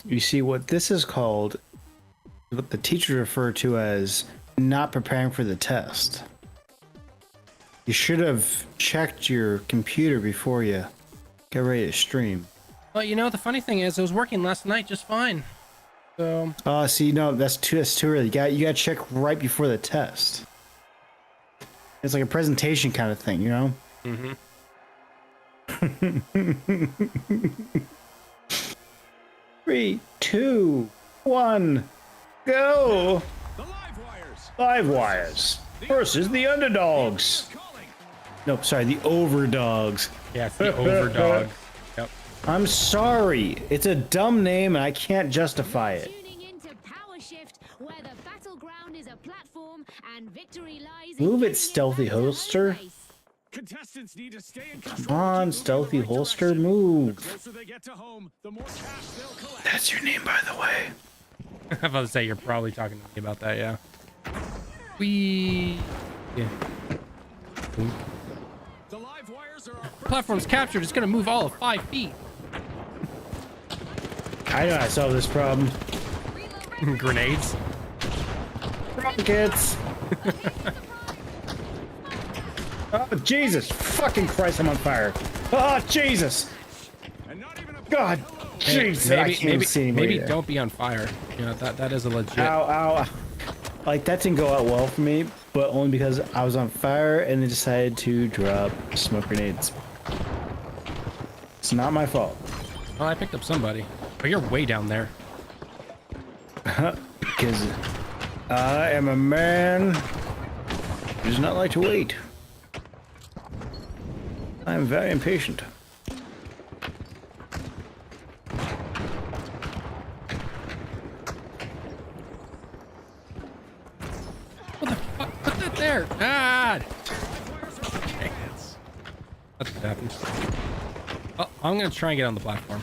You see, what this is called, what the teachers refer to as not preparing for the test. You should have checked your computer before you get ready to stream. Well, you know, the funny thing is, it was working last night just fine. So. See, no, that's too early. You gotta check right before the test. It's like a presentation kind of thing, you know? Mm-hmm. 3, 2, 1, go! Live wires versus the underdogs. Nope, sorry, the overdogs. Yeah, it's the overdog. Yep. I'm sorry, it's a dumb name and I can't justify it. Move it, stealthy holster. Contestants need to stay in Come on, stealthy holster, move. The closer they get to home, the more cash they'll collect. That's your name, by the way. I'm about to say you're probably talking to me about that, yeah. Yeah. The live wires are our Platform's captured. It's gonna move all of 5 feet. I know I solved this problem. Grenades. Rockets. Oh, Jesus. Fucking Christ, I'm on fire. Oh, Jesus. God, Jesus. I can't see maybe there. don't be on fire. You know, that is a legit. Ow, ow. Like, that didn't go out well for me, but only because I was on fire and they decided to drop smoke grenades. It's not my fault. Well, I picked up somebody. Oh, you're way down there. Because I am a man who does not like to wait. I am very impatient. What the fuck? Put that there. Ah! That's what happened. Oh, I'm gonna try and get on the platform.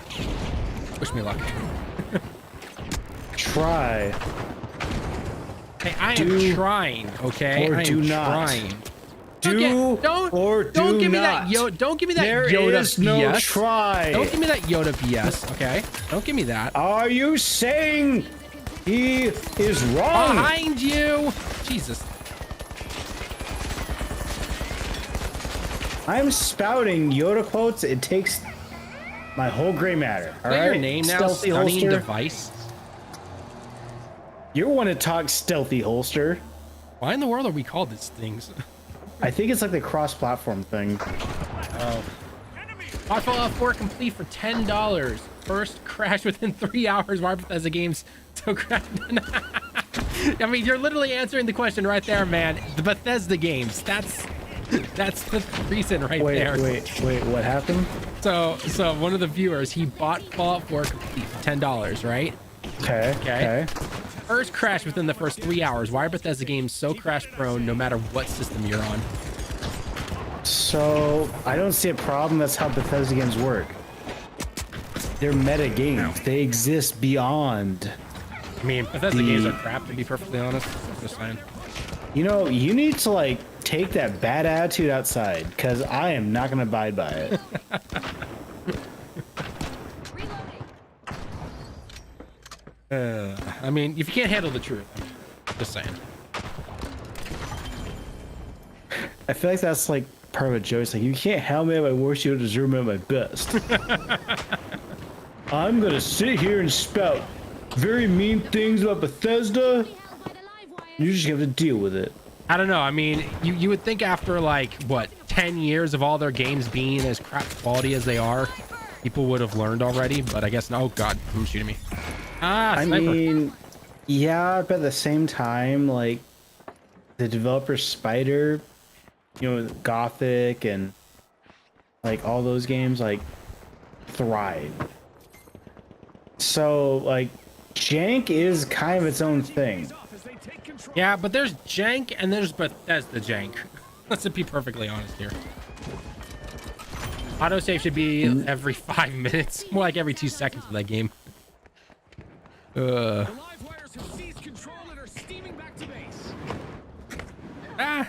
Wish me luck. Try. Hey, I am trying, okay? Or I am do not. trying. Do or do give me not. that don't give me that There Yoda is no BS. try. Don't give me that Yoda BS, okay? Don't give me that. Are you saying he is wrong? Behind you! Jesus. I'm spouting Yoda quotes. It takes my whole gray matter. All Is that right, your name now? stealthy Stunning holster. device. You want to talk stealthy holster? Why in the world are we called these things? I think it's like the cross-platform thing. Oh. Fallout 4 complete for $10. First crash within 3 hours. Why Bethesda games so crash? I mean, you're literally answering the question right there, man. The Bethesda games. That's the reason right there. Wait. What happened? So one of the viewers, he bought Fallout 4 complete for $10, right? Okay. First crash within the first 3 hours. Why are Bethesda games so crash prone no matter what system you're on? So I don't see a problem. That's how Bethesda games work. They're meta games. They exist beyond. I mean, Bethesda games are crap, to be perfectly honest. Just saying. You know, you need to like take that bad attitude outside, because I am not going to abide by it. I mean, if you can't handle the truth, I'm just saying. I feel like that's like part of a joke. It's like, you can't handle me at my worst, you don't deserve me at my best. I'm gonna sit here and spout very mean things about Bethesda. You just have to deal with it. I don't know. I mean, you would think after like what 10 years of all their games being as crap quality as they are, people would have learned already. But I guess no. Oh God, who's shooting me? Ah, I sniper. mean, yeah, but at the same time, like the developer Spider, you know, Gothic and like all those games like thrive. So like jank is kind of its own thing. Yeah, but there's jank and there's Bethesda jank. Let's be perfectly honest here. Autosave should be every 5 minutes, more like every 2 seconds in that game. Ah,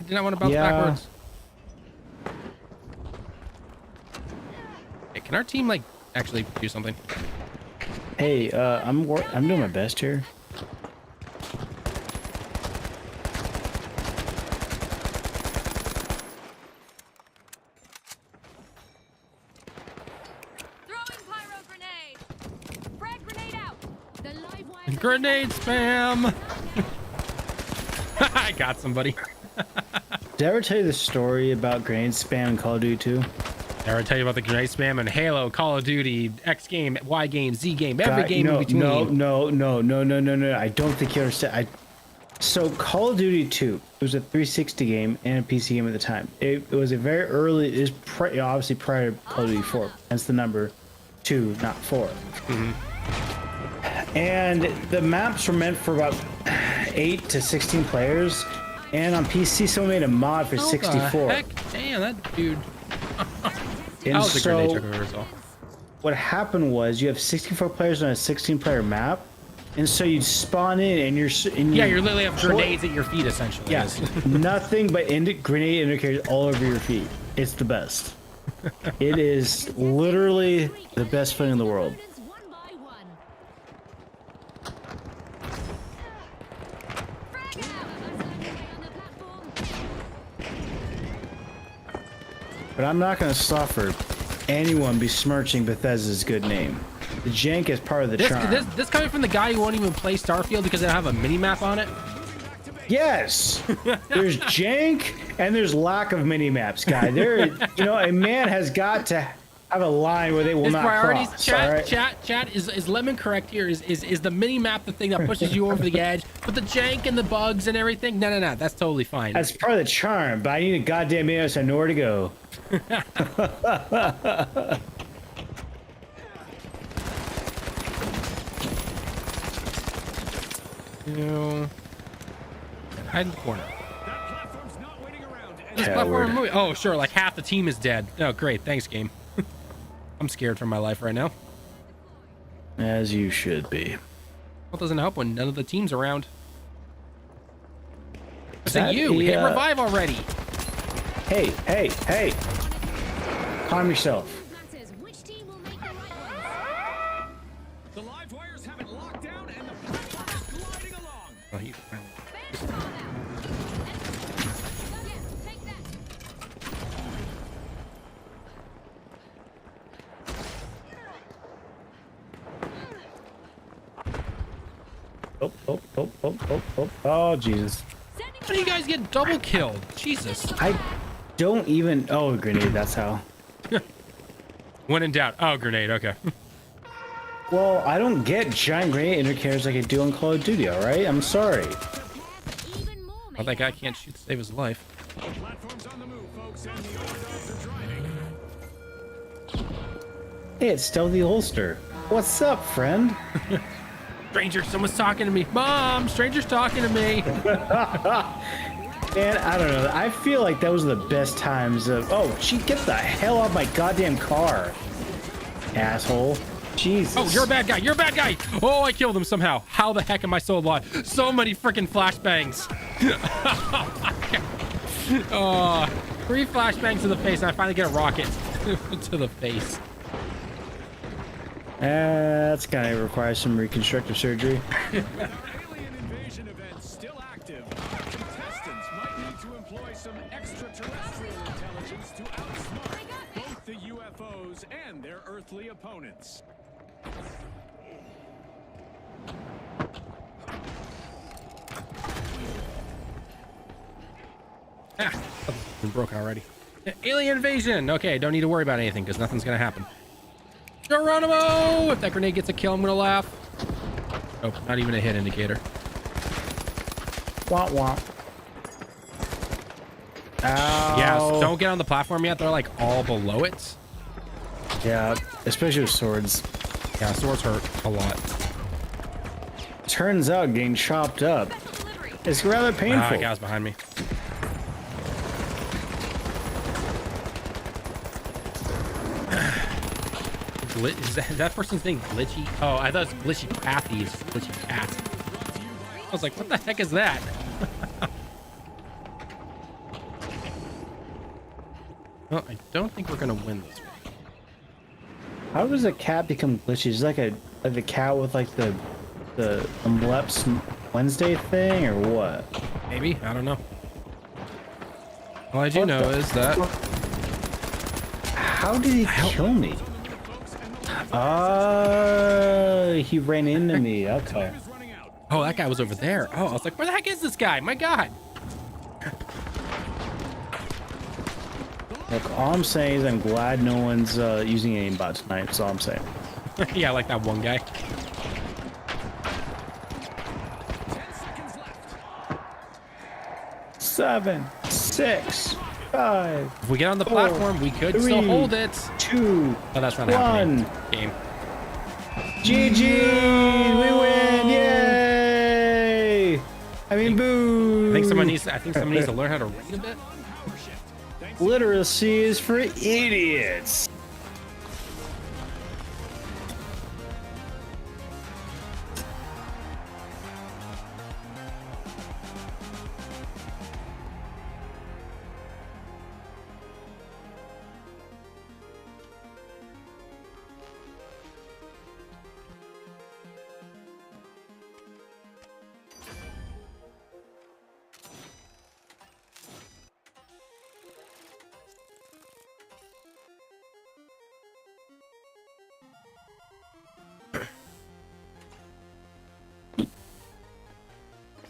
did not want to bounce backwards. Hey, can our team like actually do something? Hey, I'm doing my best here. Throwing pyro grenade. Frag grenade out. The live wire. Grenade spam. I got somebody. Did I ever tell you the story about grenade spam in Call of Duty 2? Did I ever tell you about the grenade spam in Halo, Call of Duty, X game, Y game, Z game, every game in between? No. I don't think you understand. So Call of Duty 2, it was a 360 game and a PC game at the time. It was a very early, it was obviously prior to Call of Duty 4, hence the number 2, not 4. And the maps were meant for about 8 to 16 players, and on PC someone made a mod for 64. Heck? Damn, that dude. And That was a so grenade chucker result. what happened was you have 64 players on a 16-player map, and so you'd spawn in and Yeah, you literally have grenades at your feet essentially. Yes, nothing but grenade indicators all over your feet. It's the best. It is literally the best thing in the world. Opponents one by one. Frag out. On the platform. But I'm not going to suffer anyone besmirching Bethesda's good name. The jank is part of the charm. This coming from the guy who won't even play Starfield because they don't have a mini map on it. Yes, there's jank and there's lack of mini maps, guy. A man has got to have a line where they will His not priorities, cross. chat, all right? chat is Lemon correct here? Is the mini map the thing that pushes you over the edge? But the jank and the bugs and everything? No, that's totally fine. That's part of the charm. But I need a goddamn mini map so I know where to go. Hide in the corner. That platform's not waiting around. This platform movie. Oh, sure. Like half the team is dead. Oh, great. Thanks, game. I'm scared for my life right now. As you should be. Well, doesn't help when none of the team's around. I That said you. Hit the, revive already. Hey. Calm yourself. Matters. Which team will make the right ones? The live wires have it locked down, and the platform is gliding along. Oh, he- Bench call out. Yes, take that. Oh, Jesus. Sending How do you guys get double killed? Jesus. I don't even... Oh, grenade, that's how. When in doubt. Oh, grenade. Okay. Well, I don't get giant grenade indicators like I do on Call of Duty, alright? I'm sorry. even more. Well, that guy can't shoot to save his life. The platform's on the move, folks, and the underdogs are driving. Hey, it's Stealthy Holster. What's up, friend? Stranger, someone's talking to me. Mom, stranger's talking to me. Man, I don't know. I feel like those are the best times of... Oh, gee, get the hell out of my goddamn car. Asshole. Jesus. Oh, you're a bad guy. You're a bad guy. Oh, I killed him somehow. How the heck am I still alive? So many freaking flashbangs. Oh, 3 flashbangs to the face, and I finally get a rocket to the face. That's gonna require some reconstructive surgery. Alien invasion event still active. Contestants might need to employ some extraterrestrial intelligence to outsmart both the UFOs and their earthly opponents. Ah, been broken already. Alien invasion. Okay, don't need to worry about anything because nothing's gonna happen. Geronimo! If that grenade gets a kill, I'm gonna laugh. Oh, not even a hit indicator. Womp womp. Ow. Yeah, so don't get on the platform yet. They're like all below it. Yeah, especially with swords. Yeah, swords hurt a lot. Turns out getting chopped up is rather Ah, painful. guy's behind me. Is that person's name Glitchy? Oh, I thought it was Glitchy Pathy. It's Glitchy Cat. I was like, what the heck is that? Well, I don't think we're gonna win this one. How does a cat become glitchy? Is it like a Like the cat with like the Mleps Wednesday thing or what? Maybe, I don't know. All I do What know the is that How did he kill me? He ran into me. Okay. oh, that guy was over there. Oh, I was like, where the heck is this guy? My God. Look, all I'm saying is I'm glad no one's using aimbot tonight. That's all I'm saying. Yeah, like that one guy. 10 seconds left. 7, 6, 5, If we get on the 4, platform, we could still 3, hold it. 2, Oh, that's not 1. happening. Game. GG! We win! Yay! I mean, boo! I think someone needs to learn how to read a bit. Literacy is for idiots.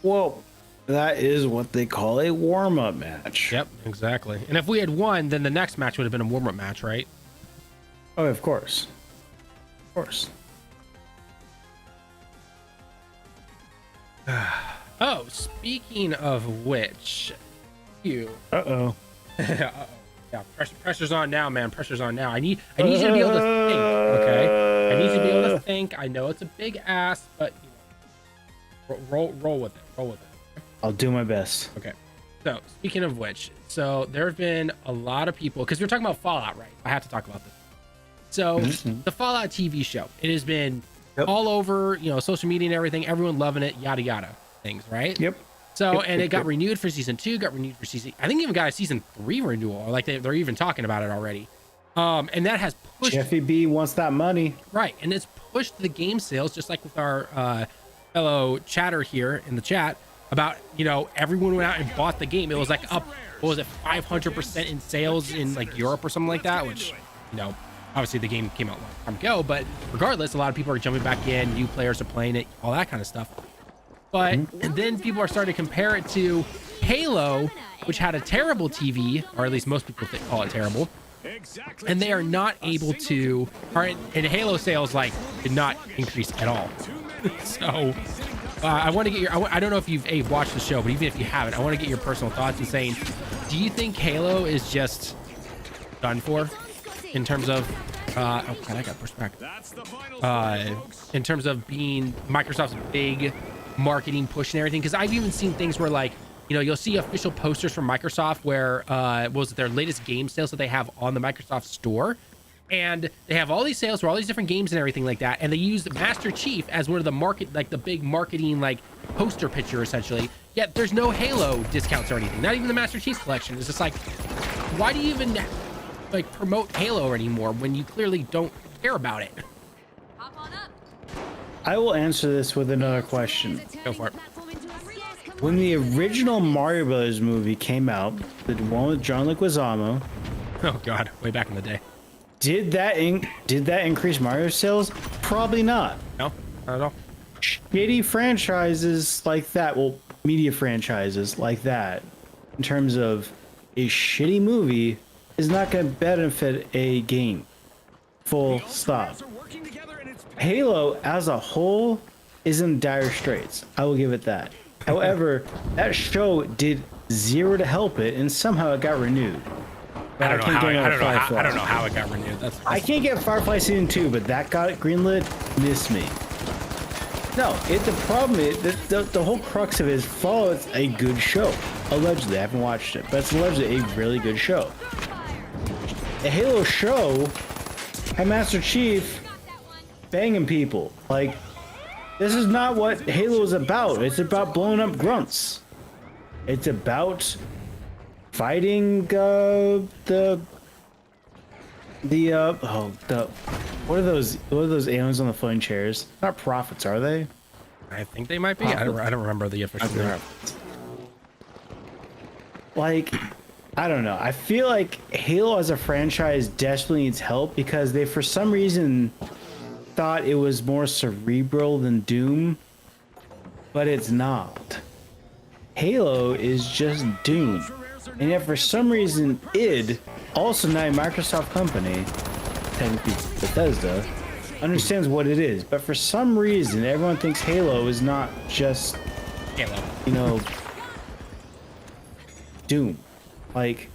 Whoa, that is what they call a warm-up match. Yep, exactly. And if we had won, then the next match would have been a warm-up match, right? Oh, of course. Of course. Oh, speaking of which, you. Uh-oh. Uh-oh. Yeah, pressure's on now, man. Pressure's on now. I need you to be able to think, okay? I need you to be able to think. I know it's a big ask, but you know, roll with it. Roll with it. I'll do my best. Okay. So, speaking of which, so there have been a lot of people, because we're talking about Fallout, right? I have to talk about this. So, the Fallout TV show, it has been all over, you know, social media and everything. Everyone loving it, yada, yada things, right? Yep. So, and it got renewed for season 2, got renewed for season, I think even got a season 3 renewal, or like they're even talking about it already. And that has pushed. Jeffy B wants that money. Right. And it's pushed the game sales, just like with our fellow chatter here in the chat about, you know, everyone went out and bought the game. It was like up, what was it, 500% in sales in like Europe or something like that, which, you know, obviously the game came out a long time ago, but regardless, a lot of people are jumping back in, new players are playing it, all that kind of stuff. But and then people are starting to compare it to Halo, which had a terrible TV, or at least most people call it terrible. Exactly. And they are not able to, and Halo sales like did not increase at all. So I want to get your, I don't know if you've watched the show, but even if you haven't, I want to get your personal thoughts and saying, do you think Halo is just done for in terms of, oh God, I got pushed back. In terms of being Microsoft's big marketing push and everything? Because I've even seen things where, like, you know, you'll see official posters from Microsoft where what was it, their latest game sales that they have on the Microsoft store, and they have all these sales for all these different games and everything like that, and they use Master Chief as one of the market, like the big marketing like poster picture essentially, yet there's no Halo discounts or anything, not even the Master Chief collection. It's just like, why do you even like promote Halo anymore when you clearly don't care about it? Hop on up. I will answer this with another question. Go for it. When the original Mario Brothers movie came out, the one with John Leguizamo, Oh God, way back in the day. did that increase Mario sales? Probably not. No, not at all. Shitty franchises like that, well, media franchises like that, in terms of a shitty movie, is not going to benefit a game. Full stop. Halo as a whole is in dire straits. I will give it that. However, that show did zero to help it, and somehow it got renewed. I don't know how it got renewed. I can't get Firefly season 2, but that got greenlit. Miss me. No, the problem is the whole crux of it is Fallout's a good show. Allegedly, I haven't watched it, but it's allegedly a really good show. A Halo show had Master Chief banging people. Like, this is not what Halo is about. It's about blowing up grunts. It's about fighting What are those? What are those aliens on the floating chairs? Not prophets, are they? I think they might be. I don't remember the official name. Like, I don't know. I feel like Halo as a franchise desperately needs help because they, for some reason, thought it was more cerebral than Doom, but it's not. Halo is just Doom, and yet for some reason, id, also not a Microsoft company, technically Bethesda, understands what it is, but for some reason, everyone thinks Halo is not just, Halo. you know, Doom. Like,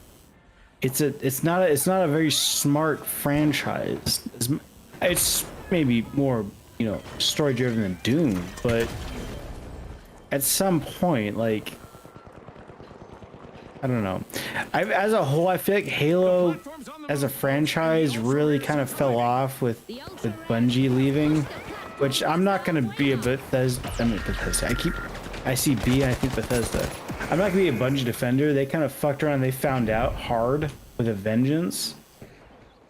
it's not a very smart franchise. It's maybe more, you know, story driven than Doom, but at some point, like, I don't know. As a whole, I feel like Halo as a franchise really kind of fell off with Bungie leaving, which I'm not going to be a Bethesda. I mean, Bethesda. I see B, I think Bethesda. I'm not going to be a Bungie defender. They kind of fucked around. They found out hard with a vengeance,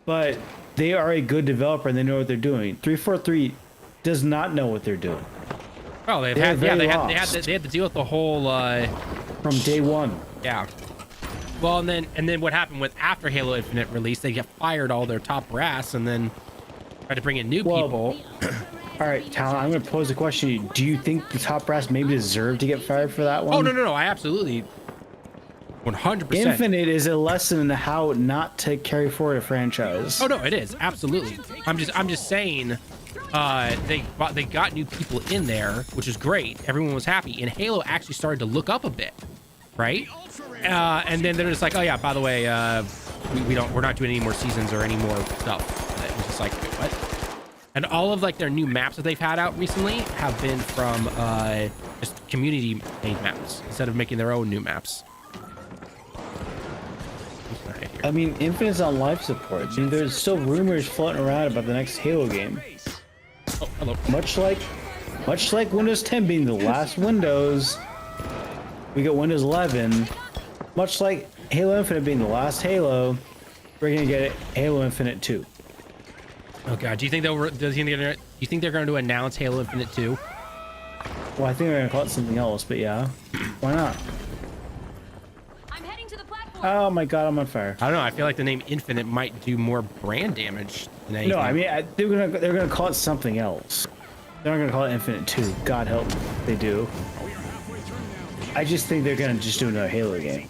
but they are a good developer and they know what they're doing. 343 does not know what they're doing. Oh, they had to deal with the whole from day one. Yeah. Well, and then what happened with after Halo Infinite release, they got fired all their top brass and then tried to bring in new people. All right, Tallen, I'm going to pose a question to you. Do you think the top brass maybe deserved to get fired for that one? Oh, no. I absolutely 100%. Infinite is a lesson in how not to carry forward a franchise. Oh, no, it is. Absolutely. I'm just saying they got new people in there, which is great. Everyone was happy. And Halo actually started to look up a bit, right? And then they're just like, oh yeah, by the way, we're not doing any more seasons or any more stuff. And it was just like, wait, what? And all of like their new maps that they've had out recently have been from just community made maps instead of making their own new maps. I mean, Infinite's on life support. I mean, there's still rumors floating around about the next Halo game. Oh, hello. Much like Windows 10 being the last Windows, we got Windows 11. Much like Halo Infinite being the last Halo, we're gonna get Halo Infinite 2. Oh god, do you think they're going to announce Halo Infinite 2? Well, I think they're gonna call it something else, but yeah, why not? I'm heading to the platform. Oh my god, I'm on fire. I don't know. I feel like the name Infinite might do more brand damage than anything. No, I mean they're gonna call it something else. They're not gonna call it Infinite 2. God help if they do. I just think they're gonna just do another Halo game.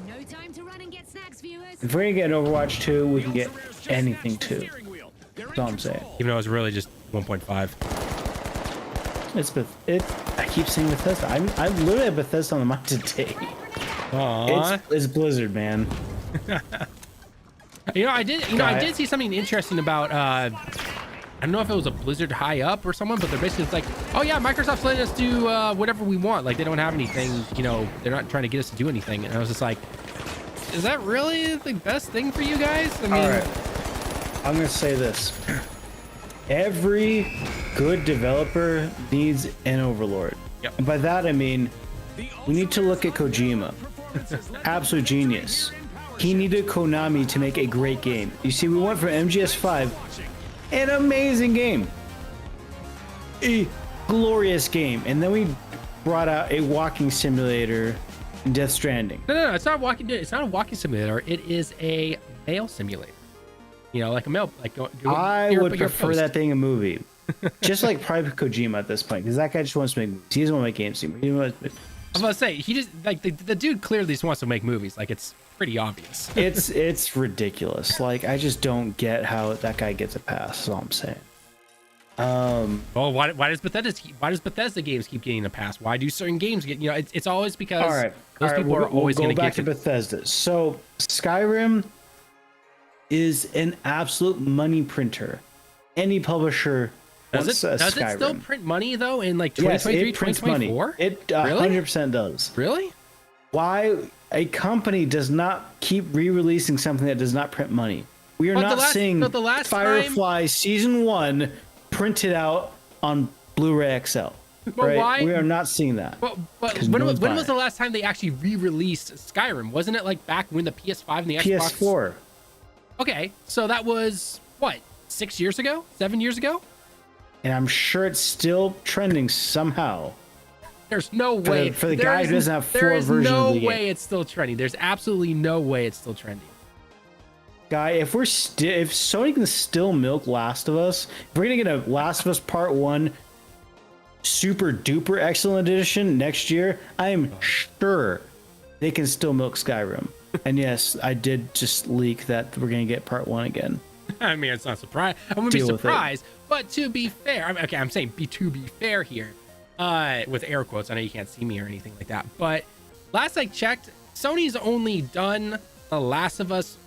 No time to run and get snacks, viewers. If we're gonna get an Overwatch 2, we can get anything 2. That's all I'm saying. Even though it's really just 1.5. I keep saying Bethesda. I'm literally at Bethesda on the mind today. Aww. It's Blizzard, man. I did see something interesting about I don't know if it was a Blizzard high up or someone, but they're basically like, oh yeah, Microsoft's letting us do whatever we want. Like they don't have anything, they're not trying to get us to do anything. And I was just like, is that really the best thing for you guys? I mean, all right, I'm gonna say this. Every good developer needs an overlord. Yep. And by that I mean we need to look at Kojima. Absolute genius. He needed Konami to make a great game. You see, we went from MGS5, an amazing game, a glorious game, and then we brought out a walking simulator, Death Stranding. No, it's not walking. It's not a walking simulator. It is a mail simulator. Like a mail. I would prefer that thing a movie, just like Private Kojima at this point, because that guy just wants to make movies. He doesn't want to make games anymore. I was about to say, he just like the dude clearly just wants to make movies. Like it's pretty obvious. It's ridiculous. Like I just don't get how that guy gets a pass. That's all I'm saying. Well, why does Bethesda games keep getting a pass? Why do certain games get? It's always because those people are always going to get. Go back to Bethesda. So Skyrim is an absolute money printer. Any publisher does wants it Skyrim. still print money though in like 2023, yes, it prints 2024? Money. It 100% does. Really? Why a company does not keep re-releasing something that does not print money? We are not seeing Firefly Season 1 printed out on Blu-ray XL. Right? Why? We are not seeing that. But when was the last time they actually re-released Skyrim? Wasn't it like back when the PS5 and the Xbox? PS4. Okay, so that was what, 6 years ago, 7 years ago. And I'm sure it's still trending somehow. There's no way for the guy who doesn't have 4 versions There is no of the game. way it's still trending. There's absolutely no way it's still trending. Guy, if Sony can still milk Last of Us, if we're gonna get a Last of Us Part 1 super duper excellent edition next year, I am sure they can still milk Skyrim. And yes, I did just leak that we're gonna get Part 1 again. I mean, it's not surprised. I wouldn't be surprised, but to be fair, I'm saying to be fair here, with air quotes. I know you can't see me or anything like that, but last I checked, Sony's only done The Last of Us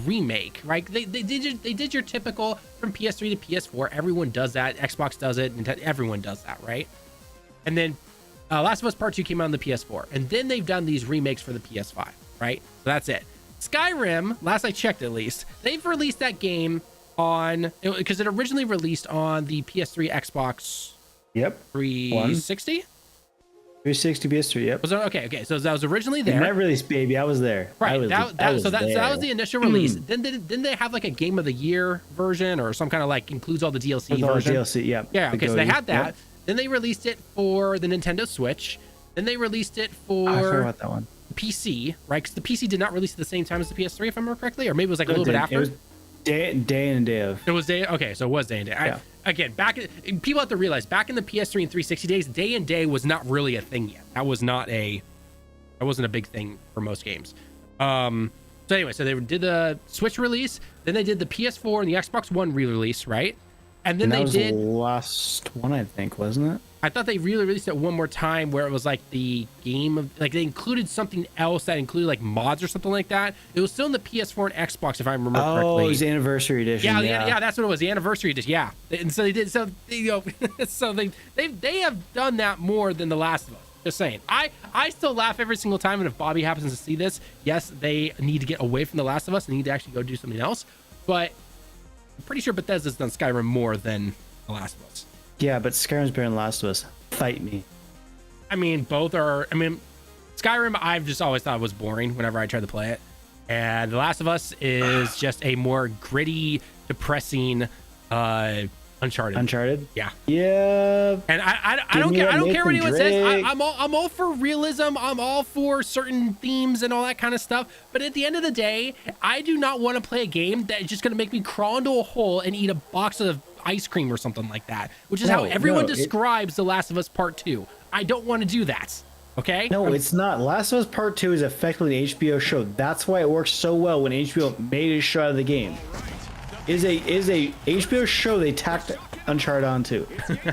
remake, right? They did your typical from PS3 to PS4. Everyone does that. Xbox does it. Everyone does that, right? And then Last of Us Part 2 came out on the PS4, and then they've done these remakes for the PS5, right? So that's it. Skyrim, last I checked at least, they've released that game on, because it originally released on the PS3, Xbox. Yep. 360. 360 PS3. Yep. Was it, okay. So that was originally there. That release, baby. I was there. Right. That was so that was the initial release. Didn't they have like a Game of the Year version or some kind of like includes all the DLC version? DLC. Yeah. Yeah. Okay. So they had that. Yep. Then they released it for the Nintendo Switch. Then they released it for I forgot about that one. PC, right? Because the PC did not release at the same time as the PS3, if I remember correctly, or maybe it was like a little bit after. It was day and day of. It was day. Okay, so it was day and day. Yeah. Again, people have to realize back in the PS3 and 360 days, day and day was not really a thing yet. That wasn't a big thing for most games. So anyway, so they did the Switch release, then they did the PS4 and the Xbox One re-release, right? And then that was did the last one, I think, wasn't it? I thought they re-released it one more time where it was like the game of, like they included something else that included like mods or something like that. It was still in the PS4 and Xbox, if I remember correctly. Oh, it was the anniversary edition. Yeah, that's what it was. The anniversary edition. Yeah, and so they did. So so they have done that more than The Last of Us. Just saying. I still laugh every single time, and if Bobby happens to see this, yes, they need to get away from The Last of Us and need to actually go do something else. But I'm pretty sure Bethesda's done Skyrim more than The Last of Us. Yeah, but Skyrim's better than Last of Us. Fight me. I mean, both are. I mean, Skyrim, I've just always thought was boring whenever I tried to play it, and The Last of Us is just a more gritty, depressing, Uncharted. Yeah. And I don't care. I don't care what anyone says. I'm all for realism. I'm all for certain themes and all that kind of stuff. But at the end of the day, I do not want to play a game that is just going to make me crawl into a hole and eat a box of ice cream or something like that, which is how everyone describes The Last of Us Part 2. I don't want to do that. Okay? No, it's not. Last of Us Part 2 is effectively an HBO show. That's why it works so well when HBO made a show out of the game. Is a HBO show they tacked Uncharted onto.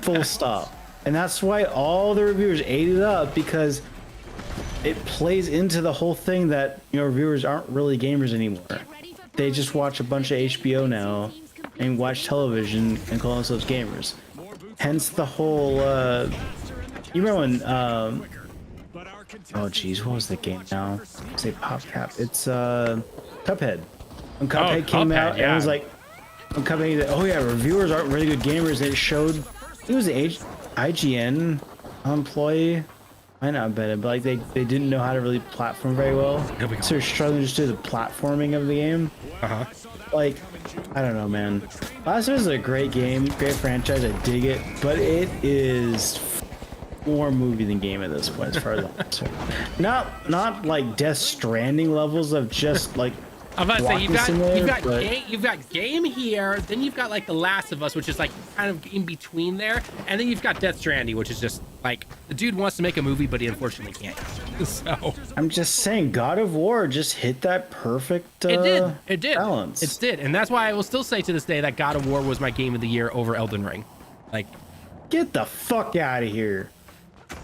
Full stop. And that's why all the reviewers ate it up, because it plays into the whole thing that, you know, reviewers aren't really gamers anymore. They just watch a bunch of HBO now and watch television and call themselves gamers. Hence the whole you remember when oh geez, what was the game now? Say PopCap. It's Cuphead. When Cuphead came out, and it was like when Cuphead said, oh yeah, reviewers aren't really good gamers, and it showed it was the IGN employee. I know better, but like they didn't know how to really platform very well. So they're struggling just to do the platforming of the game. Like, I don't know, man. Last of Us is a great game, great franchise. I dig it, but it is more movie than game at this point, as far as I'm concerned. Not like Death Stranding levels of just like. I'm about to say you've got game here, then you've got like The Last of Us, which is like kind of in between there, and then you've got Death Stranding, which is just like the dude wants to make a movie, but he unfortunately can't. So I'm just saying, God of War just hit that perfect. It did balance. It did, and that's why I will still say to this day that God of War was my game of the year over Elden Ring. Like, get the fuck out of here.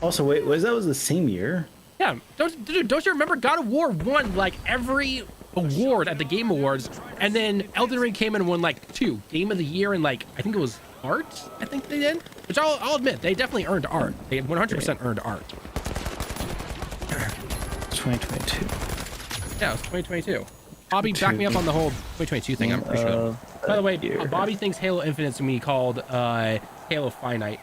Also, wait, was the same year? Yeah, don't you remember God of War won like every award at the Game Awards, and then Elden Ring came in and won like 2 Game of the Year, and like I think it was art. I think they did, which I'll admit they definitely earned art. They 100% earned art. 2022. Yeah, it was 2022. Bobby backed me up on the whole 2022 thing. I'm pretty sure. By the way, Bobby thinks Halo Infinite's gonna be called Halo Finite.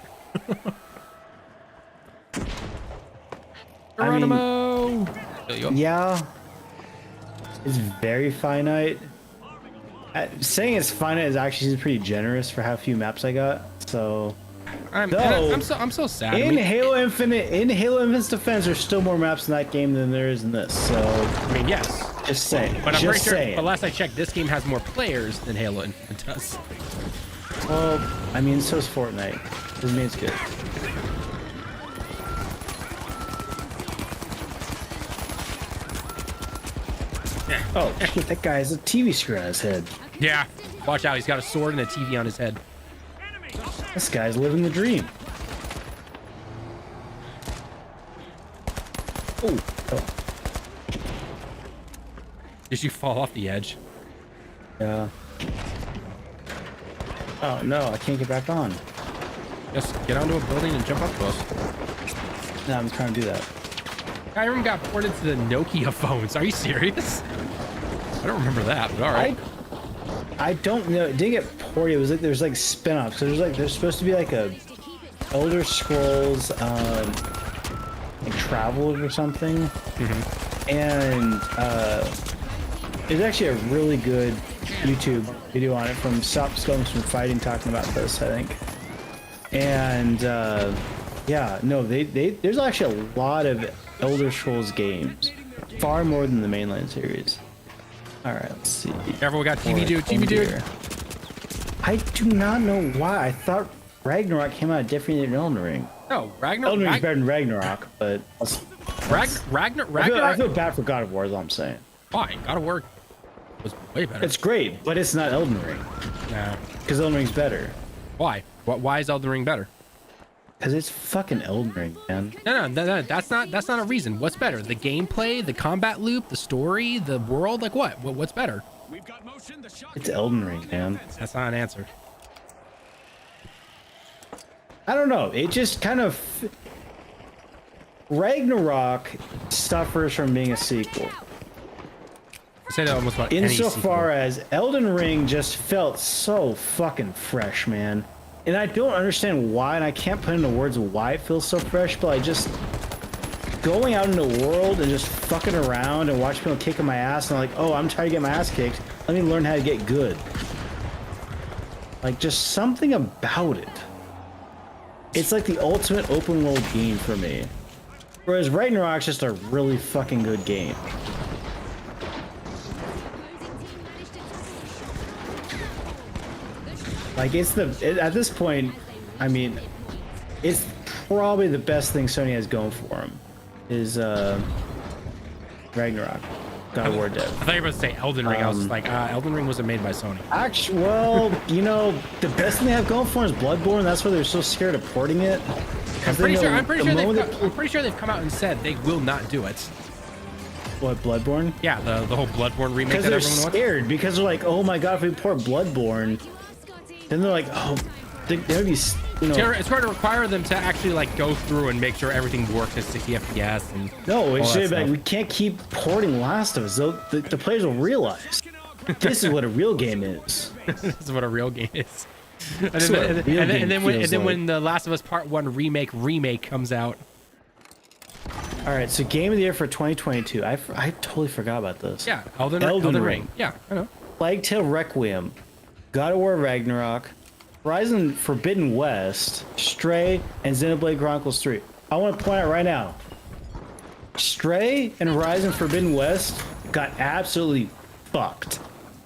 Geronimo. Yeah. It's very finite. Saying it's finite is actually pretty generous for how few maps I got. So I'm so sad. I in mean, Halo Infinite's defense, there's still more maps in that game than there is in this. So I mean, yes. just saying. But I'm just pretty sure. saying. But last I checked, this game has more players than Halo Infinite does. Well, I mean, so is Fortnite. Doesn't mean it's good. Oh shit! That guy has a TV screen on his head. Yeah. Watch out. He's got a sword and a TV on his head. This guy's living the dream. Oh. Did you fall off the edge? Yeah. Oh no, I can't get back on. Just get onto a building and jump up to us. No, I'm trying to do that. Skyrim got ported to the Nokia phones. Are you serious? I don't remember that, but all right. I don't know. It didn't get ported. It was like there's like spin-offs. So there's supposed to be like a Elder Scrolls like Traveled or something. And it's actually a really good YouTube video on it from Stop Skunks from Fighting talking about this, I think. And yeah, no, there's actually a lot of Elder Scrolls games, far more than the mainline series. All right, let's see. Careful, we got TV dude. TV dude. I do not know why. I thought Ragnarok came out differently than Elden Ring. No, Ragnarok. Elden Ring's better than Ragnarok, but Ragnarok. I feel bad for God of War. Is all I'm saying. Fine, God of War was way better. It's great, but it's not Elden Ring. Nah. Because Elden Ring's better. Why? Why is Elden Ring better? Because it's fucking Elden Ring, man. No, that's not a reason. What's better? The gameplay, the combat loop, the story, the world? Like what? What's better? We've got motion. The shot It's Elden Ring, man. That's not an answer. I don't know. It just kind of... Ragnarok suffers from being a sequel. I say that almost about any sequel. Insofar as Elden Ring just felt so fucking fresh, man. And I don't understand why, and I can't put into words why it feels so fresh, but I just... Going out in the world and just fucking around and watching people kicking my ass, and I'm like, oh, I'm trying to get my ass kicked. Let me learn how to get good. Like, just something about it. It's like the ultimate open world game for me. Whereas Ragnarok's just a really fucking good game. Like, at this point, I mean, it's probably the best thing Sony has going for him is Ragnarok. God of War Dead. I thought you were about to say Elden Ring. I was like, Elden Ring wasn't made by Sony. Actually, well, you know, the best thing they have going for them is Bloodborne. That's why they're so scared of porting it. I'm pretty sure they've come out and said they will not do it. What, Bloodborne? Yeah, the whole Bloodborne remake Because that they're everyone wants. scared. Because they're like, oh my god, if we port Bloodborne, then they're like, oh, they'd be, you know. It's going to require them to actually like go through and make sure everything works at 60 FPS and No, it all should that be like, stuff. we can't keep porting Last of Us. The players will realize this is what a real game is. This is what a real game is. And That's what a real game feels like. when the Last of Us Part 1 remake comes out. All right, so Game of the Year for 2022. I totally forgot about this. Yeah, Elden Ring. Yeah, I know. Plague Tale Requiem, God of War Ragnarok, Horizon Forbidden West, Stray, and Xenoblade Chronicles 3. I want to point out right now, Stray and Horizon Forbidden West got absolutely fucked.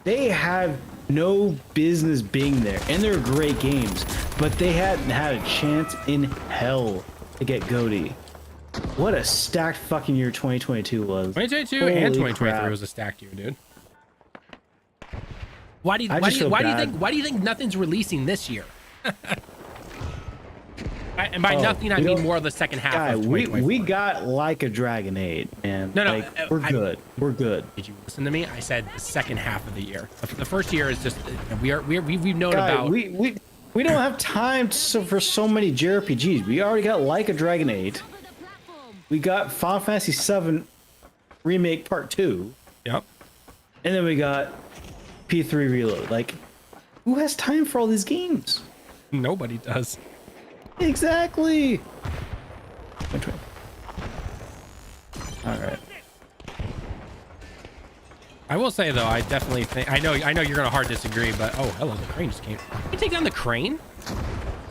They have no business being there, and they're great games, but they hadn't had a chance in hell to get GOTY. What a stacked fucking year 2022 was. 2022 Holy and 2023 crap. was a stacked year, dude. Why do you think nothing's releasing this year? And by nothing, I mean more of the second half of 2023. we got like a Dragon 8, man. No, like, we're good. We're good. Did you listen to me? I said the second half of the year. The first year is just we've known Guy, about. we don't have time for so many JRPGs. We already got like a Dragon 8. We got Final Fantasy 7 Remake Part 2. Yep. And then we got P3 Reload. Like, who has time for all these games? Nobody does. Exactly. All right. I will say though, I definitely think I know you're gonna hard disagree, but oh hello, the crane just came. You take down the crane?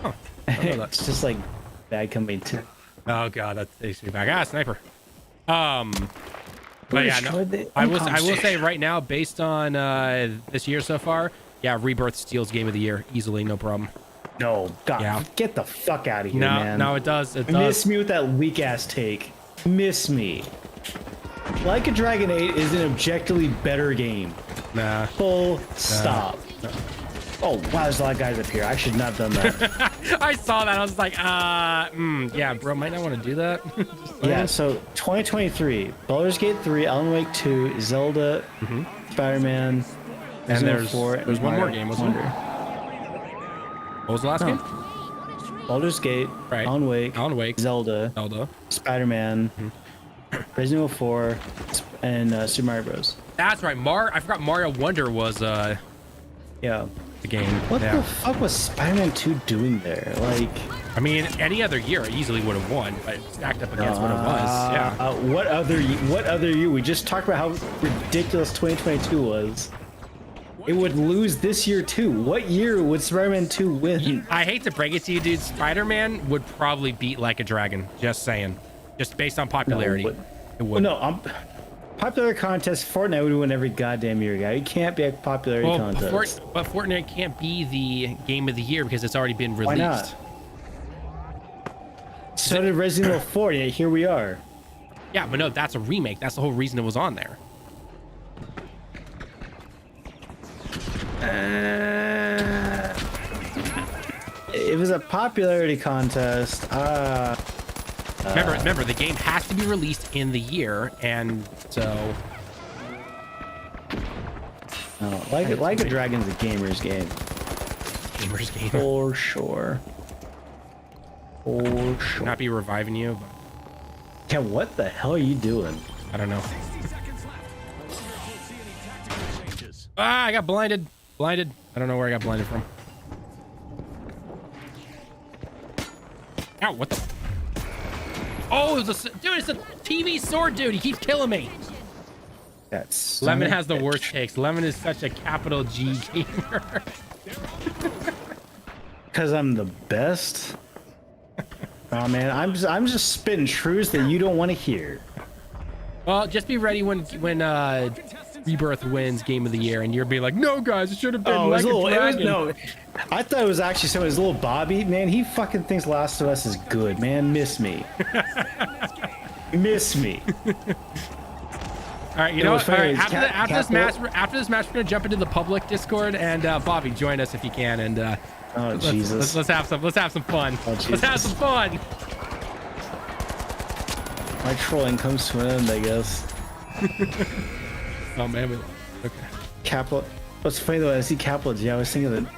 Oh, I don't know that. It's just like bad company too. Oh god, that takes me back. Ah, sniper. But yeah, no, destroyed the I will income say right now, based on this year so far, yeah, Rebirth steals Game of the Year easily, no problem. No, God, Yeah. get the fuck out of here, No, man. no, it does. It does. Miss me with that weak ass take. Miss me. Like a Dragon 8 is an objectively better game. Nah. Full stop. Oh wow, there's a lot of guys up here. I should not have done that. I saw that. I was like, yeah, bro, might not want to do that. Yeah, so 2023, Baldur's Gate 3, Alan Wake 2, Zelda, Spider-Man, And Resident Evil 4, there's one more Mario game, wasn't there? Wonder. What was the last game? Baldur's Gate, Right. Alan Wake, Zelda, Spider-Man, Resident Evil 4, and Super Mario Bros. That's right. I forgot Mario Wonder was Yeah. the game. What Yeah. the fuck was Spider-Man 2 doing there? Like, I mean, any other year, it easily would have won, but stacked up against what it was. Yeah. What other year? We just talked about how ridiculous 2022 was. It would lose this year too. What year would Spider-Man 2 win? I hate to break it to you, dude. Spider-Man would probably beat Like a Dragon. Just saying. Just based on popularity. It would. No, popular contest, Fortnite would win every goddamn year, guy. It can't be a popularity contest. But Fortnite can't be the game of the year because it's already been released. Why not? So did Resident Evil 4, yeah, here we are. Yeah, but no, that's a remake. That's the whole reason it was on there. It was a popularity contest. Remember, the game has to be released in the year, and so. No, like a Dragon's a gamer's game. Gamer's game. For sure. For sure. Not be reviving you, but Yeah, what the hell are you doing? I don't know. 60 seconds left. I wonder if we'll see any tactical changes. Ah, I got blinded. Blinded. I don't know where I got blinded from. Ow, what the? Oh, it's a TV sword, dude. He keeps killing me. That's Lemon has the worst takes. Lemon is such a capital G gamer. Because I'm the best. Oh man, I'm just spitting truths that you don't want to hear. Well, just be ready when Rebirth wins Game of the Year, and you'll be like, "No, guys, it should have been Like a Dragon." No, I thought it was actually someone's LittleBobby. Man, he fucking thinks Last of Us is good. Man, miss me. Miss me. All right, you know what? All right, after this match, we're gonna jump into the public Discord, and Bobby, join us if you can, and Oh Jesus. let's have some fun. Oh, Let's have some fun. My trolling comes to an end, I guess. Oh man, okay. Capital. What's funny though, I see Capital G. I was thinking of the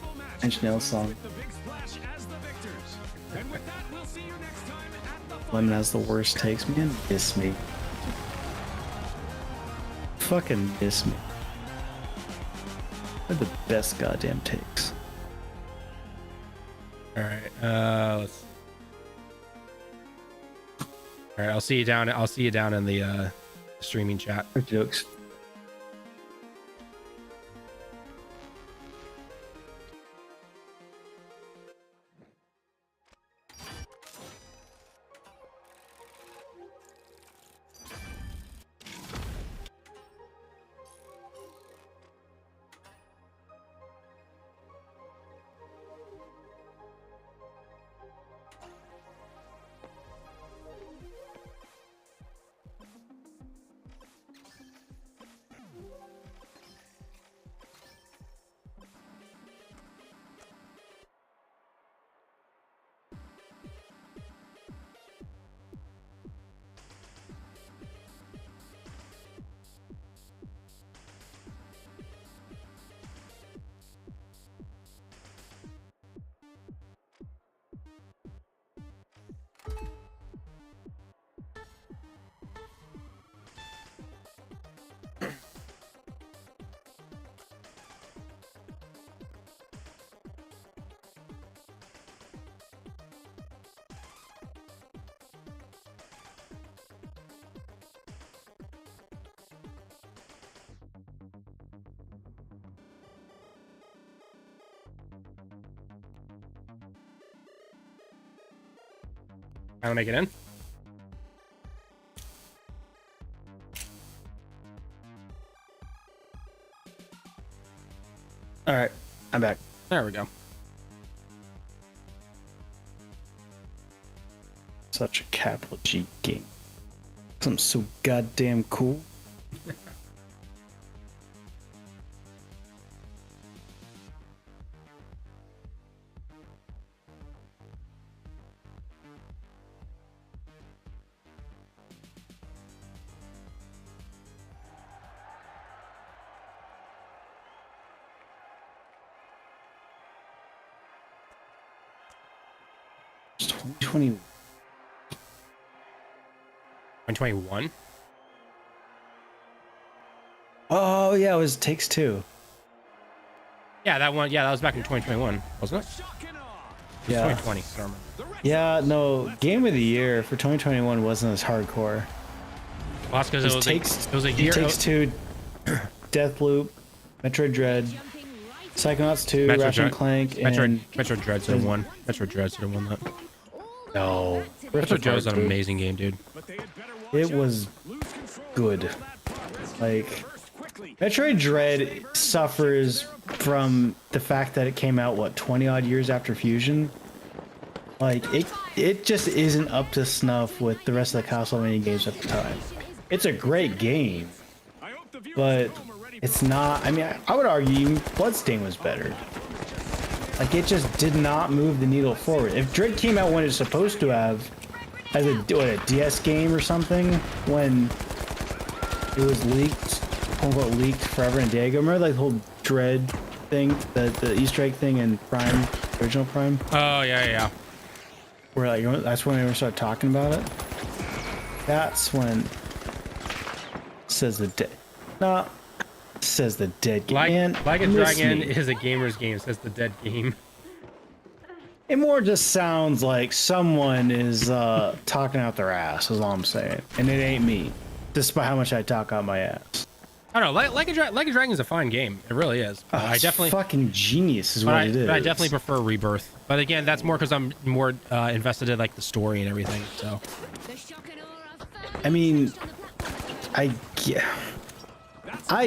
Inch Nails song. The big splash as the victors. And with that, we'll see you next time at the Lemon has the worst takes. Man, miss me. Fucking miss me. They're the best goddamn takes. All right, let's. All right, I'll see you down in the streaming chat. Jokes. Trying to make it in. All right, I'm back. There we go. Such a capital G game. Something so goddamn cool. It's 2020. 2021. Oh yeah, it was Takes Two. Yeah, that one. Yeah, that was back in 2021, wasn't it? Shock and awe. Yeah. 2020. I don't remember. Yeah, no, Game of the Year for 2021 wasn't as hardcore. Well, that's because it was a year. Takes Two, Deathloop, Metroid Dread, Psychonauts 2, Metro Ratchet and Dread- Clank, Metro and Dread should have won. Metro Dread should have won that. no, Metro Dread's an amazing game, dude. But they had better watch It out. was Lose control good. of that progress. Like First, quickly. Metroid Dread suffers from the fact that it came out 20 odd years after Fusion. Like it just isn't up to snuff with the rest of the Castlevania games at the time. It's a great game, I hope the viewers but at home are ready for it's not. I mean, I would argue even Bloodstain was better. Like it just did not move the needle forward. If Dread came out when it's supposed to have, as a DS game or something, when it was leaked, quote unquote leaked forever and a day ago. Remember like the whole Dread thing, the Easter egg thing in Prime, original Prime, Oh yeah. where like that's when everyone started talking about it. That's when says the dead. No, says the dead game. Man, Like a miss Dragon me. is a gamer's game, says the dead game. It more just sounds like someone is talking out their ass, is all I'm saying. And it ain't me, despite how much I talk out my ass. I don't know. Like a Dragon is a fine game. It really is. But I It's definitely, fucking genius is but what it is. I definitely prefer Rebirth. But again, that's more because I'm more invested in like the story and everything. So I mean, I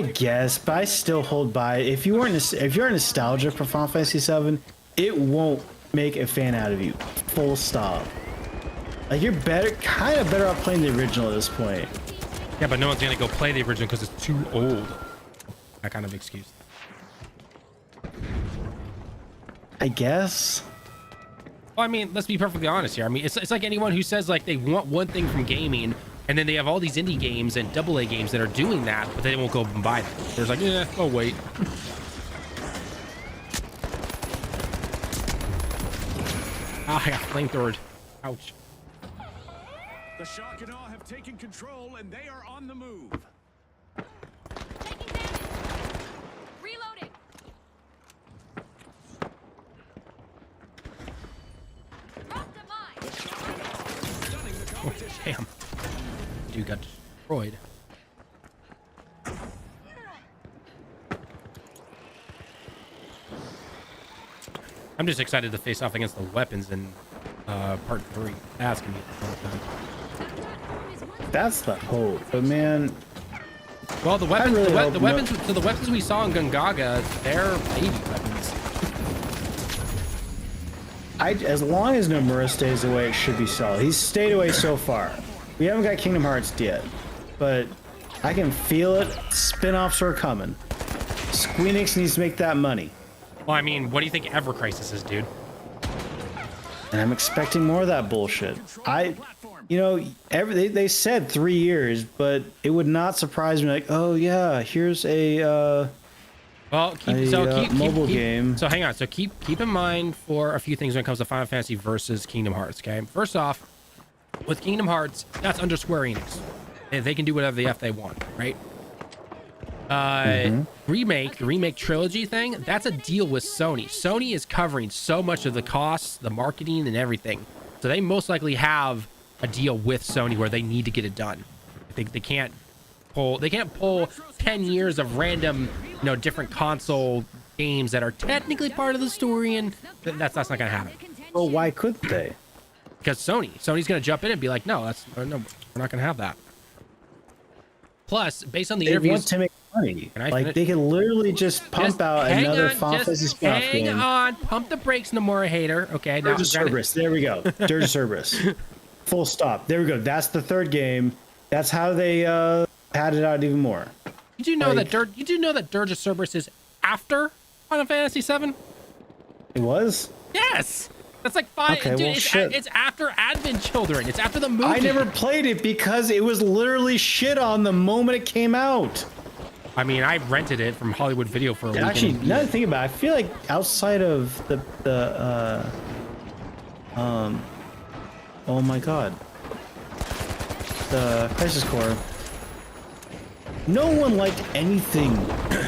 guess, but I still hold by. If you're nostalgia for Final Fantasy VII, it won't make a fan out of you. Full stop. Like you're kind of better off playing the original at this point. yeah, but no one's gonna go play the original because it's too old. That kind of excuse. I guess. Well, I mean, let's be perfectly honest here. I mean, it's like anyone who says like they want one thing from gaming, and then they have all these indie games and AA games that are doing that, but they won't go and buy them. There's like, yeah, oh wait. Ah, I got flamethrowed. Ouch. the shock and awe have taken control and they are on the move. Taking damage. Reloading. Dropped a mine. Stunning the Oh, competition. damn. Dude got destroyed. I'm just excited to face off against the weapons in part 3. That's gonna be a fun time. That's the hope. But man, Well, the weapons, really hope the no- weapons, so the weapons we saw in Gungaga, they're baby weapons. as long as Nomura stays away, it should be solid. He's stayed away so far. We haven't got Kingdom Hearts yet, but I can feel it. Spin-offs are coming. Squeenix needs to make that money, Well, I mean, what do you think Ever Crisis is, dude? and I'm expecting more of that bullshit. They said 3 years, but it would not surprise me. Like, oh yeah, here's a Well, mobile game. So hang on. So keep in mind for a few things when it comes to Final Fantasy versus Kingdom Hearts. Okay. First off, with Kingdom Hearts, that's under Square Enix. They can do whatever the f they want, right? The remake trilogy thing, that's a deal with Sony. Sony is covering so much of the costs, the marketing, and everything. So they most likely have a deal with Sony where they need to get it done. They can't pull 10 years of random, different console games that are technically part of the story, and that's not gonna happen. Well, why couldn't they? because Sony's going to jump in and be like, no, no, we're not going to have that. Plus, based on the They interviews, want to make money. Can I Like finish? they can literally just pump out another Final Fantasy spin-off hang game. on, pump the brakes, Nomura hater. Okay, now Dirge of Cerberus. There we go. Dirge of Cerberus. Full stop. There we go. That's the third game. That's how they pad it out even more. You do know that Dirge of Cerberus is after Final Fantasy VII? It was? Yes. That's like 5. Okay, Dude, well, shit. It's after Advent Children. It's after the movie. I never played it because it was literally shit on the moment it came out. I mean, I rented it from Hollywood Video for a week. Actually, now that I think about it, I feel like outside of oh my god, the Crisis Core, no one liked anything.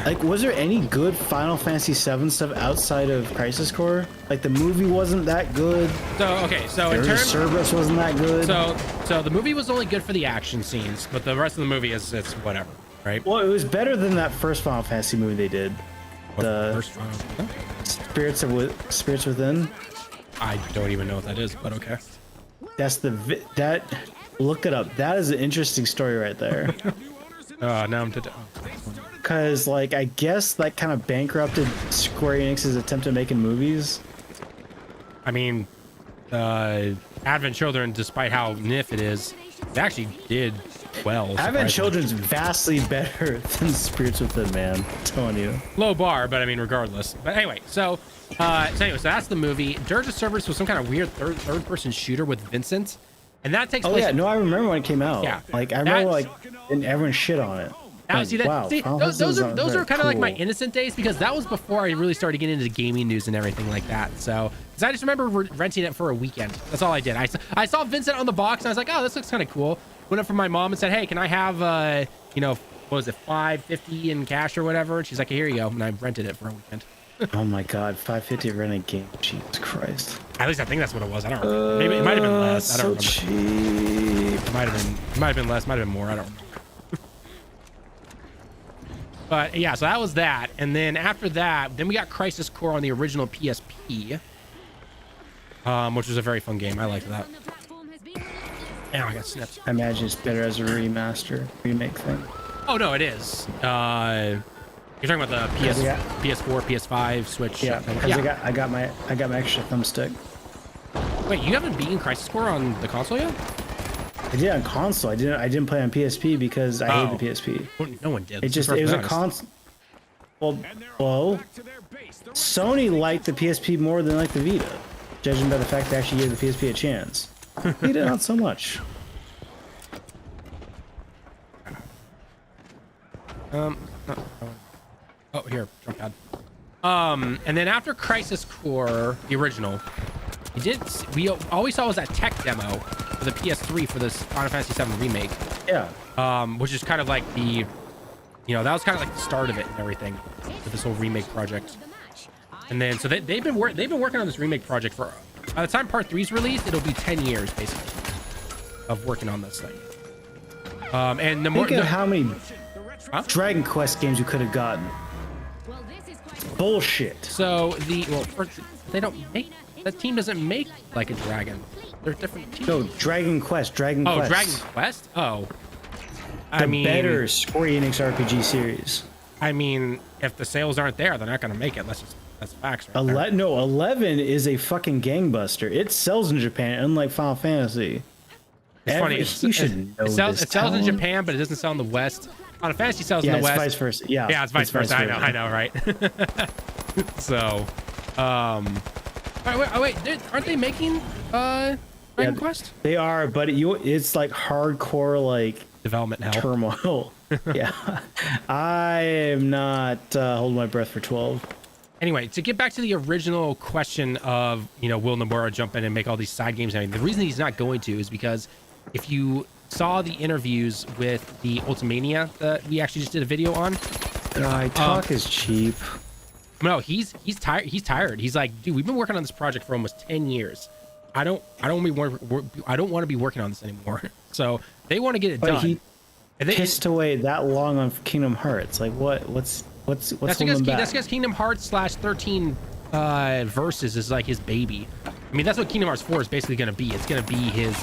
Like, was there any good Final Fantasy VII stuff outside of Crisis Core? Like, the movie wasn't that good. So okay, so in Dirge of terms, Cerberus wasn't that good. so the movie was only good for the action scenes, but the rest of the movie it's whatever, right? Well, it was better than that first Final Fantasy movie they did. The First one. Spirits Within. I don't even know what that is, but okay. That's look it up. That is an interesting story right there. Now I'm Because, like, I guess that kind of bankrupted Square Enix's attempt at making movies. I mean, Advent Children, despite how niff it is, it actually did well. Advent surprisingly. Children's vastly better than Spirits Within, man. I'm telling you. Low bar, but I mean, regardless. But anyway, so that's the movie. Dirge of Cerberus was some kind of weird third person shooter with Vincent, and that takes Oh place. yeah, no, I remember when it came out. Yeah. Like I remember, like, and everyone shit on it. Now, Like, see that? wow, See, Final those Fantasy are was those very are kind of like my cool. innocent days because that was before I really started getting into gaming news and everything like that. So, because I just remember renting it for a weekend. That's all I did. I saw Vincent on the box and I was like, oh, this looks kind of cool. Went up for my mom and said, hey, can I have what was it, $5.50 in cash or whatever? And she's like, here you go. And I rented it for a weekend. Oh my god, $5.50 rented game. Jesus Christ. At least I think that's what it was. I don't remember. Maybe it might have been less. I don't So remember. cheap. It might have been less, might have been more. I don't remember. But yeah, so that was that. And then after that, then we got Crisis Core on the original PSP, which was a very fun game. I liked that. Ow, I got snipped. I imagine it's better as a remake thing. Oh no, it is. You're talking about the PS4, PS5, Switch. Yeah, because I got my extra thumbstick. Wait, you haven't beaten Crisis Core on the console yet? I did on console. I didn't play on PSP because I hate the PSP. Well, no one did. It was a console. Well, Sony liked the PSP more than liked the Vita, judging by the fact they actually gave the PSP a chance. Vita, not so much. Oh, here, jump pad. And then after Crisis Core, the original, we always saw was that tech demo for the PS3 for this Final Fantasy VII remake. Yeah. Which is kind of like that was kind of like the start of it and everything with this whole remake project. And then so they've been working on this remake project for, by the time Part 3 is released, it'll be 10 years basically of working on this thing. And the more Think of how many Dragon Quest games you could have gotten. Bullshit. So they don't make, that team doesn't make Like a Dragon. They're different teams. No, Dragon Quest. Dragon Quest. Oh, Dragon Quest? Oh. The better Square Enix RPG series. I mean, if the sales aren't there, they're not going to make it. That's facts right there. 11 is a fucking gangbuster. It sells in Japan, unlike Final Fantasy. It's funny. You should know it sells in Tallen. Japan, but it doesn't sell in the West. Final Fantasy sells in the West. Vice versa. Yeah, it's vice versa. I know, right? So, wait, aren't they making Dragon Quest? They are, but it's like hardcore, like Development hell. turmoil. Yeah, I am not holding my breath for 12. Anyway, to get back to the original question of, will Nomura jump in and make all these side games? I mean, the reason he's not going to is because if you saw the interviews with the Ultimania that we actually just did a video on. Talk is cheap. No, he's tired. He's tired. He's like, dude, we've been working on this project for almost 10 years. I don't want to be working on this anymore. So they want to get it done. He pissed away that long on Kingdom Hearts. Like what's that's holding him back? That's because Kingdom Hearts /13 Versus is like his baby. I mean, that's what Kingdom Hearts 4 is basically going to be. It's going to be his.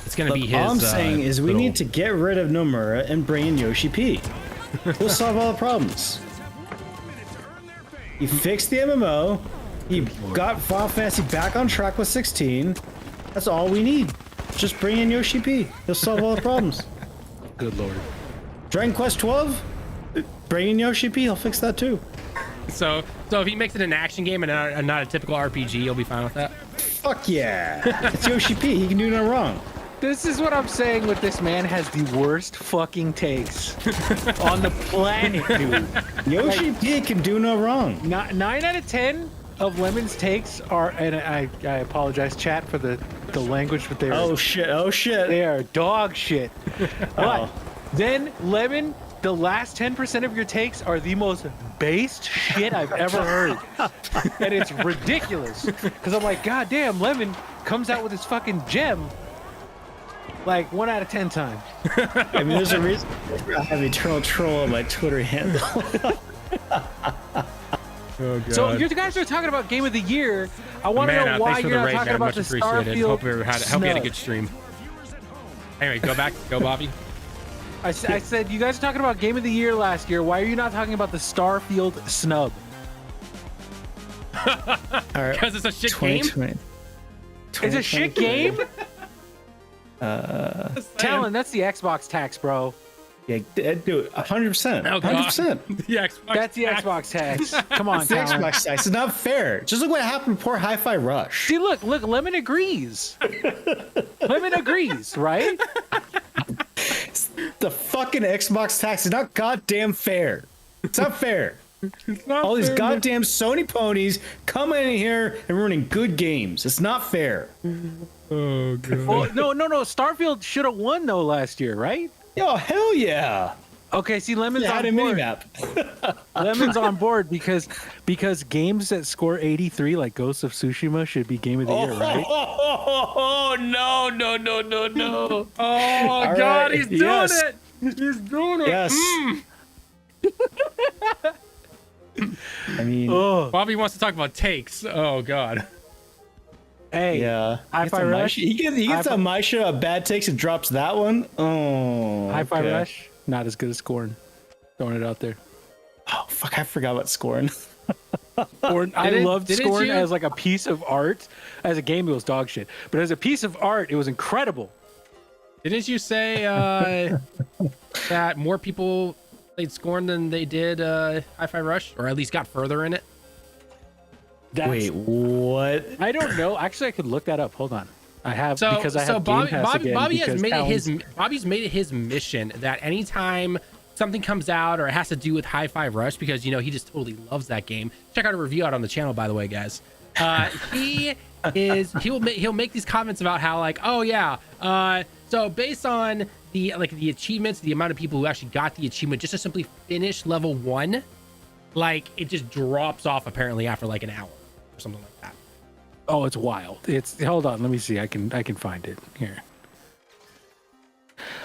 It's going to be his. All I'm saying is we need to get rid of Nomura and bring in Yoshi P. We'll solve all the problems. He fixed the MMO. He got Final Fantasy back on track with 16. That's all we need. Just bring in Yoshi P. He'll solve all the problems. Good lord. Dragon Quest 12. Bring in Yoshi P. He'll fix that too. So if he makes it an action game and not a typical RPG, you'll be fine with that. Fuck yeah! It's Yoshi P. He can do no wrong. This is what I'm saying with this man has the worst fucking takes on the planet, dude. Yoshi P can do no wrong. 9 out of 10 of Lemon's takes are, and I apologize, chat, for the language, but they're Oh shit! Oh shit! they are dog shit. But then Lemon, the last 10% of your takes are the most based shit I've ever heard, and it's ridiculous. Because I'm like, God damn, Lemon comes out with his fucking gem. Like 1 out of 10 times. I mean, there's a reason I have Eternal Troll on my Twitter handle. Oh, God. So you guys are talking about Game of the Year. I want to know why you're not talking about the Starfield. Hope you had a good stream. Anyway, go Bobby. I said you guys are talking about Game of the Year last year. Why are you not talking about the Starfield snub? All right, Because it's a shit game. 2020. It's a shit game. Tallen, that's the Xbox tax, bro. Yeah, dude, 100%. Oh, God. 100%. The Xbox. That's the Xbox tax. Come on, It's the Tallen. Xbox tax. It's not fair. Just look what happened to poor Hi-Fi Rush. See, look, Lemon agrees. Lemon agrees, right? The fucking Xbox tax is not goddamn fair. It's not fair. All these goddamn Sony ponies coming in here and ruining good games. It's not fair. Oh, God. Well, no. Starfield should have won though last year, right? Yo, hell yeah. Okay, see, Lemon's They had a on board. minimap. Lemon's on board because games that score 83, like Ghost of Tsushima, should be Game of the Year, right? Oh, no. Oh, All God, right, he's doing yes. it. He's doing it. Yes. I mean, Bobby wants to talk about takes. Oh, God. Hey, yeah. Hi-Fi Rush. He gets on my show a bad takes and drops that one. Oh. Hi-Fi okay. Rush, not as good as Scorn. Throwing it out there. Oh, fuck. I forgot about scoring. Scorn, I loved didn't Scorn you? as like a piece of art. As a game, it was dog shit. But as a piece of art, it was incredible. Didn't you say that more people played Scorn than they did Hi-Fi Rush? Or at least got further in it? Wait, what? I don't know. Actually, I could look that up. Hold on. I have because I have Bobby, Game Pass again has because made Talon's- Bobby's made it his mission that anytime something comes out or it has to do with Hi-Fi Rush, because he just totally loves that game. Check out a review out on the channel, by the way, guys. He'll make these comments about how, like, oh yeah, so based on the achievements, the amount of people who actually got the achievement just to simply finish level 1, like it just drops off apparently after like an hour or something like that. Oh, it's wild. Hold on, let me see. I can find it here.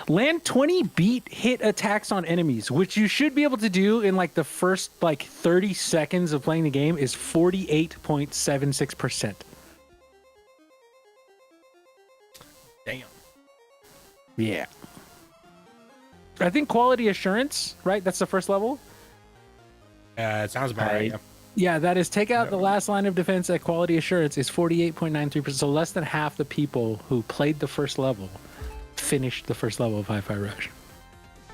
Land 20 beat hit attacks on enemies, which you should be able to do in like the first 30 seconds of playing the game, is 48.76%. Damn. Yeah. I think quality assurance, right? That's the first level. It sounds about right. Yeah. Yeah, that is take out the last line of defense at quality assurance is 48.93%. So less than half the people who played the first level finished the first level of Hi-Fi Rush.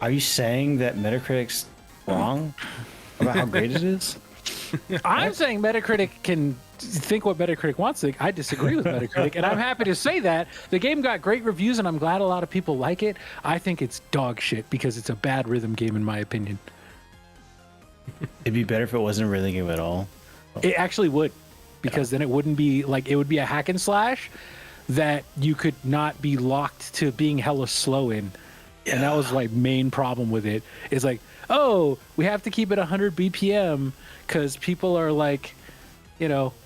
Are you saying that Metacritic's wrong about how great it is? I'm saying Metacritic can think what Metacritic wants to think. I disagree with Metacritic, and I'm happy to say that. The game got great reviews, and I'm glad a lot of people like it. I think it's dog shit because it's a bad rhythm game, in my opinion. It'd be better if it wasn't a rhythm game at all. It actually would, because then it wouldn't be like, it would be a hack and slash that you could not be locked to being hella slow in. Yeah. And that was my main problem with it. Is like, oh, we have to keep it 100 BPM because people are like,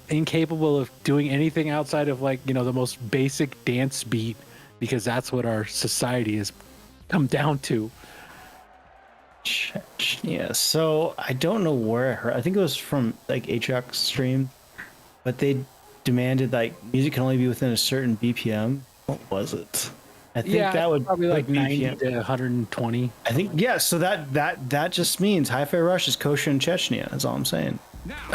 incapable of doing anything outside of the most basic dance beat, because that's what our society has come down to. Yeah, so I don't know where I heard. I think it was from HX stream. but they demanded like music can only be within a certain BPM. What was it? I think that would probably like put 90 BPM. to 120. I think yeah. So that just means Hi-Fi Rush is kosher in Chechnya. That's all I'm saying.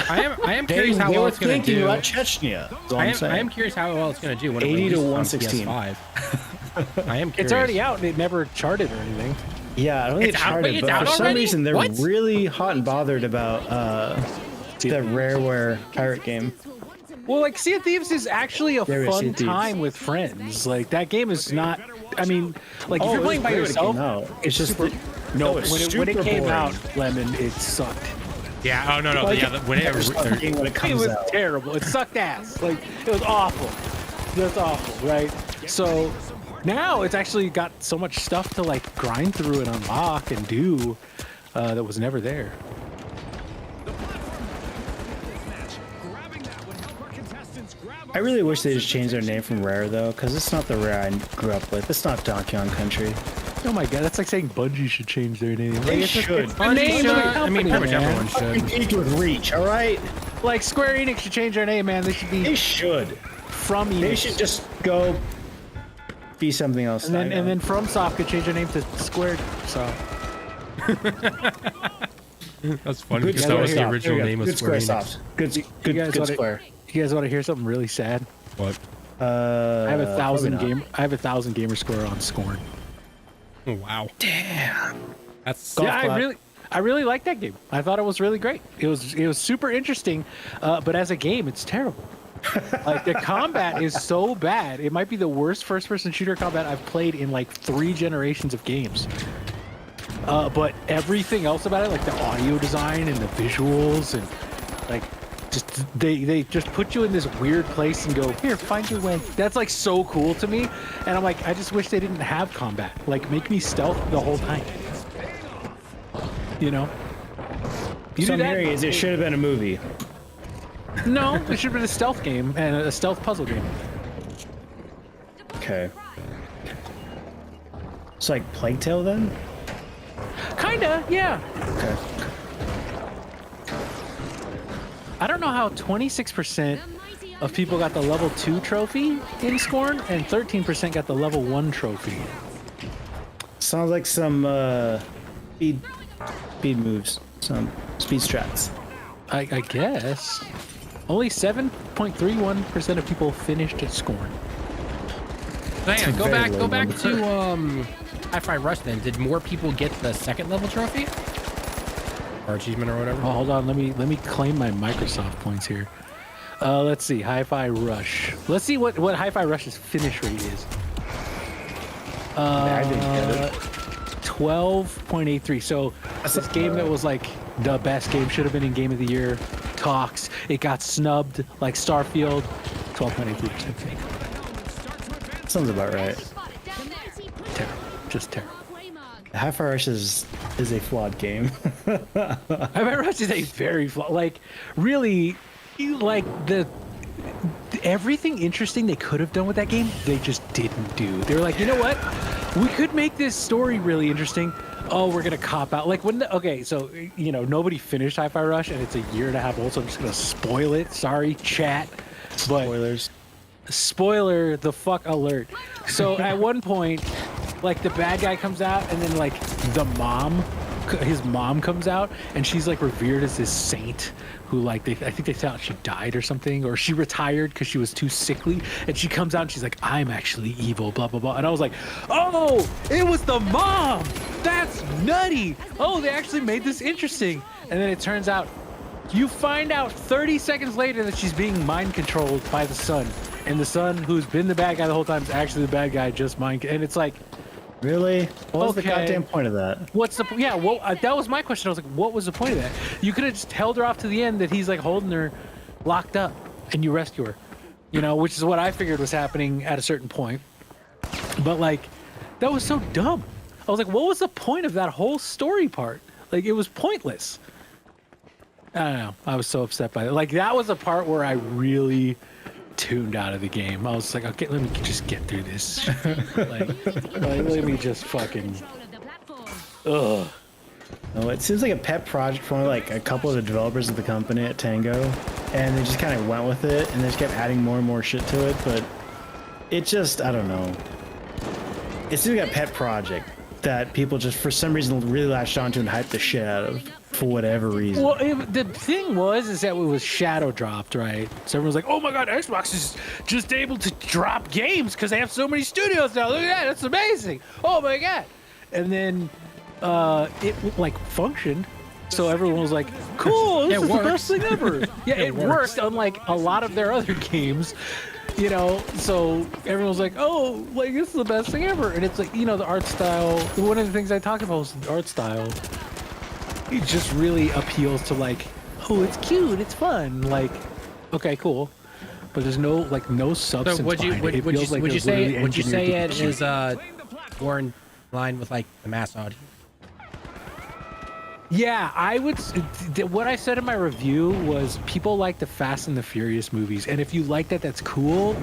I am curious how they well were it's going to thinking do. about Chechnya. That's all I'm saying. I am curious how well it's going to do. When 80 it to releases on 116. PS5. I am curious. It's already out and it never charted or anything. Yeah, I don't think It's it's out- charted, wait, but it's for out some already? reason they're What? really hot and bothered about the Rareware pirate game. Well, like Sea of Thieves is actually a There is Sea fun of Thieves. time with friends. Like that game is not. I mean, like if Oh, you're it playing was by great when it yourself, came out. It's just super, that- no. it was When it super came boring. out, Lemon, it sucked. Yeah. Oh no. Like, Yeah. When it, never stop game when it It comes was out. terrible. It sucked ass. Like it was awful. Just awful, right? So now it's actually got so much stuff to like grind through and unlock and do that was never there. I really wish they just changed their name from Rare though, because it's not the Rare I grew up with. It's not Donkey Kong Country. Oh my god, that's like saying Bungie should change their name. Like, They it's just- should. it's the Bungie name of the should. I mean, company, pretty much man. everyone should. Compete with Reach, all right? Like Square Enix should change their name, man. They should They be should. from Enix. They should just go be something else. And then FromSoft could change their name to Square Soft. That's funny Good because that was the Squaresoft. original There you go. name of Good Square Enix. Squaresoft. Good guys wanna- Square. You guys want to hear something really sad? What? I have a thousand probably not. game. I have 1,000 gamer score on Scorn. Oh, wow. Damn. That's Golf Yeah, clap. I really liked that game. I thought it was really great. It was super interesting, but as a game, it's terrible. Like the combat is so bad. It might be the worst first-person shooter combat I've played in like 3 generations of games. But everything else about it, like the audio design and the visuals, and like just they just put you in this weird place and go, here, find your way. That's like so cool to me. And I'm like, I just wish they didn't have combat. Like make me stealth the whole time. You know? You So do I'm that? hearing is it should have been a movie. No, it should have been a stealth game and a stealth puzzle game. Okay. It's like Plague Tale then? Kinda, yeah. Okay. I don't know how 26% of people got the level 2 trophy in Scorn and 13% got the level 1 trophy. Sounds like some speed moves, some speed strats. I guess. Only 7.31% of people finished at Scorn. Hang on, go very back low to number. Hi-Fi Rush then. Did more people get the second level trophy? Or achievement or whatever? Oh, hold on. Let me claim my Microsoft points here. Let's see. Hi-Fi Rush. Let's see what Hi-Fi Rush's finish rate is. I didn't get it. 12.83. So this game that was like the best game, should have been in Game of the Year talks. It got snubbed like Starfield. 12.83%. Sounds about right. Terrible. Just terrible. Hi-Fi Rush is a flawed game. Hi-Fi Rush is a very like really like everything interesting they could have done with that game, they just didn't do. They were like, you know what? We could make this story really interesting. Oh, we're gonna cop out. Like when okay, so you know nobody finished Hi-Fi Rush and it's a year and a half old, so I'm just gonna spoil it. Sorry, chat. But Spoilers. spoiler the fuck alert. So at one point, like the bad guy comes out and then like the mom, his mom comes out and she's like revered as this saint who like I think they thought she died or something, or she retired because she was too sickly, and she comes out and she's like, I'm actually evil, blah blah blah. And I was like, oh, it was the mom. That's nutty. Oh, they actually made this interesting. And then it turns out you find out 30 seconds later that she's being mind controlled by the son, and the son, who's been the bad guy the whole time, is actually the bad guy, just mind. And it's like, Really? What was the Okay. goddamn point of that? what's the yeah? Well, that was my question. I was like, what was the point of that? You could have just held her off to the end that he's like holding her locked up, and you rescue her. You know, which is what I figured was happening at a certain point. But like, that was so dumb. I was like, what was the point of that whole story part? Like, it was pointless. I don't know. I was so upset by it. Like, that was a part where I really tuned out of the game. I was like, okay, let me just get through this. like let me just fucking. Ugh. Oh, it seems like a pet project for like a couple of the developers of the company at Tango, and they just kind of went with it, and they just kept adding more and more shit to it. But it just, I don't know. It seems like a pet project that people just for some reason really latched onto and hyped the shit out of for whatever reason. Well, the thing is that it was shadow dropped, right? So everyone's like, "Oh my god, Xbox is just able to drop games because they have so many studios now. Look at that, that's amazing! Oh my god!" And then it like functioned, so everyone was like, "Cool, this is the best thing ever." Yeah, it worked, unlike a lot of their other games. You know, so everyone was like, "Oh, like this is the best thing ever," and it's like, you know, the art style. One of the things I talked about was the art style. It just really appeals to like, oh, it's cute, it's fun. Like, okay, cool, but there's no substance. So would you behind it. would It feels like you it was say literally would you say engineered it to- is more in line with like the mass audience? Yeah, I would. What I said in my review was people like the Fast and the Furious movies, and if you like that, that's cool.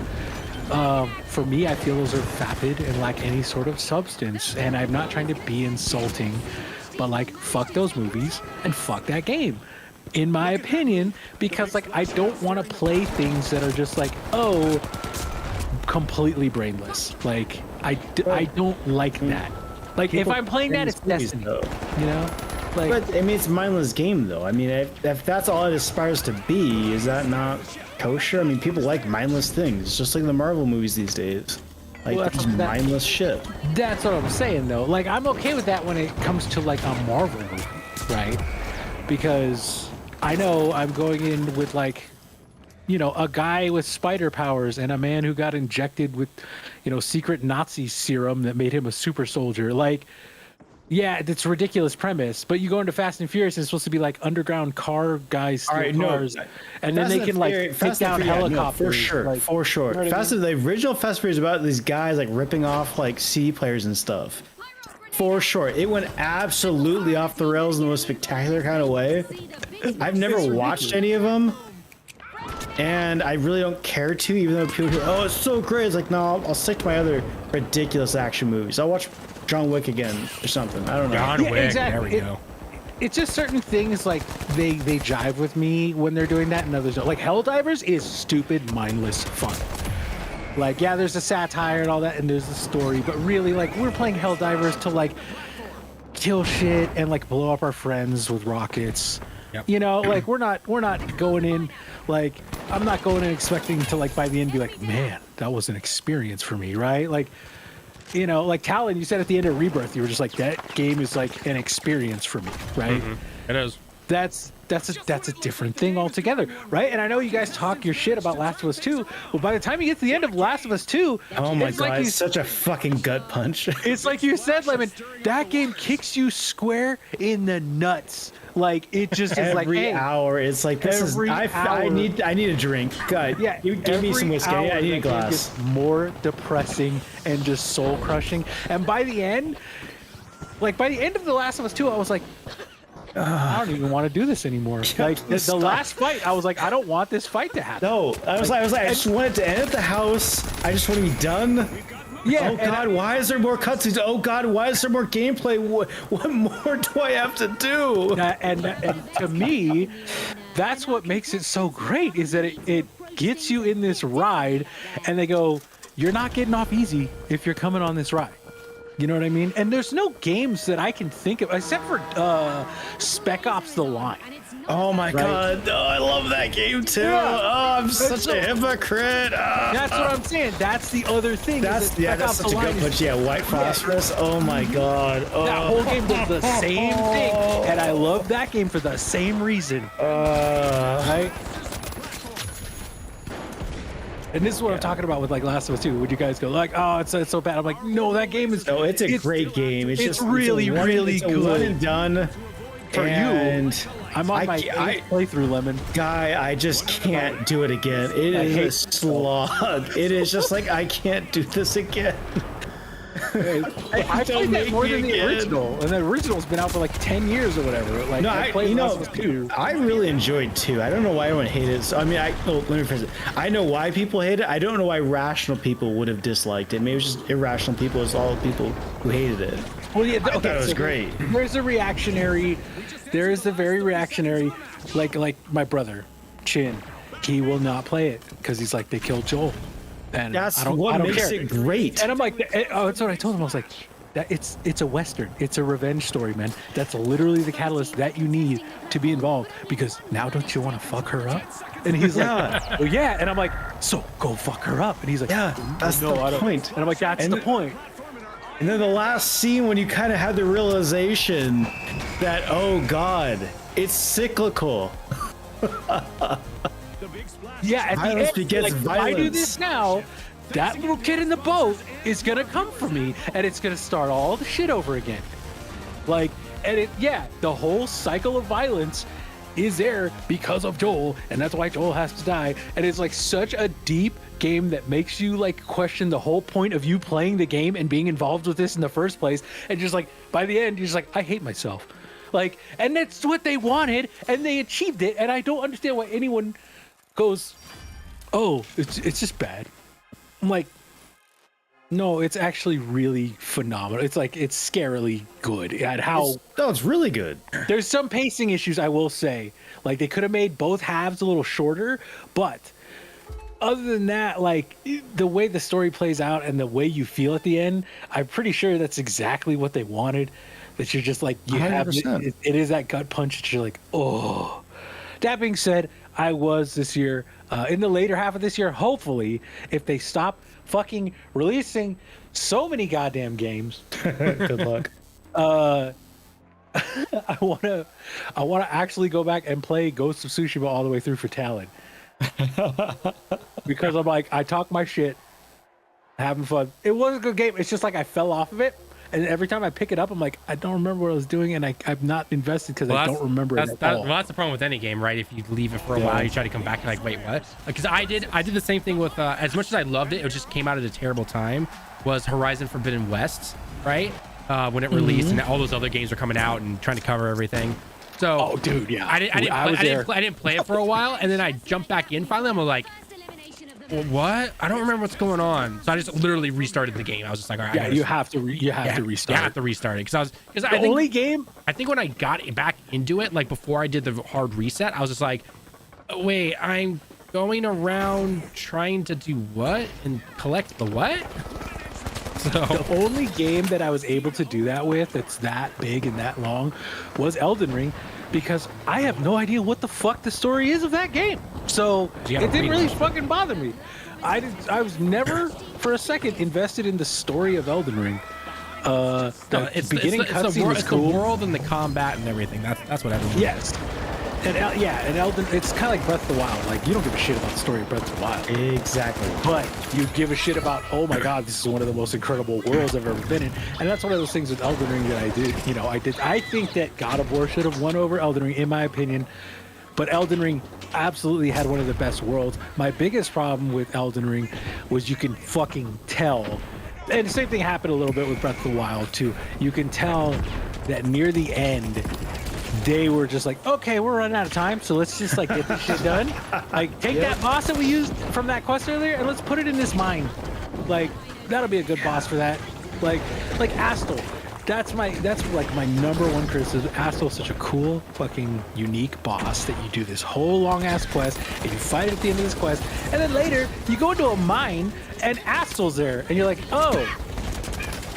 For me, I feel those are vapid and lack any sort of substance. And I'm not trying to be insulting, but like, fuck those movies and fuck that game, in my opinion, because like I don't want to play things that are just like, oh, completely brainless. Like I don't like that. Like if I'm playing that, it's Destiny, you know. Like, But I mean, it's a mindless game, though. I mean, if that's all it aspires to be, is that not kosher? I mean, people like mindless things, just like the Marvel movies these days. Like Well, that's just what that- mindless shit. That's what I'm saying, though. Like, I'm okay with that when it comes to like a Marvel movie, right? Because I know I'm going in with like, you know, a guy with spider powers and a man who got injected with, you know, secret Nazi serum that made him a super soldier. Like, yeah, it's a ridiculous premise, but you go into Fast and Furious, it's supposed to be like underground car guys steal All right, no, cars, and then they can like take Fast and down Furious, yeah, no, helicopters. for sure, like, for sure. you know what I Fast and the original Fast and Furious is about these guys like ripping off like CD players and stuff. For sure, it went absolutely off the rails in the most spectacular kind of way. I've never watched any of them, and I really don't care to. Even though people go, "Oh, it's so great," it's like, no, I'll stick to my other ridiculous action movies. I'll watch John Wick again or something. I don't know. John Yeah, Wick. exactly. There we go. It's just certain things like they jive with me when they're doing that, and others don't. Like Helldivers is stupid, mindless fun. Like, yeah, there's a satire and all that, and there's the story, but really, like, we're playing Helldivers to like kill shit and like blow up our friends with rockets. Yep. You know, like we're not going in like I'm not going in expecting to like by the end be like, man, that was an experience for me, right? Like, you know, like Tallen, you said at the end of Rebirth, you were just like, that game is like an experience for me, right? It is. That's a different thing altogether, right? And I know you guys talk your shit about Last of Us 2, but by the time you get to the end of Last of Us 2, Oh my it's god, like it's such a fucking gut punch. it's like you said, Lemon, that game kicks you square in the nuts. Like it just is like, Every hey, hour, it's like this is. every I hour. need a drink. God, yeah, you give me every some whiskey. hour I need a that game glass. gets more depressing and just soul crushing. And by the end, like by the end of The Last of Us 2, I was like, I don't even want to do this anymore. Like the stop. last fight, I was like, I don't want this fight to happen. No, I was like, I just want it to end at the house. I just want to be done. Yeah. Oh God, why is there more cutscenes? Oh God, why is there more gameplay? What more do I have to do? And to me, that's what makes it so great is that it gets you in this ride, and they go, you're not getting off easy if you're coming on this ride. You know what I mean? And there's no games that I can think of except for Spec Ops: The Line. Oh my God, oh, I love that game too. Yeah. Oh, I'm such a hypocrite. That's what I'm saying. That's the other thing. is that That's Spec Ops: such The a Line good is- punch. Yeah, white phosphorus. Oh my God. Oh. That whole game does the same thing, and I love that game for the same reason. Right? And this is what I'm talking about with like Last of Us 2. Would you guys go like, oh, it's so bad? I'm like, no, that game is. No, it's a great game. It's just really, really it's a good. one and done. For you, and I'm on my I- 8th playthrough, Lemon. Guy, I just can't do it again. It I is hate a slog. It is just like I can't do this again. I Don't played that make more me than the again. original, and the original's been out for like 10 years or whatever. Like, No, I played you Last know, of Us 2. I really enjoyed 2. I don't know why everyone hated it. So, I mean, let me phrase it. I know why people hate it. I don't know why rational people would have disliked it. Maybe it was just irrational people as all the people who hated it. Well, yeah, I thought it was great. There's a reactionary. There is a very reactionary, like my brother, Chin. He will not play it because he's like they killed Joel, and That's I don't what makes care. it great. And I'm like, oh, that's what I told him. I was like, that it's a Western. It's a revenge story, man. That's literally the catalyst that you need to be involved. Because now don't you want to fuck her up? And he's like, well, yeah. And I'm like, so go fuck her up. And he's like, Yeah, that's no, the I don't. point. And I'm like, that's And the point. And then the last scene when you kind of have the realization that, oh God, it's cyclical. Yeah, at the Violence end, begets like, if I do violence. this now, that little kid in the boat is gonna come for me, and it's gonna start all the shit over again. Like, and the whole cycle of violence is there because of Joel, and that's why Joel has to die. And it's like such a deep game that makes you like question the whole point of you playing the game and being involved with this in the first place. And just like by the end, you're just like, I hate myself. Like, and that's what they wanted, and they achieved it. And I don't understand why anyone goes, oh, it's just bad. I'm like, no, it's actually really phenomenal. It's like it's scarily good at how It's really good. there's some pacing issues, I will say. Like they could have made both halves a little shorter, but other than that, like the way the story plays out and the way you feel at the end, I'm pretty sure that's exactly what they wanted. That you're just like you have 100%. it is that gut punch that you're like, oh. That being said, I was this year in the later half of this year. Hopefully, if they stop fucking releasing so many goddamn games, Good luck. I wanna actually go back and play Ghost of Tsushima all the way through for Talon. Because I'm like, I talk my shit, having fun. It was a good game. It's just like I fell off of it, and every time I pick it up, I'm like, I don't remember what I was doing, and I'm not invested because I don't remember it at all. Well, that's the problem with any game, right? If you leave it for a while, you try to come back and like, wait, what? Because I did the same thing with as much as I loved it, it just came out at a terrible time. Was Horizon Forbidden West, right? When it released, and all those other games were coming out and trying to cover everything. So, Oh, dude, yeah. I didn't play it for a while, and then I jumped back in finally. I'm like, well, what? I don't remember what's going on. So I just literally restarted the game. I was just like, all right, Yeah, you have to restart. You have to restart it because I think when I got back into it, like before I did the hard reset, I was just like, oh, wait, I'm going around trying to do what and collect the what? So The only game that I was able to do that with that's that big and that long was Elden Ring, because I have no idea what the fuck the story is of that game. So You it gotta didn't read really it. fucking bother me. I was never for a second invested in the story of Elden Ring. The beginning cutscene was it's cool. the world and the combat and everything. That's what everyone. Yes. And and Elden, it's kind of like Breath of the Wild. Like, you don't give a shit about the story of Breath of the Wild. Exactly. But you give a shit about, oh my god, this is one of the most incredible worlds I've ever been in. And that's one of those things with Elden Ring that I did. I think that God of War should have won over Elden Ring, in my opinion. But Elden Ring absolutely had one of the best worlds. My biggest problem with Elden Ring was you can fucking tell. And the same thing happened a little bit with Breath of the Wild, too. You can tell that near the end, they were just like, okay, we're running out of time, so let's just like get this shit done. Like, take that boss that we used from that quest earlier and let's put it in this mine. Like, that'll be a good boss for that. Like Astel. That's like my number one criticism. Astel's such a cool, fucking unique boss that you do this whole long ass quest and you fight it at the end of this quest, and then later you go into a mine and Astel's there, and you're like, oh,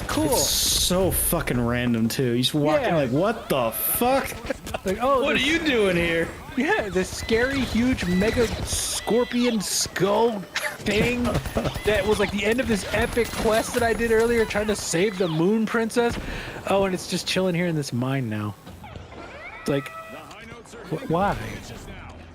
cool. It's so fucking random too. You just walk in like, what the fuck? Like, oh, What are you doing here? Yeah, this scary, huge, mega scorpion skull thing that was like the end of this epic quest that I did earlier, trying to save the Moon Princess. Oh, and it's just chilling here in this mine now. It's like, why?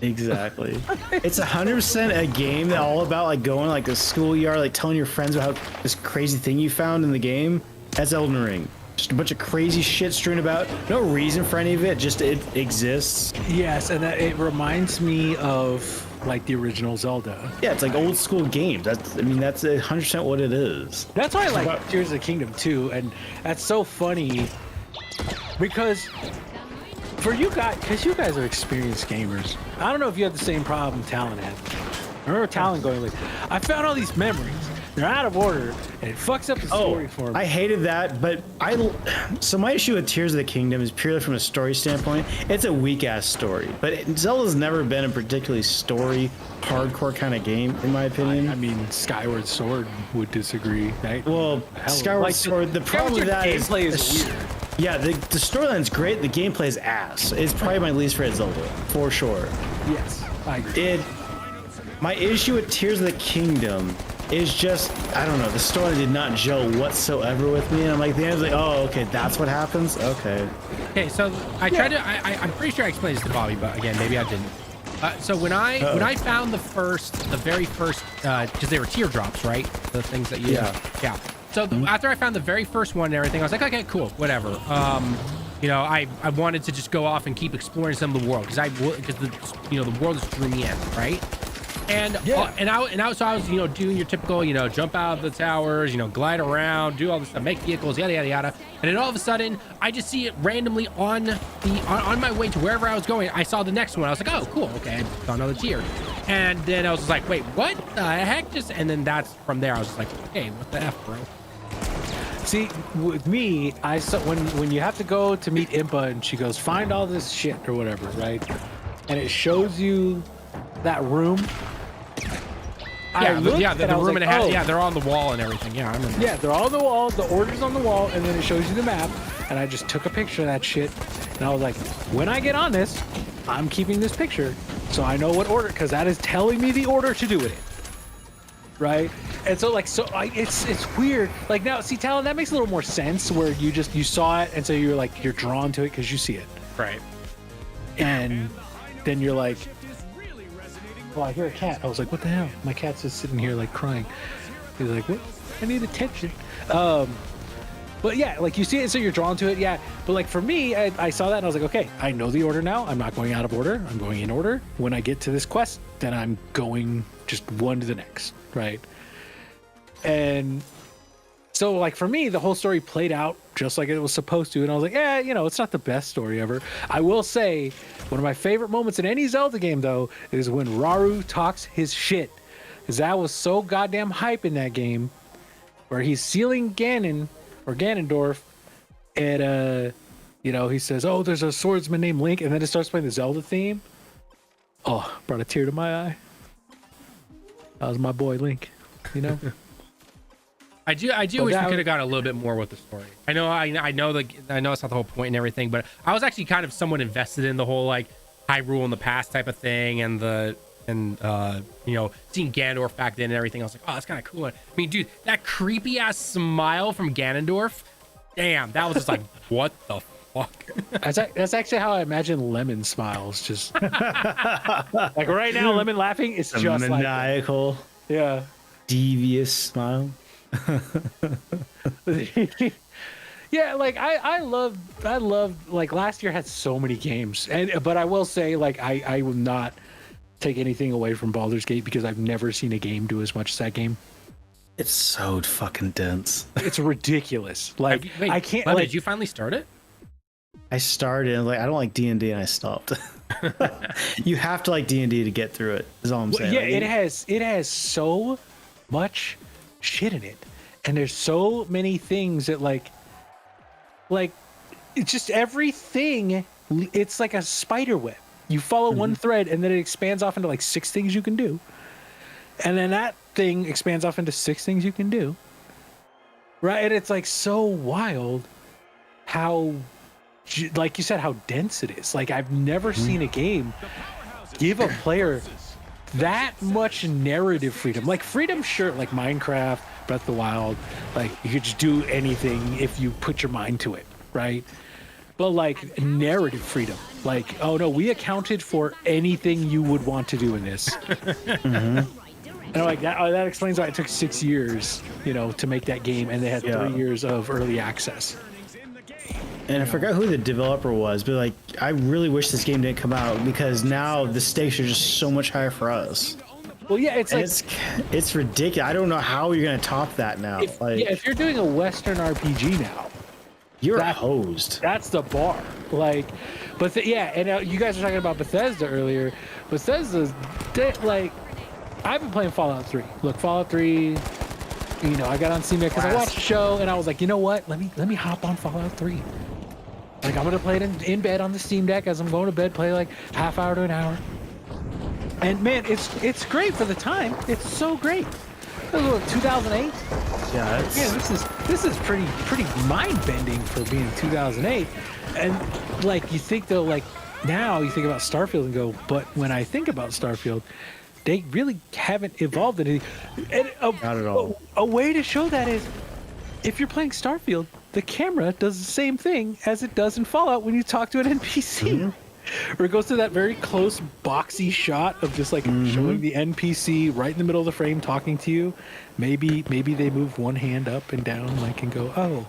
Exactly. It's 100% a game that all about like going like the schoolyard, like telling your friends about this crazy thing you found in the game. That's Elden Ring. Just a bunch of crazy shit strewn about. No reason for any of it. Just it exists. Yes, and it reminds me of like the original Zelda. Yeah, it's like old school games. That's 100% what it is. That's why I like Tears of the Kingdom too, and that's so funny because for you guys, because you guys are experienced gamers. I don't know if you had the same problem Talon had. I remember Talon going like, I found all these memories they're out of order, and it fucks up the story for me. I hated that, but so my issue with Tears of the Kingdom is purely from a story standpoint. It's a weak ass story, but Zelda's never been a particularly story hardcore kind of game, in my opinion. I mean, Skyward Sword would disagree, right? Well, Skyward Sword, the problem with that is gameplay is weird. Yeah, the storyline's great. The gameplay is ass. It's probably my least favorite Zelda, for sure. Yes, I agree. My issue with Tears of the Kingdom is just, I don't know, the story did not gel whatsoever with me, and I'm like, the end's like, oh, okay, that's what happens? Okay. Okay, so I tried to, I'm pretty sure I explained this to Bobby, but again, maybe I didn't. So when I found the very first, because they were teardrops, right? The things that you, yeah. So after I found the very first one and everything, I was like, okay, cool, whatever. You know, I wanted to just go off and keep exploring some of the world because the world just drew me in, right? And so I was, doing your typical, jump out of the towers, glide around, do all this stuff, make vehicles, yada yada yada. And then all of a sudden, I just see it randomly on my way to wherever I was going. I saw the next one. I was like, oh, cool, okay, I saw another tier. And then I was just like, wait, what the heck? And then that's from there. I was just like, hey, what the f, bro? See, with me, I saw when you have to go to meet Impa, and she goes, find all this shit or whatever, right? And it shows you that room. The room, and it has, they're on the wall and everything. Yeah, I remember. Yeah, they're all on the wall. The order's on the wall, and then it shows you the map. And I just took a picture of that shit, and I was like, when I get on this, I'm keeping this picture, so I know what order, because that is telling me the order to do it in. Right? And so it's weird. Like now, see, Talon, that makes a little more sense where you saw it, and so you're drawn to it because you see it. Right. And then you're like, oh, I hear a cat. I was like, what the hell? My cat's just sitting here like crying. He's like, what? I need attention. But yeah, like you see it, so you're drawn to it. Yeah. But like for me, I saw that and I was like, okay, I know the order now. I'm not going out of order. I'm going in order. When I get to this quest, then I'm going just one to the next. Right. And so like for me, the whole story played out just like it was supposed to. And I was like, yeah, it's not the best story ever. I will say one of my favorite moments in any Zelda game, though, is when Rauru talks his shit. Because that was so goddamn hype in that game, where he's sealing Ganondorf, and he says, oh, there's a swordsman named Link, and then it starts playing the Zelda theme. Oh, brought a tear to my eye. That was my boy Link, I do wish we could have got a little bit more with the story. I know it's not the whole point and everything, but I was actually kind of somewhat invested in the whole like Hyrule in the past type of thing, and seeing Ganondorf back then and everything. I was like, oh, that's kind of cool. I mean, dude, that creepy ass smile from Ganondorf, damn, that was just like, what the fuck? That's actually how I imagine Lemon smiles. Just like right now, Lemon laughing is just maniacal, like yeah, devious smile. Yeah, like I love like last year had so many games, but I will say like I will not take anything away from Baldur's Gate because I've never seen a game do as much as that game. It's so fucking dense. It's ridiculous. Like I can't. Did you finally start it? I started and I don't like D&D and I stopped. You have to like D&D to get through it. Is all I'm saying. Yeah, it has so much shit in it, and there's so many things that like it's just everything. It's like a spider web. You follow one thread, and then it expands off into like 6 things you can do, and then that thing expands off into 6 things you can do. Right, and it's like so wild how, like you said, how dense it is. Like I've never seen a game give a player that much narrative freedom. Like freedom, sure, like Minecraft, Breath of the Wild, like you could just do anything if you put your mind to it, right? But like narrative freedom, like, oh no, we accounted for anything you would want to do in this. And like that explains why it took 6 years, to make that game, and they had 3 years of early access. And I forgot who the developer was, but like, I really wish this game didn't come out because now the stakes are just so much higher for us. Well, yeah, it's ridiculous. I don't know how you're gonna top that now. If you're doing a Western RPG now, you're hosed. That's the bar. Like, but and you guys were talking about Bethesda earlier. Bethesda's like, I've been playing Fallout 3. Look, Fallout 3, you know, I got on Steam Deck because I Blast. watched the show and I was like, you know what? Let me hop on Fallout 3. Like I'm gonna play it in bed on the Steam Deck as I'm going to bed. Play like half hour to an hour. And man, it's great for the time. It's so great. 2008. Yeah, it's, Yeah, this is pretty mind bending for being 2008. And like you think though, like now you think about Starfield and go, but when I think about Starfield, they really haven't evolved anything. And Not at all. A way to show that is if you're playing Starfield, the camera does the same thing as it does in Fallout when you talk to an NPC. Or it goes to that very close boxy shot of just like showing the NPC right in the middle of the frame talking to you. Maybe they move one hand up and down like and go, oh,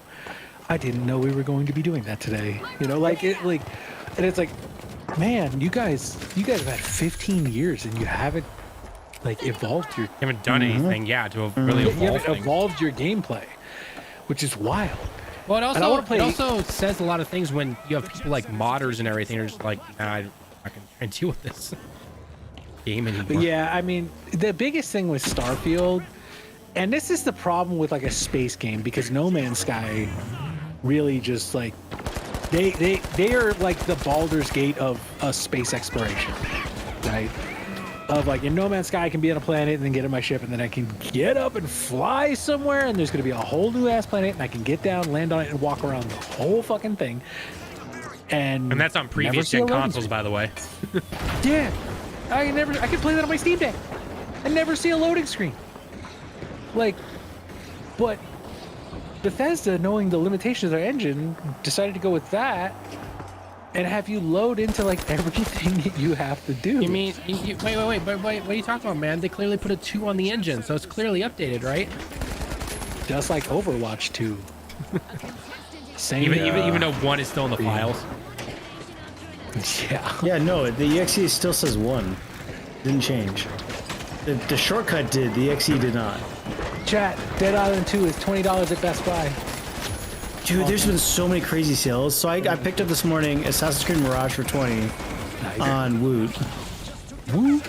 I didn't know we were going to be doing that today. You know, like it like, and it's like, man, you guys have had 15 years and you haven't like evolved your You haven't done anything, yeah, to really you evolve haven't things. evolved your gameplay, which is wild. Well, And I wanna play- it also says a lot of things when you have people like modders and everything. They're just like, nah, I can deal with this game anymore. But yeah, I mean, the biggest thing with Starfield, and this is the problem with like a space game because No Man's Sky really just like they are like the Baldur's Gate of space exploration, right? Of like in No Man's Sky, I can be on a planet and then get in my ship and then I can get up and fly somewhere and there's going to be a whole new ass planet and I can get down, land on it, and walk around the whole fucking thing. And And that's on never previous see a gen loading consoles, by the way. yeah, I can play that on my Steam Deck and never see a loading screen. Like, but Bethesda, knowing the limitations of their engine, decided to go with that and have you load into like everything that you have to do. You mean, wait, but what are you talking about, man? They clearly put a 2 on the engine, so it's clearly updated, right? just like Overwatch 2? Same. Even though 1 is still in the files. Yeah. Yeah, no, the EXE still says 1. Didn't change. The shortcut did, the EXE did not. Chat, Dead Island 2 is $20 at Best Buy. Dude, there's been so many crazy sales. So I picked up this morning Assassin's Creed Mirage for 20 Nice. on Woot. Woo.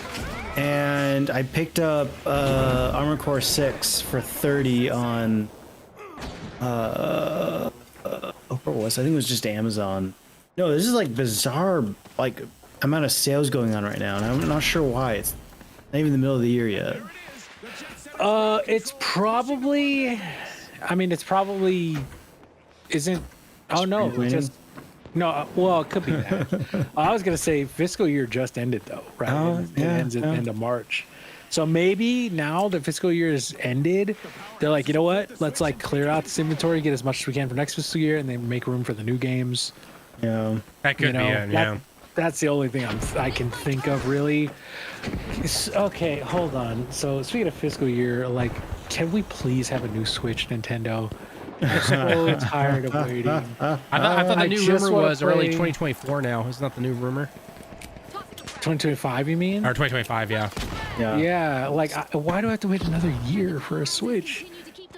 And I picked up Armored Core 6 for 30 on where was it? I think it was just Amazon. No, this is like bizarre like amount of sales going on right now, and I'm not sure why. It's not even the middle of the year yet. It's probably. I mean, it's probably isn't. Oh no, Spring it just no. Well, it could be that. I was gonna say fiscal year just ended though, right? Oh, It yeah, ends at the yeah. end of March. So maybe now the fiscal year is ended, they're like, you know what? Let's like clear out this inventory, get as much as we can for next fiscal year, and then make room for the new games. Yeah. That could You know, be it, yeah. That's the only thing I can think of really. Okay, hold on. So speaking of fiscal year, like, can we please have a new Switch, Nintendo? I'm so tired of waiting. I thought the I new just rumor wanna was early play- 2024 now. Isn't that the new rumor? 2025, you mean? Or 2025, yeah. Yeah, like, why do I have to wait another year for a Switch?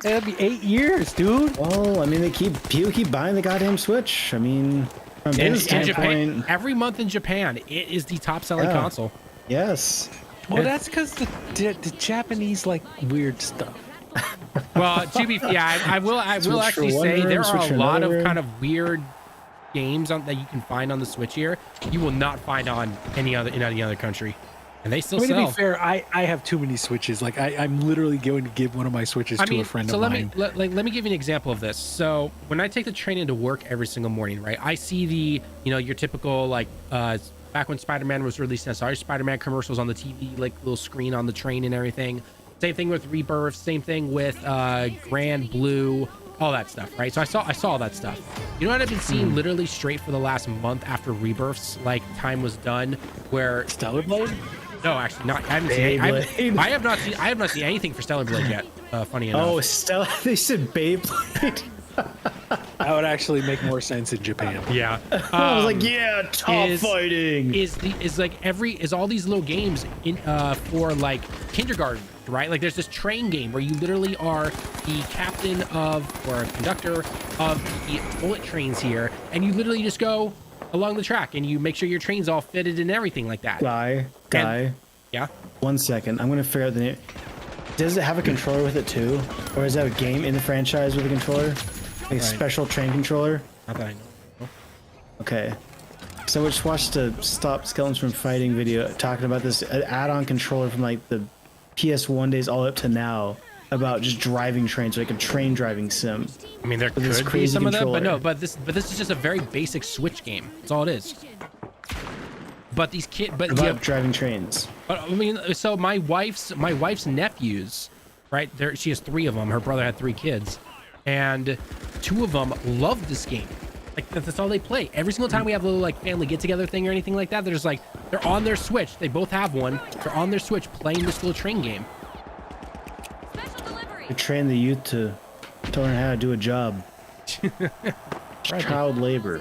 That'd be 8 years, dude. Well, I mean, people keep buying the goddamn Switch. I mean, from a In business Japan, standpoint, every month in Japan, it is the top selling Yeah. console. yes. Well, that's because the Japanese like weird stuff. Well, to be I will Switch for actually one say room, there Switch are for a lot another of room. kind of weird games that you can find on the Switch here. You will not find on any other country, and they still I mean, to sell. be fair, I have too many Switches. Like, I'm literally going to give one of my Switches to a friend so of let mine. me let me give you an example of this. So when I take the train into work every single morning, right, I see the your typical like back when Spider-Man was released, I saw Spider-Man commercials on the TV, like little screen on the train and everything. Same thing with Rebirth. Same thing with Grand Blue. All that stuff, right? So I saw all that stuff. You know what I've been seeing literally straight for the last month after Rebirth's like time was done, where Stellar Blade? no, actually not. I haven't seen. Beyblade. I have not seen anything for Stellar Blade yet. Funny enough. Oh, Stella, they said Beyblade. That would actually make more sense in Japan. yeah. I was like, yeah, top fighting. Is all these little games in for like kindergarten, right? Like there's this train game where you literally are the captain of or conductor of the bullet trains here, and you literally just go along the track and you make sure your train's all fitted and everything like that. Guy. Yeah. 1 second. I'm gonna figure out the name. Does it have a controller with it too, or is that a game in the franchise with a controller, like a special train controller? Not that I know. Okay. So we just watched a Stop Skeletons from Fighting video talking about this add-on controller from like the PS1 days all up to now about just driving trains, like a train driving sim. I mean, there this could be crazy some of that, but controller. no. But this is just a very basic Switch game. That's all it is. But these kids, but About yeah, driving trains. but I mean, so my wife's nephews, right? There, she has 3 of them. Her brother had 3 kids, and 2 of them love this game. Like that's all they play. Every single time we have a little like family get together thing or anything like that, they're just like they're on their Switch. They both have one. They're on their Switch playing this little train game. Special delivery. To train the youth to learn how to do a job. Child labor.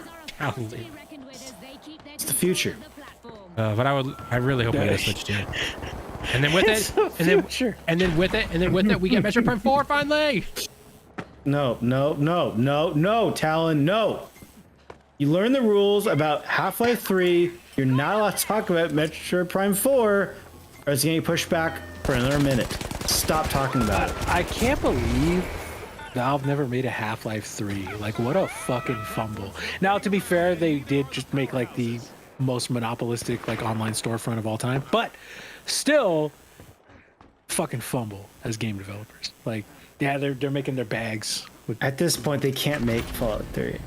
It's the future. But I really hope we get a Switch too. And then with it, and then with it, we get Metroid Prime 4 finally. No, Tallen, no. You learn the rules about Half-Life 3. You're not allowed to talk about Metroid Prime 4, or it's gonna get pushed back for another minute. Stop talking about it. I can't believe Valve never made a Half-Life 3. Like, what a fucking fumble. Now, to be fair, they did just make like the most monopolistic like online storefront of all time, but still fucking fumble as game developers. Like, yeah, they're making their bags with, At this point, they can't make Fallout 3.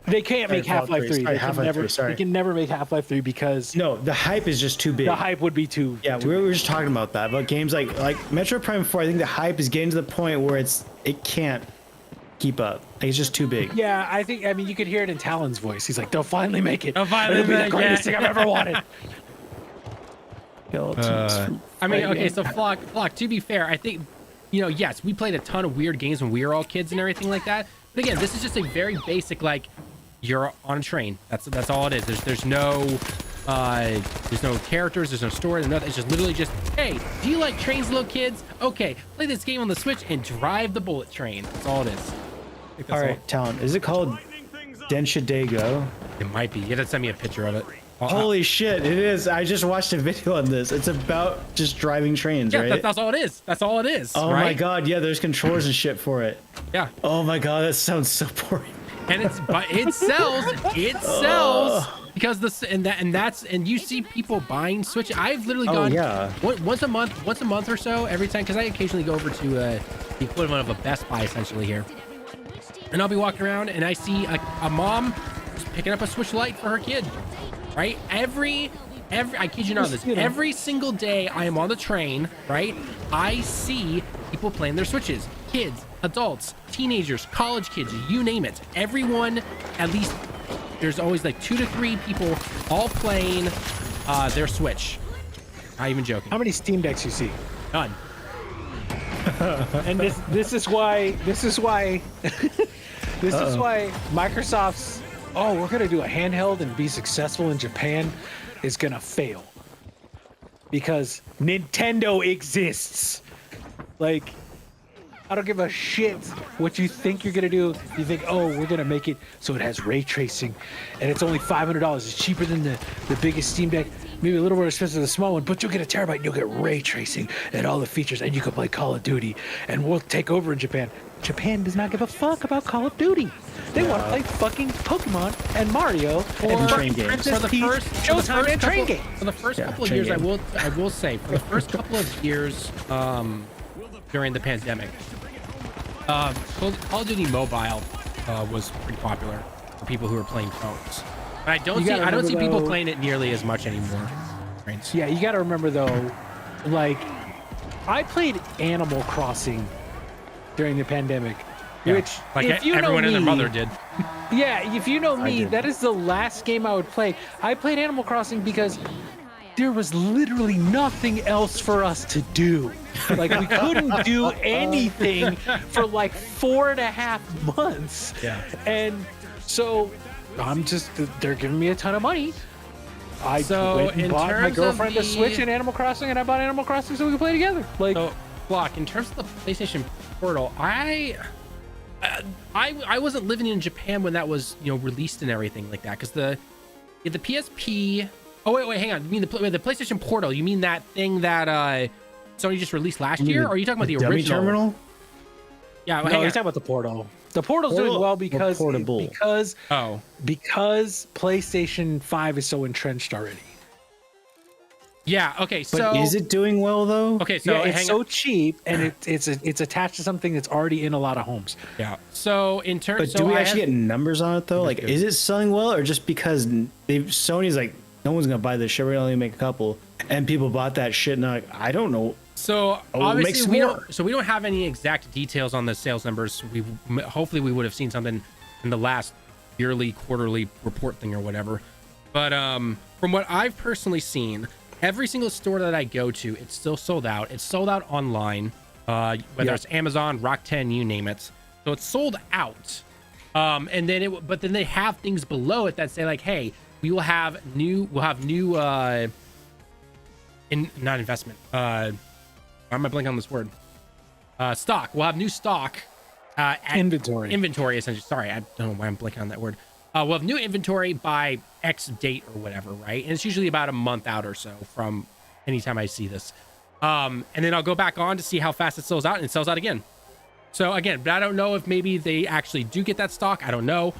they can't make Fallout Half-Life 3. 3. Sorry, They can Half-Life never 3, sorry. they can never make Half-Life 3 because No, the hype is just too big. the hype would be too Yeah, we were just talking about that. About games like Metroid Prime 4, I think the hype is getting to the point where it can't keep up. Like, it's just too big. Yeah, I mean you could hear it in Talon's voice. He's like, they'll finally make it. They'll finally It'll be make the it." greatest thing I've ever wanted. I mean, okay, so Flock, to be fair, I think, you know, yes, we played a ton of weird games when we were all kids and everything like that. But again, this is just a very basic, like, you're on a train. That's all it is. There's no characters, there's no story, there's nothing. It's just literally just, hey, do you like trains, little kids? Okay, play this game on the Switch and drive the bullet train. That's all it is. I think that's All right, Talon, is it called Densha Dago? It might be. You gotta send me a picture of it. Holy shit, it is. I just watched a video on this. It's about just driving trains, yeah, right? that's all it is. That's all it is. Oh right? my god, yeah, there's controllers and shit for it. Yeah. Oh my god, that sounds so boring. And it sells because and you see people buying Switch. I've literally gone once a month or so every time, because I occasionally go over to the equivalent of a Best Buy essentially here, and I'll be walking around and I see a mom just picking up a Switch Lite for her kid, right? Every I kid you not, every single day I am on the train, right? I see people playing their Switches, kids, adults, teenagers, college kids, you name it. Everyone, at least there's always like 2 to 3 people all playing their Switch. Not even joking. How many Steam Decks you see? None. And this is why Microsoft's we're gonna do a handheld and be successful in Japan is gonna fail because Nintendo exists. Like, I don't give a shit what you think you're gonna do. You think, oh, we're gonna make it so it has ray tracing, and it's only $500. It's cheaper than the biggest Steam Deck, maybe a little more expensive than the small one, but you'll get a terabyte and you'll get ray tracing and all the features, and you can play Call of Duty, and we'll take over in Japan. Japan does not give a fuck about Call of Duty. They want to play fucking Pokemon and Mario and train games. For the first Showtime and train games. For the first couple of train years, game. I will say, for the first couple of years during the pandemic, Call of Duty Mobile was pretty popular for people who are playing phones. But I don't see people playing it nearly as much anymore. Right? Yeah, you got to remember though, like, I played Animal Crossing during the pandemic, Yeah. which, like if you everyone know and their me, mother did. Yeah, if you know me, did. that is the last game I would play. I played Animal Crossing because there was literally nothing else for us to do. Like, we couldn't do anything for like 4.5 months. Yeah. And so they're giving me a ton of money. I went and in bought my terms of girlfriend a the- Switch and Animal Crossing, and I bought Animal Crossing so we could play together. Like, So, Block, in terms of the PlayStation Portal, I wasn't living in Japan when that was, you know, released and everything like that, because the PSP. Oh wait, hang on. You mean the PlayStation Portal? You mean that thing that Sony just released last year, or are you talking about the dummy original terminal? Yeah, No, he's talking about the Portal. The Portal's Portal doing well or because portable? because Oh, because PlayStation 5 is so entrenched already. yeah. Okay, But so is it doing well though? okay, so Yeah, it's hang so on. cheap and it's attached to something that's already in a lot of homes. Yeah. So in terms, But so do we I actually have- get numbers on it though? Like, is it selling well, or just because Sony's like, no one's gonna buy this shit, we only make a couple, and people bought that shit, and like, I don't know. So Oh, obviously makes we more. don't. So we don't have any exact details on the sales numbers. We hopefully we would have seen something in the last yearly, quarterly report thing or whatever. But from what I've personally seen, every single store that I go to, it's still sold out. It's sold out online, whether it's Amazon, Rakuten, you name it. So it's sold out. And then but then they have things below it that say like, hey, we'll have new not investment. Why am I blanking on this word? Stock. We'll have new stock. Inventory. Inventory, essentially. Sorry, I don't know why I'm blanking on that word. We'll have new inventory by X date or whatever, right? And it's usually about a month out or so from anytime I see this. And then I'll go back on to see how fast it sells out, and it sells out again. So again, but I don't know if maybe they actually do get that stock. I don't know.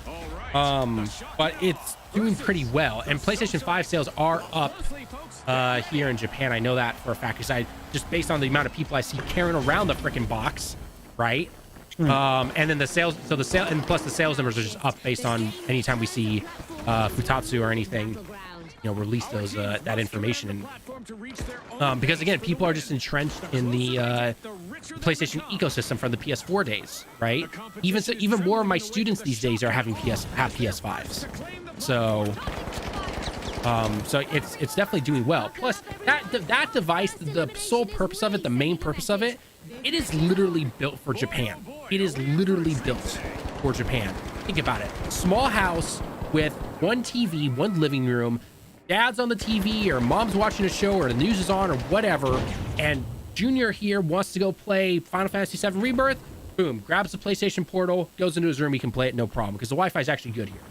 But it's doing pretty well. And PlayStation 5 sales are up here in Japan. I know that for a fact because I just based on the amount of people I see carrying around the freaking box, right? And then the sales, so the sale, and plus the sales numbers are just up based on anytime we see Futatsu or anything, release those that information. And because again, people are just entrenched in the PlayStation ecosystem from the PS4 days, right? Even more of my students these days are having PS5s. So it's definitely doing well. Plus that device, the sole purpose of it, the main purpose of it, it is literally built for Japan. It is literally built for Japan. Think about it. Small house with one TV, one living room, dad's on the TV or mom's watching a show or the news is on or whatever, and Junior here wants to go play Final Fantasy VII Rebirth. Boom, grabs the PlayStation Portal, goes into his room, he can play it, no problem, because the Wi-Fi is actually good here,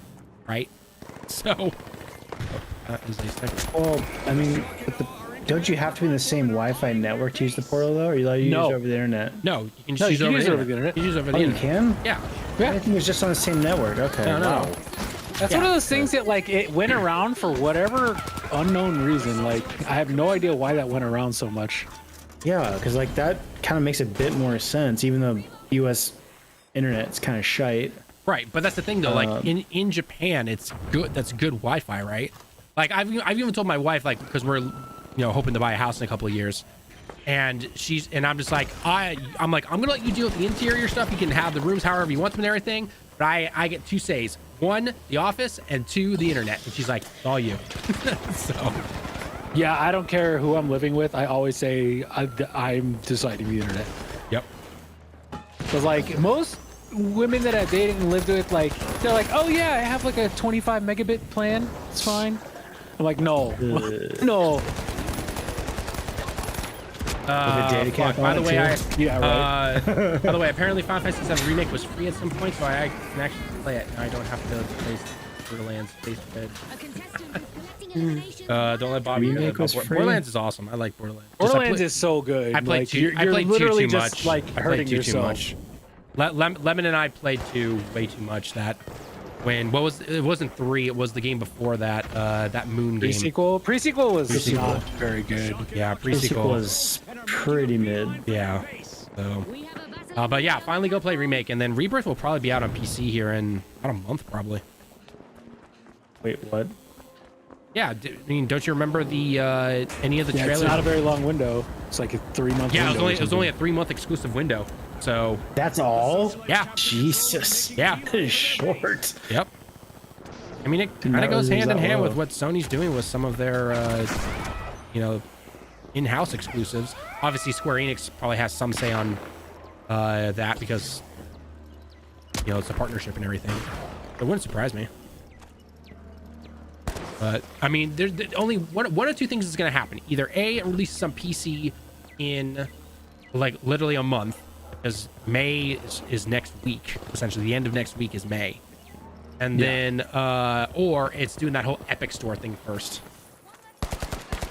right? So, Well, I mean, don't you have to be in the same Wi-Fi network to use the portal though? Or are you allowed to use it over the internet? no, you can just use it over the internet. You use it over the Oh, you internet. can? Yeah. I think it's just on the same network. Okay. No. Wow. That's one of those things that like it went around for whatever unknown reason. Like I have no idea why that went around so much. Yeah, because like that kind of makes a bit more sense, even though U.S. internet's kind of shite. Right, but that's the thing though. Like in Japan, it's good. That's good Wi-Fi, right? Like I've even told my wife, like, because we're hoping to buy a house in a couple of years, and I'm just like I'm gonna let you deal with the interior stuff. You can have the rooms however you want them and everything, but I get two says: one, the office, and two, the internet. And she's like, all you. So Yeah, I don't care who I'm living with. I always say I'm deciding the internet. yep. Because like most women that I've dated and lived with, like they're like, oh yeah, I have like a 25 megabit plan. It's fine. I'm like, no, no. data cap By the on way, it, Yeah, right. by the way, apparently Final Fantasy VII Remake was free at some point, so I can actually play it. I don't have to place Borderlands face to bed. A contestant collecting eliminations. Don't let Bobby. Remake was free? Borderlands is awesome. I like Borderlands. Borderlands is so good. I played like, two. You're, I played literally too just much. like I played hurting too yourself. much. Lemon and I played two way too much. That when it wasn't 3. It was the game before that. That Moon game. Pre-sequel was Pre-sequel. not very good. Yeah, The pre-sequel. sequel was pretty mid. Yeah. So, We have a vessel. but yeah, finally go play Remake, and then Rebirth will probably be out on PC here in about a month, probably. Wait, what? Yeah, I mean, don't you remember the any of the Yeah, trailers? it's not a very long window. It's like a 3-month. Yeah, window or it was only a something. 3-month exclusive window. So That's all? yeah, Jesus. yeah, That is short. yep. I mean, it kind not of goes realize hand in that hand well. with what Sony's doing with some of their, in-house exclusives. Obviously, Square Enix probably has some say on that because it's a partnership and everything. It wouldn't surprise me. But I mean, there's only one or two things is going to happen. Either A, it releases on PC in like literally a month, because May is next week. Essentially, the end of next week is May, and then or it's doing that whole Epic Store thing first.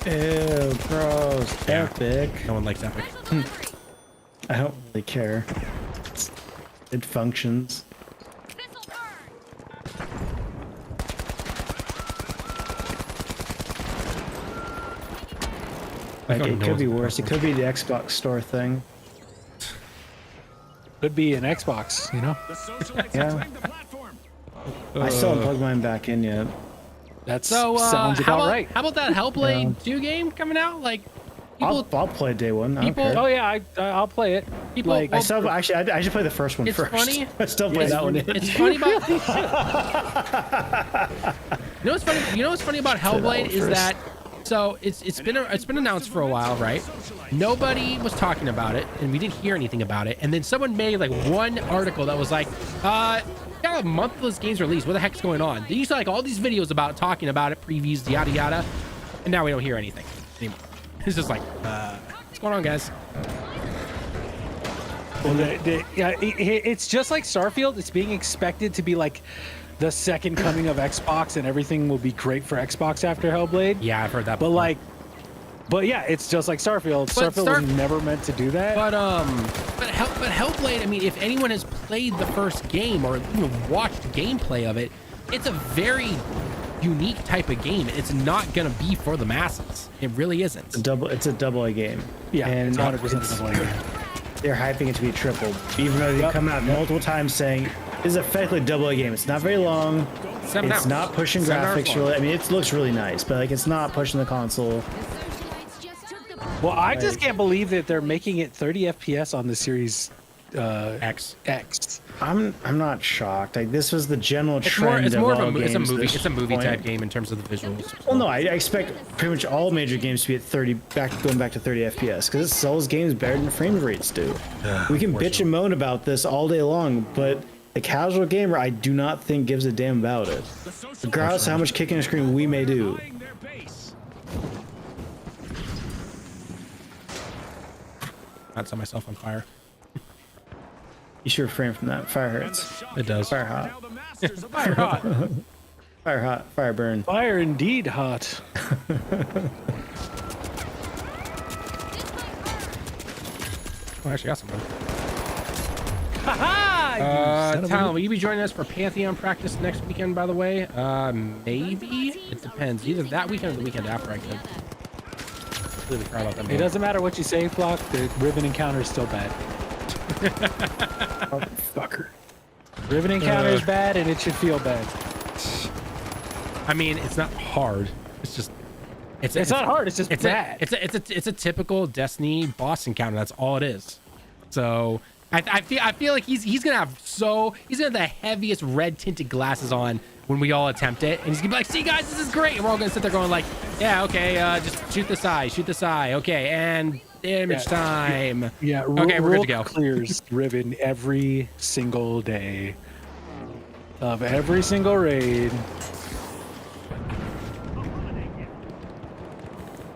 Ew, gross. Yeah. Epic. No one likes Epic. I don't really care. It functions. This'll burn. Like, Oh, it no could be one's- worse. It could be the Xbox store thing. Could be an Xbox, you know? The socialites Yeah. have claimed the platform. I still haven't plugged mine back in yet. That So sounds how about about right. how about that Hellblade 2 game coming out? Like people, I'll play day one. I don't people- care. Oh yeah, I'll play it. people. like- I well, still actually I should play the first one It's first. funny. I still play that one. It's funny about. You know what's funny? You know what's funny about Hellblade is first. that. So it's been announced for a while, right? Nobody was talking about it, and we didn't hear anything about it. And then someone made like one article that was like, got a month of this game's release. What the heck's going on? They used to like all these videos about talking about it, previews, yada yada, and now we don't hear anything anymore. It's just like, what's going on, guys? Well, it's just like Starfield. It's being expected to be like the second coming of Xbox, and everything will be great for Xbox after Hellblade. Yeah, I've heard that. But before. but yeah, it's just like Starfield. Starfield was never meant to do that. But Hellblade, I mean, if anyone has played the first game or even watched gameplay of it, it's a very unique type of game. It's not gonna be for the masses. It really isn't. It's a double A game. Yeah, and it's 100% it's- double A. They're hyping it to be triple, even though they come out multiple times saying this is effectively double A game. It's not very long. 7 It's hours. not pushing 7 hours graphics long. really. I mean, it looks really nice, but like it's not pushing the console. The socialites just took the Well, I just can't believe that they're making it 30 FPS on the Series X. X. I'm not shocked. Like this was the general It's more. trend It's more of of all a. It's a games at movie. this It's a movie point. type game in terms of the visuals. Well, no, I expect pretty much all major games to be at 30, going back to 30 FPS, because it sells games better than frame rates do. We can bitch and moan about this all day long, but the casual gamer, I do not think gives a damn about it, The socialites regardless of how much kicking and screaming we may do. buying their base. Not set myself on fire. You should refrain from that. Fire And the hurts. shock It does. Fire hot. now the masters of Fire hot. Fire hot. Fire burn. Fire indeed hot. Oh, I actually got something. Haha! Talon, will you be joining us for Pantheon practice next weekend? By the way, maybe. It depends. Either that weekend or the weekend after. I could. Really proud about them. It doesn't matter what you say, Flock. The Riven encounter is still bad. Oh, fucker. Riven encounter is bad, and it should feel bad. I mean, it's not hard. It's just. It's not hard. It's just bad. It's a typical Destiny boss encounter. That's all it is. So I feel like he's gonna have the heaviest red tinted glasses on when we all attempt it, and he's gonna be like, "See guys, this is great." And we're all gonna sit there going like, "Yeah, okay, just shoot this eye, okay, and damage time." Yeah. Okay, we're good to go. Clears Riven every single day of every single raid.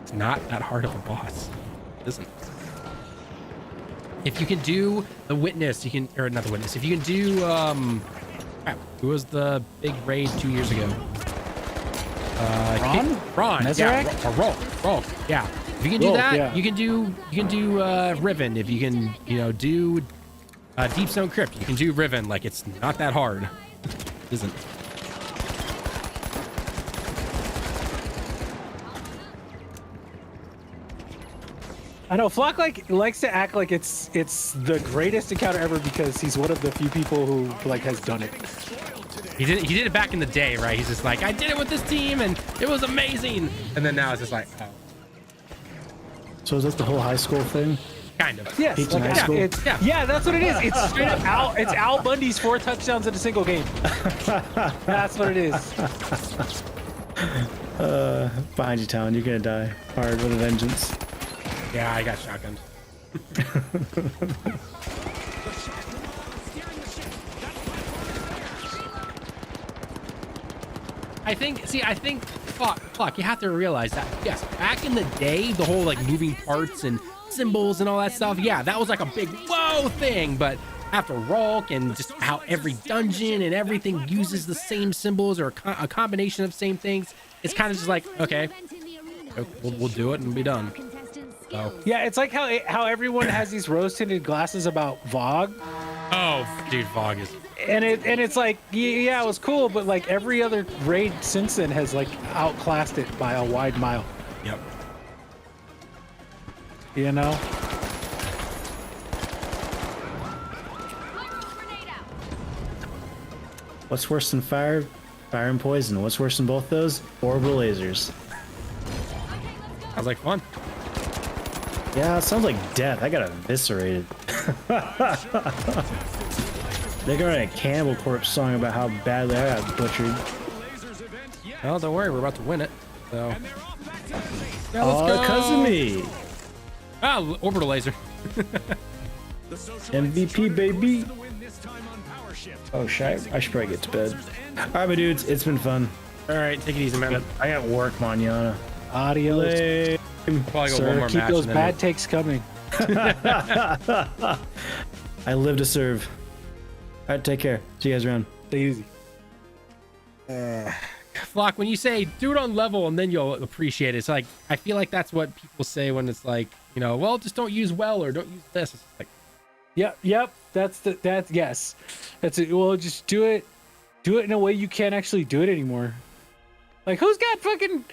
It's not that hard of a boss. It isn't. If you can do the witness, you can, or not the witness. If you can do, crap, who was the big raid 2 years ago? Ron? Yeah, Nezarec? Rolf. Yeah. If you can do Rolf, that, yeah. you can do Riven. If you can, do Deep Stone Crypt, you can do Riven. Like, it's not that hard. It isn't. I know Flock likes to act like it's the greatest encounter ever because he's one of the few people who has done it. He did it back in the day, right? He's just like, I did it with this team and it was amazing. And then now it's just like, oh, So is that the whole high school thing? kind of. Yes, Peaks in high yeah, school? yeah, that's what it is. It's straight up Al. It's Al Bundy's 4 touchdowns in a single game. That's what it is. Behind you, Talon. You're gonna die hard with a vengeance. Yeah, I got shotgunned. I think, fuck, you have to realize that, yes, back in the day, the whole, moving parts and symbols and all that stuff, yeah, that was, a big whoa thing, but after Rulk and just how every dungeon and everything uses the same symbols or a combination of same things, it's kind of just like, okay, we'll do it and be done. So. Yeah, it's like how everyone has these rose-tinted glasses about Vogue. Oh, dude, Vogue is. And it's like, yeah, it was cool, but like every other raid since then has like outclassed it by a wide mile. Yep. You know? What's worse than fire? Fire and poison. What's worse than both those? Orbital lasers. Sounds like fun. Yeah, it sounds like death. I got eviscerated. They're going to a Cannibal Corpse song about how badly I got butchered. Well, don't worry, we're about to win it. So. Yeah, All let's go. because of me. Ah, orbital laser. MVP, baby. Oh, shit. I should probably get to bed. All right, my dudes. It's been fun. All right, take it easy, man. I got work, manana. Adios. Probably go Sir, one more keep match those and then bad takes coming. I live to serve. All right, take care. See you guys around. Stay easy. Flock, when you say do it on level and then you'll appreciate it, it's like I feel like that's what people say when it's like, you know, well, just don't use well or don't use this. It's like, Yep. Yes. That's it. Well, just do it in a way you can't actually do it anymore. Like, who's got fucking,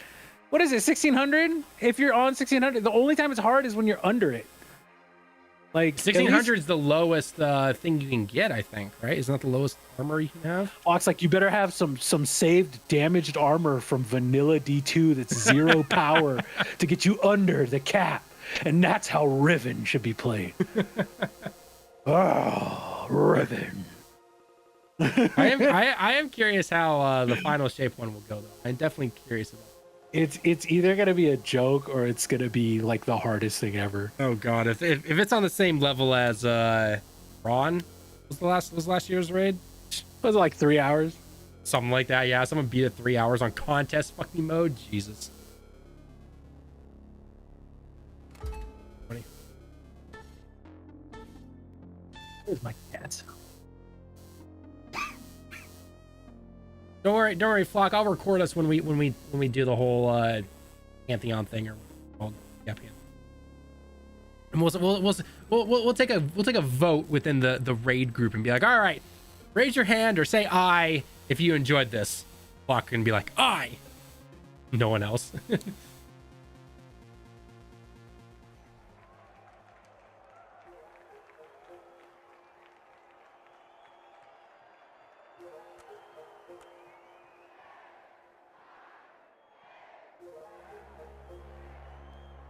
what is it, 1600? If you're on 1600, the only time it's hard is when you're under it. Like 1600 is the lowest thing you can get, I think, right? Isn't that the lowest armor you can have? Fox, like, you better have some saved damaged armor from vanilla D2 that's 0 power to get you under the cap. And that's how Riven should be played. Oh, Riven. I am curious how the final shape one will go, though. I'm definitely curious about it. It's either gonna be a joke or it's gonna be like the hardest thing ever. Oh god, if it's on the same level as Ron was last year's raid, Was it like 3 hours? something like that. Yeah, someone beat it 3 hours on contest fucking mode. Jesus. 20. Where's my cat? Don't worry, Flock. I'll record us when we do the whole Pantheon thing or called Pantheon. And we'll take a vote within the raid group and be like, all right, raise your hand or say I if you enjoyed this. Flock can be like, I. No one else.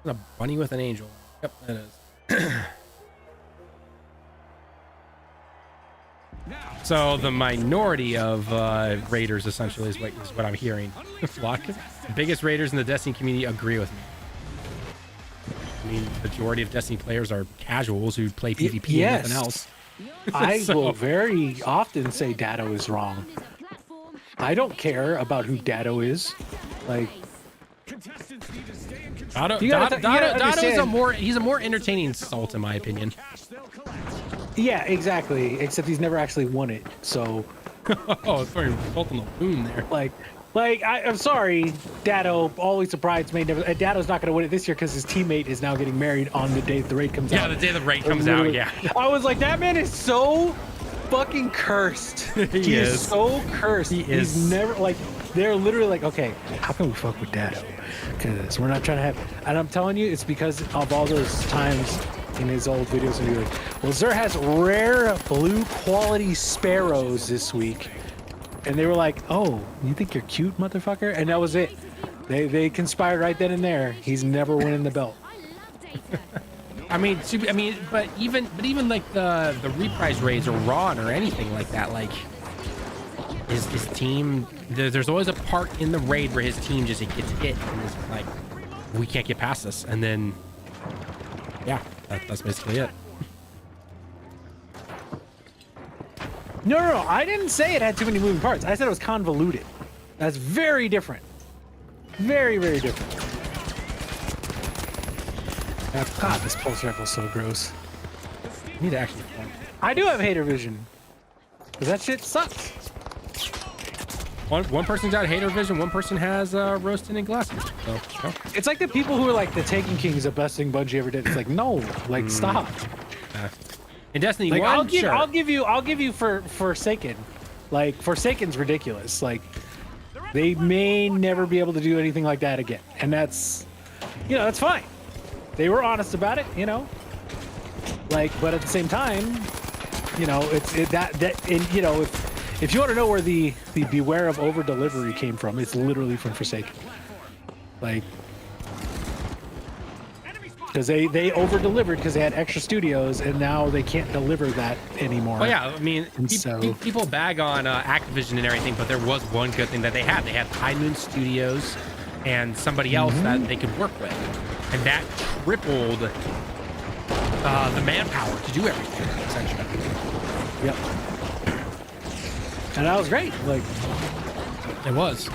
A bunny with an angel. Yep, that is. So the minority of raiders essentially is what I'm hearing. Flock, the biggest raiders in the Destiny community agree with me. I mean, the majority of Destiny players are casuals who play PvP yes. and nothing else. I So- will very often say Datto is wrong. I don't care about who Datto is. Like, Dotto You gotta is understand- he's a more entertaining Salt in my opinion. yeah, exactly. Except he's never actually won it. So, Oh, it's very Salt on the moon there. I'm sorry, Datto, always a bridesmaid. Datto's not going to win it this year because his teammate is now getting married on the day the raid comes Yeah, out. the day the raid comes out, yeah. I was like, that man is so fucking cursed. He is is. so cursed. He He's is. never, like, they're literally like, okay, how can we fuck with Datto? Because we're not trying to have, and I'm telling you, it's because of all those times in his old videos and be like, well, Xur has rare blue quality sparrows this week. And they were like, oh, you think you're cute, motherfucker? And that was it. They conspired right then and there. He's never winning the belt. But even like the reprise raids or Ron or anything like that, like his team, there's always a part in the raid where his team just gets hit and is like, we can't get past this, and then yeah, that's basically it. No, I didn't say it had too many moving parts. I said it was convoluted. That's very different. Very, very different. God, this pulse rifle's so gross. I need to actually find it. I do have hater vision. Because that shit sucks. One person's got hater vision, one person has rose tinted glasses. So, you know. It's like the people who are like the Taken Kings of best thing Bungie ever did. It's like, no, like stop. In Destiny Like 1, I'll give you for Forsaken. Like Forsaken's ridiculous. Like they may never be able to do anything like that again, and that's, you know, that's fine. They were honest about it, you know. Like, but at the same time, you know, and you know, if you want to know where the beware of over delivery came from, it's literally from Forsaken. Like, because they over delivered because they had extra studios, and now they can't deliver that anymore. Oh yeah, I mean, so people bag on Activision and everything, but there was one good thing that they had. They had High Moon Studios and somebody else that they could work with, and that tripled the manpower to do everything, essentially. Yep. And that was great. Like, it was.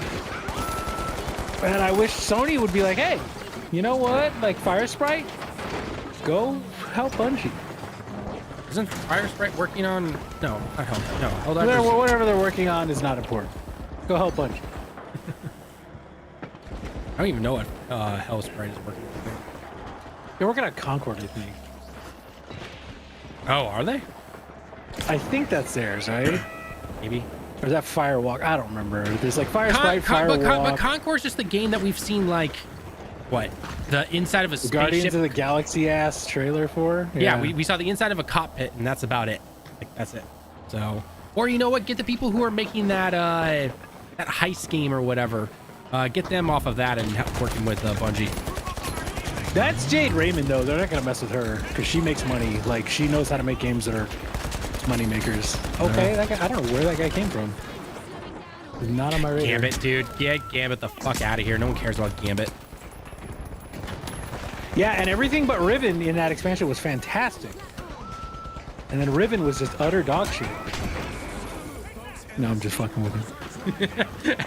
And I wish Sony would be like, hey, you know what? Like Fire Sprite, go help Bungie. Isn't Fire Sprite working on? No, not help. No, hold on. Whatever they're working on is not important. Go help Bungie. I don't even know what Hell Sprite is working on. They're working on Concord, I think. Oh, are they? I think that's theirs, right? Maybe. Or is that Firewalk? I don't remember. There's like Fire Sprite, Firewalk. But Concore's just the game that we've seen, like, what? The inside of a spaceship. Guardians of the Galaxy ass trailer for? Yeah, we saw the inside of a cockpit, and that's about it. Like, that's it. So, or you know what? Get the people who are making that that heist game or whatever. Get them off of that and working with Bungie. That's Jade Raymond, though. They're not gonna mess with her because she makes money. Like, she knows how to make games that are money makers. Okay, that guy, I don't know where that guy came from. He's not on my radar. Gambit, dude. Get Gambit the fuck out of here. No one cares about Gambit. Yeah, and everything but Riven in that expansion was fantastic. And then Riven was just utter dog shit. No, I'm just fucking with him.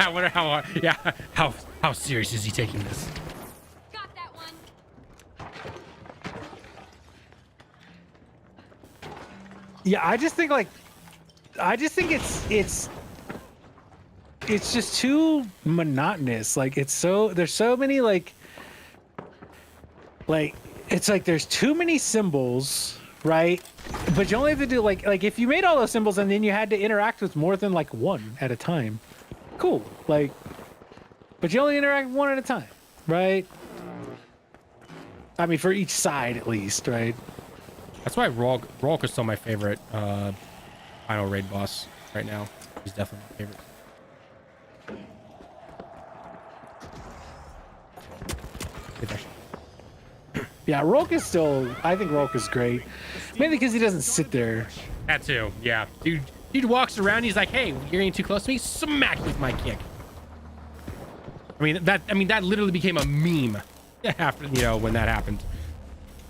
I wonder how serious is he taking this? Got that one. Yeah, I just think it's just too monotonous. Like there's so many like it's like there's too many symbols, right? But you only have to do like if you made all those symbols and then you had to interact with more than like one at a time. Cool. Like, but you only interact with one at a time, right? I mean, for each side at least, right? That's why Rolk is still my favorite final raid boss right now. He's definitely my favorite. Yeah, Rolk is still. I think Rolk is great, mainly because he doesn't sit there. That too. Yeah, dude walks around. He's like, "Hey, you're getting too close to me. Smack with my kick." I mean that literally became a meme after when that happened.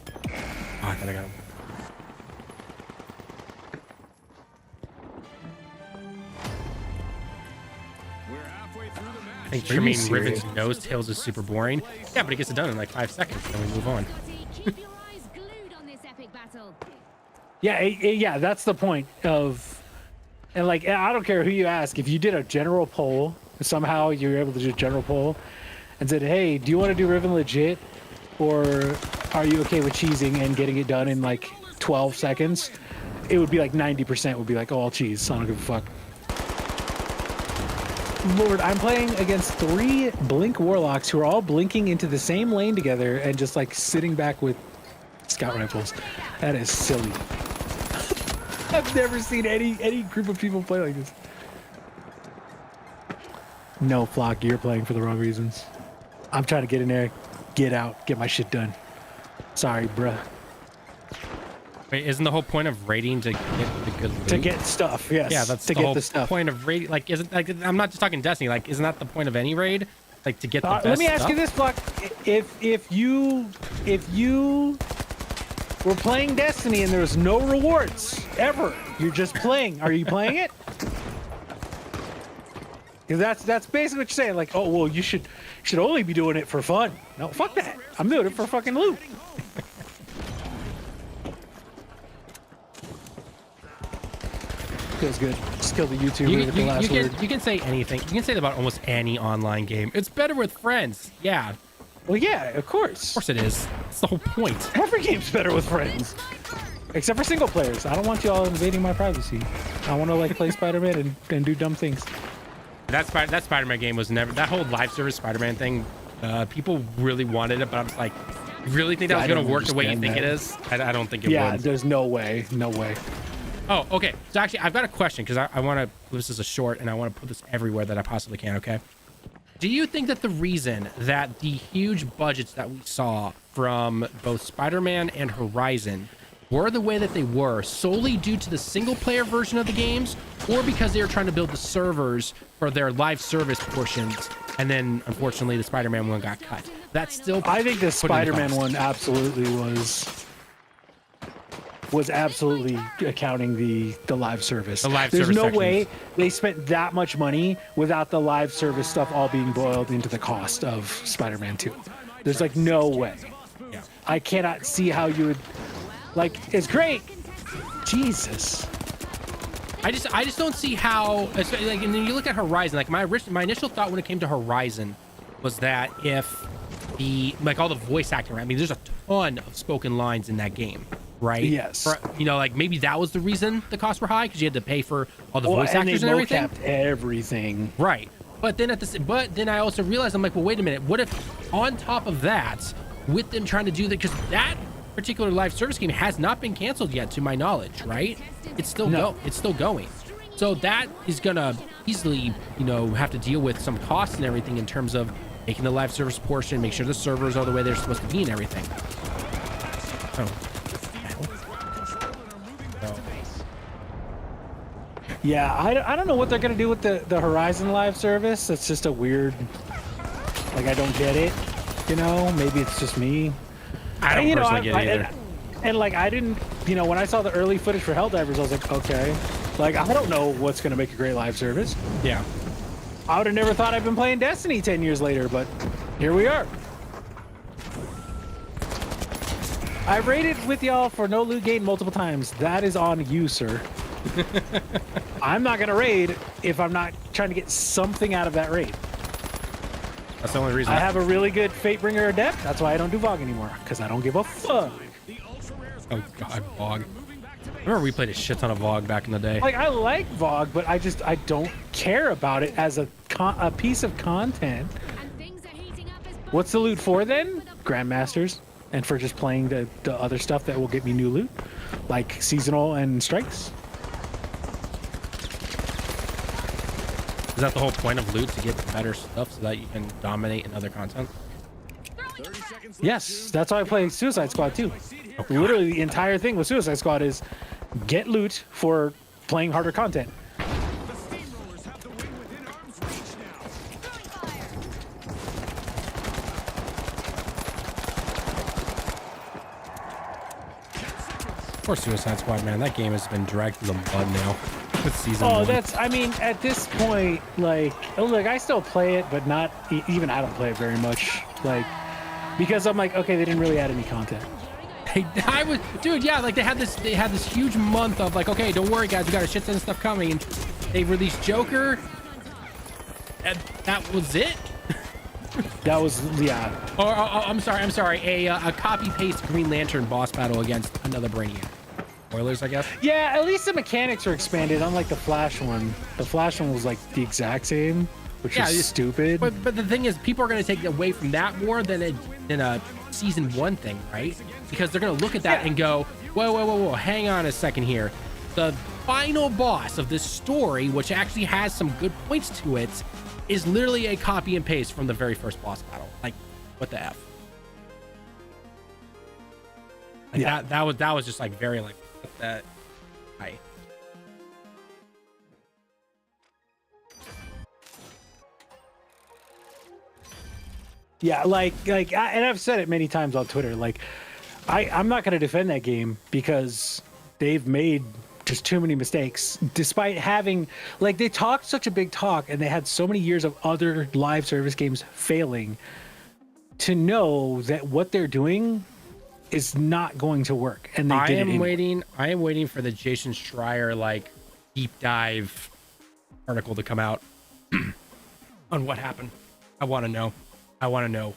Oh, I thought I got him. I think Tremaine Riven's nose tails is super boring. Yeah, but he gets it done in like 5 seconds, then we move on. Keep your eyes glued on this epic battle. Yeah, yeah, that's the point of, and like I don't care who you ask. If you did a general poll, somehow you're able to do a general poll, and said, "Hey, do you want to do Riven legit, or are you okay with cheesing and getting it done in like 12 seconds?" It would be like 90% would be like, "Oh, I'll cheese. I don't give a fuck." Lord, I'm playing against 3 Blink Warlocks who are all blinking into the same lane together and just like sitting back with scout rifles. That is silly. I've never seen any group of people play like this. No, Flock, you're playing for the wrong reasons. I'm trying to get in there, get out, get my shit done. Sorry, bruh. Wait, isn't the whole point of raiding to get the good loot? To get stuff, yes. Yeah, that's to the get whole the stuff. point of raid. Like, isn't like I'm not just talking Destiny. Like, isn't that the point of any raid? Like to get the best Let me ask stuff? you this, Flock. If you were playing Destiny and there was no rewards ever, you're just playing. Are you playing it? Because that's basically what you're saying. Like, oh well, you should only be doing it for fun. No, fuck that. I'm doing it for fucking loot. feels good. Just kill the YouTuber You, with the you, last you word. can you can say anything. You can say that about almost any online game. It's better with friends. Yeah, of Well, yeah, of course. course it is. That's the whole point. Every game's better with friends. Except for single players. I don't want you all invading my privacy. I want to like play Spider-Man and do dumb things. That Spider-Man game was never that whole live service Spider-Man thing. People really wanted it, but I was like, you really think that Yeah, was I going don't to work the way you understand think that. it is? I don't think it Yeah, would. there's no way. No way. Oh, okay. So actually, I've got a question because I want to. This is a short, and I want to put this everywhere that I possibly can. Okay. Do you think that the reason that the huge budgets that we saw from both Spider-Man and Horizon were the way that they were solely due to the single-player version of the games, or because they were trying to build the servers for their live service portions, and then unfortunately the Spider-Man one got cut? That's still. I think the put in the Spider-Man cost. one absolutely was absolutely accounting the live service. The live There's service no sections. way they spent that much money without the live service stuff all being boiled into the cost of Spider-Man 2. There's like no way. Yeah. I cannot see how you would like. It's great. Jesus. I just don't see how. Like, and then you look at Horizon. Like my initial thought when it came to Horizon was that if all the voice acting, I mean, there's a ton of spoken lines in that game, right? Yes. Like maybe that was the reason the costs were high because you had to pay for all the voice and actors they and everything. mocapped everything. Right. But then I also realized, I'm like, well, wait a minute. What if on top of that, with them trying to do that, because that particular live service game has not been canceled yet, to my knowledge, right? It's still it's still going. So that is gonna easily, have to deal with some costs and everything in terms of making the live service portion, make sure the servers are the way they're supposed to be and everything. Yeah, I don't know what they're gonna do with the Horizon live service. It's just a weird, like I don't get it. Maybe it's just me. I don't personally get it either. And like I didn't, when I saw the early footage for Helldivers, I was like, okay, like I don't know what's gonna make a great live service. Yeah. I would have never thought I'd been playing Destiny 10 years later, but here we are. I raided with y'all for no loot gain multiple times. That is on you, sir. I'm not gonna raid if I'm not trying to get something out of that raid. That's the only reason. I have a really good Fatebringer Adept. That's why I don't do VOG anymore, because I don't give a fuck. Oh god, VOG. I remember we played a shit ton of VOG back in the day. Like I like VOG, but I don't care about it as a piece of content. And things are heating up as What's the loot for then? Grandmasters, and for just playing the other stuff that will get me new loot, like seasonal and strikes. Is that the whole point of loot, to get better stuff so that you can dominate in other content? Yes, that's why I play Suicide Squad too. Literally, the entire thing with Suicide Squad is get loot for playing harder content. The steamrollers have the wing within arm's reach now. Poor Suicide Squad, man. That game has been dragged through the mud now. With season Oh, one. I mean, at this point, like, I still play it, but not even I don't play it very much, like, because I'm like, okay, they didn't really add any content. Dude, yeah, like they had this huge month of like, okay, don't worry, guys, we got a shit ton of stuff coming, and they released Joker, and that was it. That was, yeah. Or I'm sorry, a copy paste Green Lantern boss battle against another Brainiac. Spoilers, I guess. Yeah, at least the mechanics were expanded, unlike the Flash one. The Flash one was like the exact same, which is stupid. But the thing is, people are going to take away from that more than a season one thing, right? Because they're going to look at that and go, whoa, hang on a second here. The final boss of this story, which actually has some good points to it, is literally a copy and paste from the very first boss battle. Like, what the F? Like Yeah. that was just like very like that. Yeah, and I've said it many times on Twitter. Like, I'm not going to defend that game because they've made just too many mistakes. Despite having, like, they talked such a big talk, and they had so many years of other live service games failing. To know that what they're doing is not going to work, and they did it. I am waiting for the Jason Schreier like deep dive article to come out on what happened. I want to know. I want to know.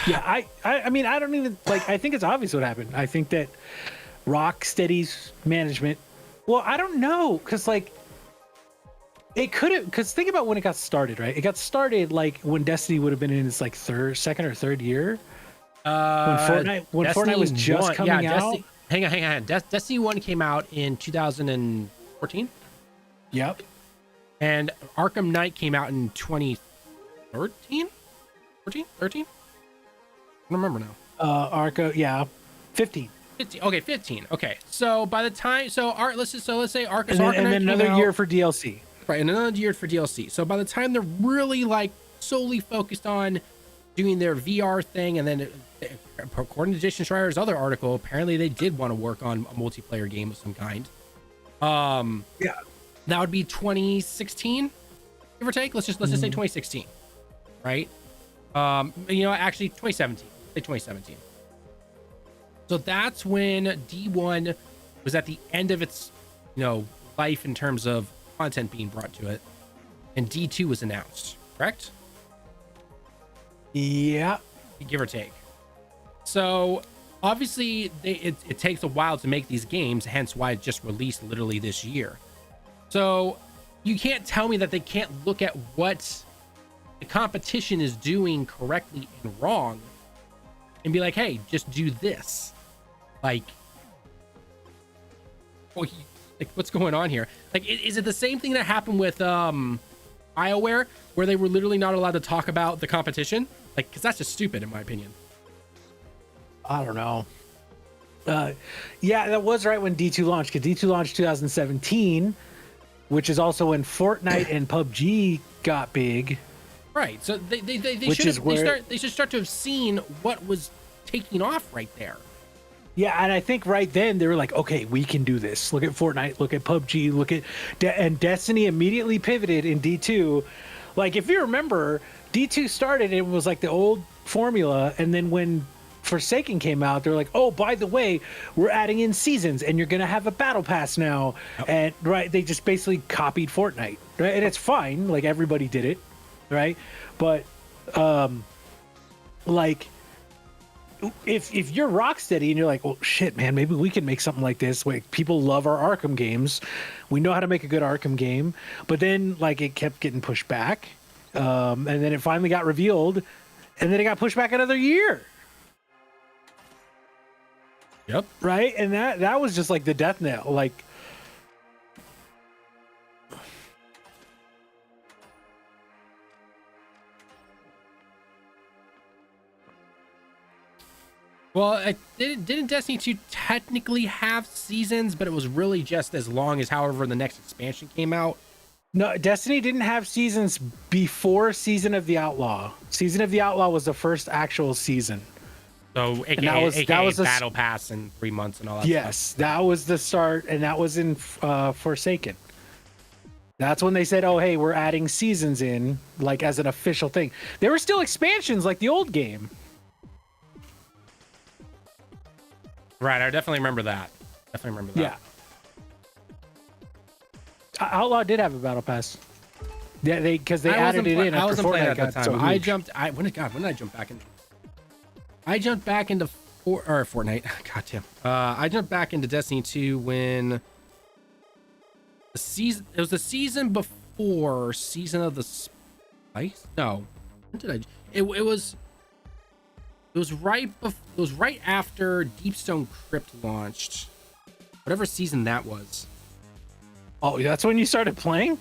Yeah, I mean, I don't even like. I think it's obvious what happened. I think that Rocksteady's management. Well, I don't know, because like it could have. Because think about when it got started, right? It got started like when Destiny would have been in its like second or third year. When Fortnite was just coming out. Hang on. Destiny 1 came out in 2014. Yep. And Arkham Knight came out in 2013. 13. I don't remember now. 15. 15. Okay, 15. Okay, so by the time, let's say Arkham, And then another year for DLC. Right, and another year for DLC. So by the time they're really like solely focused on doing their VR thing, and then according to Jason Schreier's other article, apparently they did want to work on a multiplayer game of some kind. Yeah, that would be 2016, give or take. Let's just say 2016, right? Actually 2017. Say 2017. So that's when D1 was at the end of its, life in terms of content being brought to it, and D2 was announced, correct? Yeah, give or take. So obviously it takes a while to make these games, hence why it just released literally this year. So you can't tell me that they can't look at what the competition is doing correctly and wrong and be like, hey, just do this. Like what's going on here? Like, is it the same thing that happened with BioWare, where they were literally not allowed to talk about the competition? Like, because that's just stupid in my opinion. I don't know. Yeah, that was right when D2 launched, because D2 launched 2017, which is also when Fortnite and PUBG got big. Right. So they should start to have seen what was taking off right there. Yeah, and I think right then they were like, okay, we can do this. Look at Fortnite, look at PUBG, look at and Destiny immediately pivoted in D2. Like, if you remember, D2 started, it was like the old formula, and then when Forsaken came out, they're like, oh, by the way, we're adding in seasons, and you're gonna have a battle pass now. Yep. And right, they just basically copied Fortnite, right? And it's fine, like everybody did it, right? But like, if you're Rocksteady and you're like, well, shit, man, maybe we can make something like this. Like, people love our Arkham games, we know how to make a good Arkham game. But then like it kept getting pushed back, and then it finally got revealed, and then it got pushed back another year. Yep. Right, and that was just like the death knell. Like, well, didn't Destiny 2 technically have seasons, but it was really just as long as however the next expansion came out? No, Destiny didn't have seasons before Season of the Outlaw. Season of the Outlaw was the first actual season. So, AKA Battle Pass in 3 months and all that stuff. Yes, that was the start, and that was in Forsaken. That's when they said, oh, hey, we're adding seasons in, like, as an official thing. There were still expansions like the old game. Right, I definitely remember that. Yeah. Outlaw did have a battle pass. Yeah, because they added it in. I wasn't playing at that time. So when did I jump back in? I jumped back into Fortnite. Goddamn. I jumped back into Destiny 2 when the season. It was the season before Season of the Spice. No, when did I? It was right. It was right after Deepstone Crypt launched. Whatever season that was. Oh, that's when you started playing?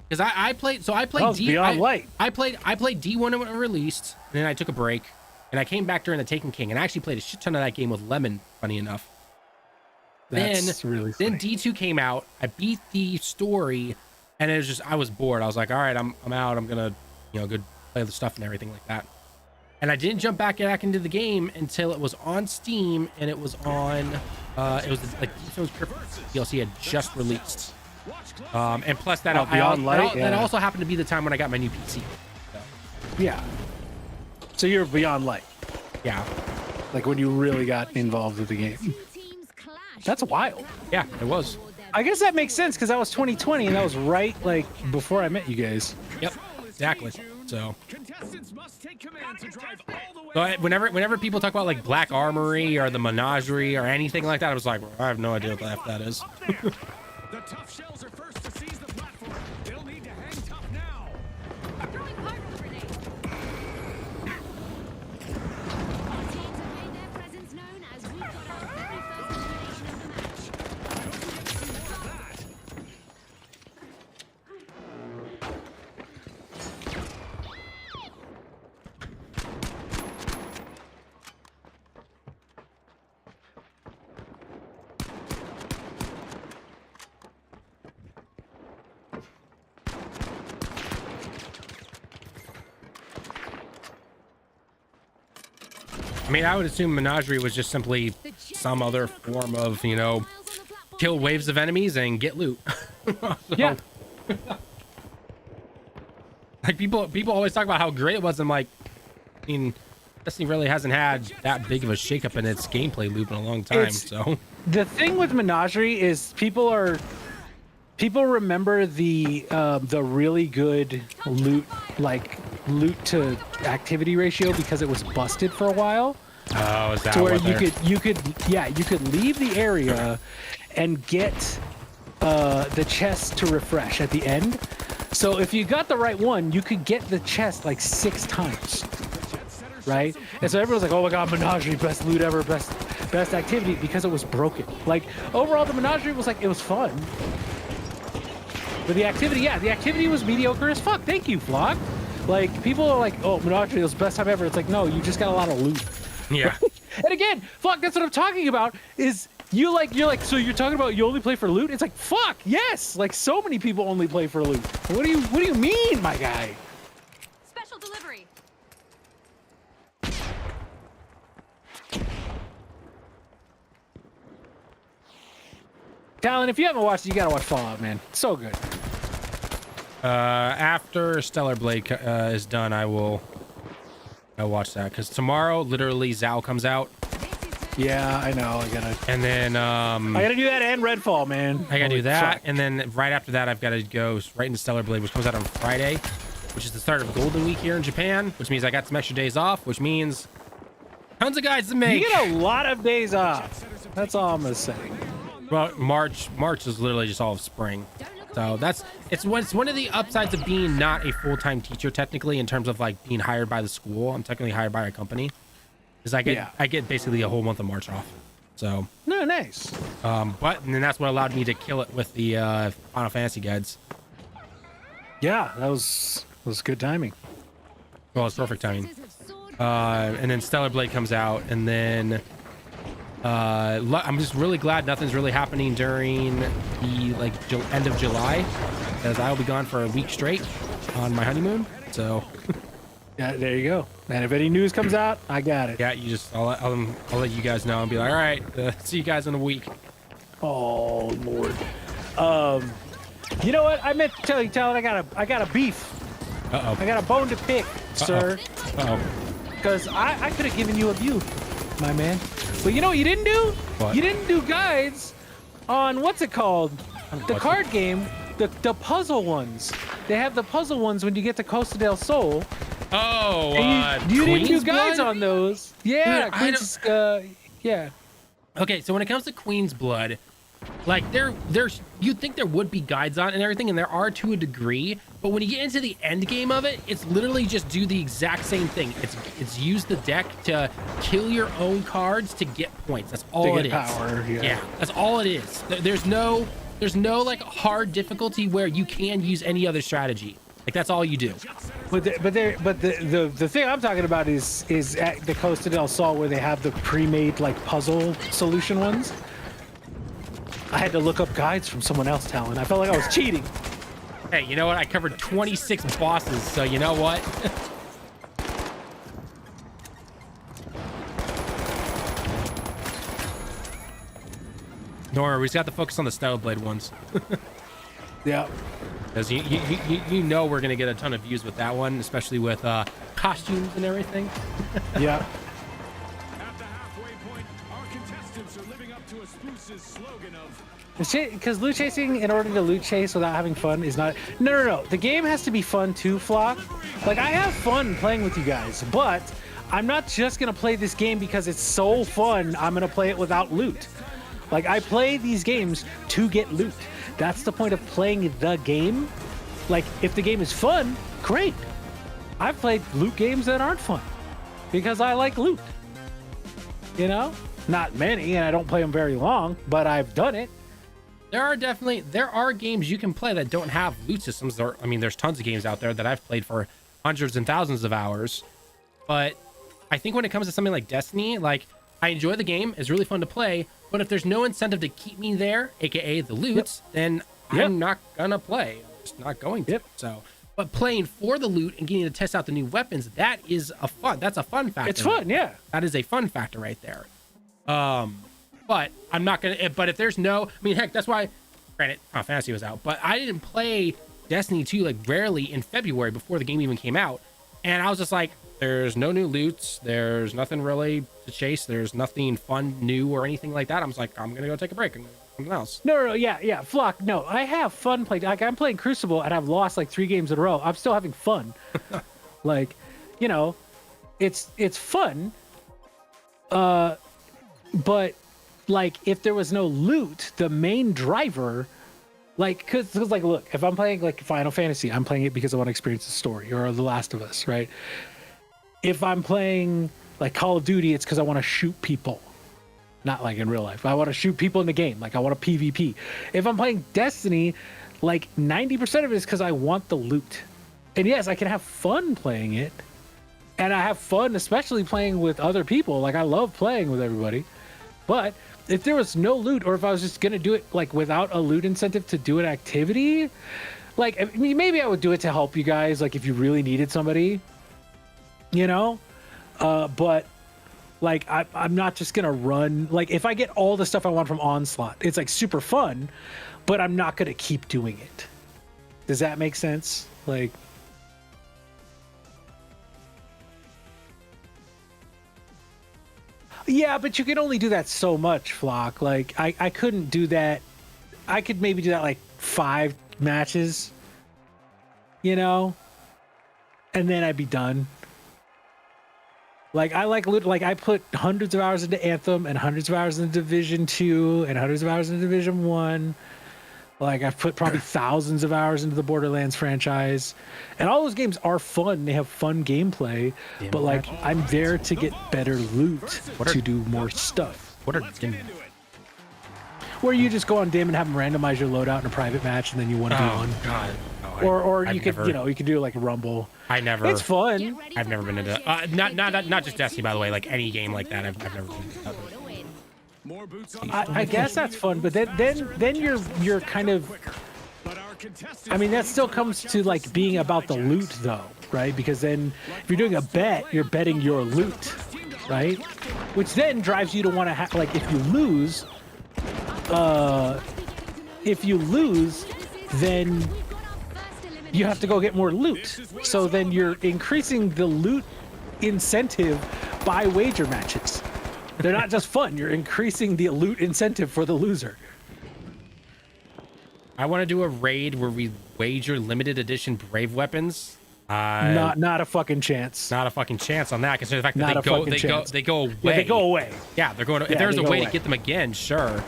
Because I played. So I played Beyond Light. I played D1 when it released, and then I took a break. And I came back during the Taken King, and I actually played a shit ton of that game with Lemon, funny enough. That's really funny. Then D2 came out. I beat the story, and it was just, I was bored. I was like, all right, I'm out. I'm gonna, go play the stuff and everything like that. And I didn't jump back into the game until it was on Steam, and it was on, it was like Deepstone's Crypt DLC had just released. And plus that, that also happened to be the time when I got my new PC. So. Yeah. So you're Beyond Light. Yeah. Like when you really got involved with the game. That's wild. Yeah, it was. I guess that makes sense because that was 2020 and that was right like before I met you guys. Yep, exactly. So, Contestants must take command to drive all the way. so whenever people talk about like Black Armory or the Menagerie or anything like that, I was like, well, I have no idea what the F that is. The tough shells are first to seize the platform. They'll need to hang tough now. Throwing pyro grenade. Our teams have made their presence known as we got our very first elimination of the match. I mean, I would assume Menagerie was just simply some other form of, you know, kill waves of enemies and get loot. So, Yeah. like people always talk about how great it was. I'm like, I mean, Destiny really hasn't had that big of a shakeup in its gameplay loop in a long time. It's- So The thing with Menagerie is people remember the really good loot to activity ratio because it was busted for a while. oh, is that To where what you they're- you could leave the area and get the chest to refresh at the end. So if you got the right one, you could get the chest like 6 times, right? And so everyone's like, "Oh my God, Menagerie, best loot ever, best activity," because it was broken. Like overall, the Menagerie was like it was fun, but the activity was mediocre as fuck. Thank you, Flock. Like people are like, "Oh, Menagerie was the best time ever." It's like, no, you just got a lot of loot. yeah. And again, fuck, that's what I'm talking about. Is you're like, so you're talking about you only play for loot? It's like, fuck, yes. Like so many people only play for loot. What do you mean, my guy? Special delivery. Talon, if you haven't watched it, you gotta watch Fallout, man. So good. After Stellar Blade is done, I'll watch that because tomorrow, literally, Zao comes out, Yeah, I know. I and then gotta do that and Redfall, man. I gotta Holy do that, fuck. and then right after that, I've got to go right into Stellar Blade, which comes out on Friday, which is the start of Golden Week here in Japan, which means I got some extra days off, which means tons of guides to make. You get a lot of days off. That's all I'm gonna say. Well, March is literally just all of spring, so it's one of the upsides of being not a full-time teacher technically in terms of like being hired by the school. I'm technically hired by a company, because I get basically a whole month of March off. So, No, nice. but and then that's what allowed me to kill it with the Final Fantasy guides. Yeah, that was good timing. Well, it's perfect timing. Have soared And then Stellar Blade comes out, and then I'm just really glad nothing's really happening during the end of July, because I'll be gone for a week straight on my honeymoon. So Yeah, there you go. And if any news comes out, I got it. yeah, I'll let you guys know and be like, all right, see you guys in a week. Oh Lord. You know what? I meant to tell you, Talon, I got a beef. Uh I got a bone to pick, sir. oh. Because I could have given you a view, my man. But you know what you didn't do? What? You didn't do guides on what's it called? The card game, the puzzle ones. They have the puzzle ones when you get to Costa del Sol. Oh, And you didn't do Queen's guides Blood? on those. Yeah, Dude, I Queen's, yeah. Okay, so when it comes to Queen's Blood, like there's you'd think there would be guides on it and everything, and there are to a degree, but when you get into the end game of it, it's literally just do the exact same thing. It's use the deck to kill your own cards to get points. That's all it get is. power, yeah. That's all it is. There's no like hard difficulty where you can use any other strategy. Like that's all you do. But the thing I'm talking about is at the Costa del Sol where they have the pre-made like puzzle solution ones. I had to look up guides from someone else, Talon. I felt like I was cheating. Hey, you know what? I covered 26 bosses, so you know what? Don't worry, we just got to focus on the Stellar Blade ones. Yeah. Because you know we're going to get a ton of views with that one, especially with costumes and everything. Yeah. At the halfway point, our contestants are living up to a spruce's Because loot chasing, in order to loot chase without having fun, is not. No. The game has to be fun too, Flock. Like, I have fun playing with you guys, but I'm not just gonna play this game because it's so fun. I'm gonna play it without loot. Like, I play these games to get loot. That's the point of playing the game. Like, if the game is fun, great. I've played loot games that aren't fun because I like loot. You know, not many, and I don't play them very long, but I've done it. There are games you can play that don't have loot systems. I mean, there's tons of games out there that I've played for hundreds and thousands of hours. But I think when it comes to something like Destiny, like, I enjoy the game. It's really fun to play. But if there's no incentive to keep me there, aka the loot, then I'm not gonna play. I'm just not going to. So, but playing for the loot and getting to test out the new weapons, that's a fun factor. It's fun, yeah. That is a fun factor right there. But I'm not gonna. But if there's no, I mean, heck, that's why. Granted, Final Fantasy was out, but I didn't play Destiny 2 like rarely in February before the game even came out, and I was just like, there's no new loots, there's nothing really to chase, there's nothing fun, new, or anything like that. I was like, I'm gonna go take a break and something else. No, yeah, Flock. No, I have fun playing. Like, I'm playing Crucible, and I've lost like 3 games in a row. I'm still having fun. Like, you know, it's fun. But like, if there was no loot, the main driver, like, because like, look, if I'm playing like Final Fantasy, I'm playing it because I want to experience the story, or The Last of Us, right? If I'm playing like Call of Duty, it's because I want to shoot people, not like in real life. I want to shoot people in the game, like I want to PvP. If I'm playing Destiny, like 90% of it is because I want the loot. And yes, I can have fun playing it, and I have fun especially playing with other people. Like, I love playing with everybody. But if there was no loot, or if I was just gonna do it like without a loot incentive to do an activity, like, I mean, maybe I would do it to help you guys, like if you really needed somebody, you know. But like, I'm not just gonna run. Like, if I get all the stuff I want from Onslaught, it's like super fun, but I'm not gonna keep doing it. Does that make sense? Like, yeah, but you can only do that so much, Flock. Like, I couldn't do that. I could maybe do that like 5 matches, you know, and then I'd be done. Like, I put hundreds of hours into Anthem, and hundreds of hours into Division 2, and hundreds of hours into Division 1. Like, I've put probably thousands of hours into the Borderlands franchise, and all those games are fun. They have fun gameplay, but like, I'm there to get better loot to do more stuff. What are where you just go on Dim and have them randomize your loadout in a private match, and then you 1v1. God. No, or you could, you know, you could do like a Rumble. It's fun. I've never been into not just Destiny, by the way. Like, any game like that, I've never been into. I guess that's fun, but then you're kind of. I mean, that still comes to like being about the loot, though, right? Because then if you're doing a bet, you're betting your loot, right? Which then drives you to want to have, like, if you lose, then you have to go get more loot. So then you're increasing the loot incentive by wager matches. They're not just fun. You're increasing the loot incentive for the loser. I want to do a raid where we wager limited edition Brave weapons. Not a fucking chance. Not a fucking chance on that, considering the fact that they go away. Yeah, they go away. Yeah, they're going to, if there's a way to get them again, sure.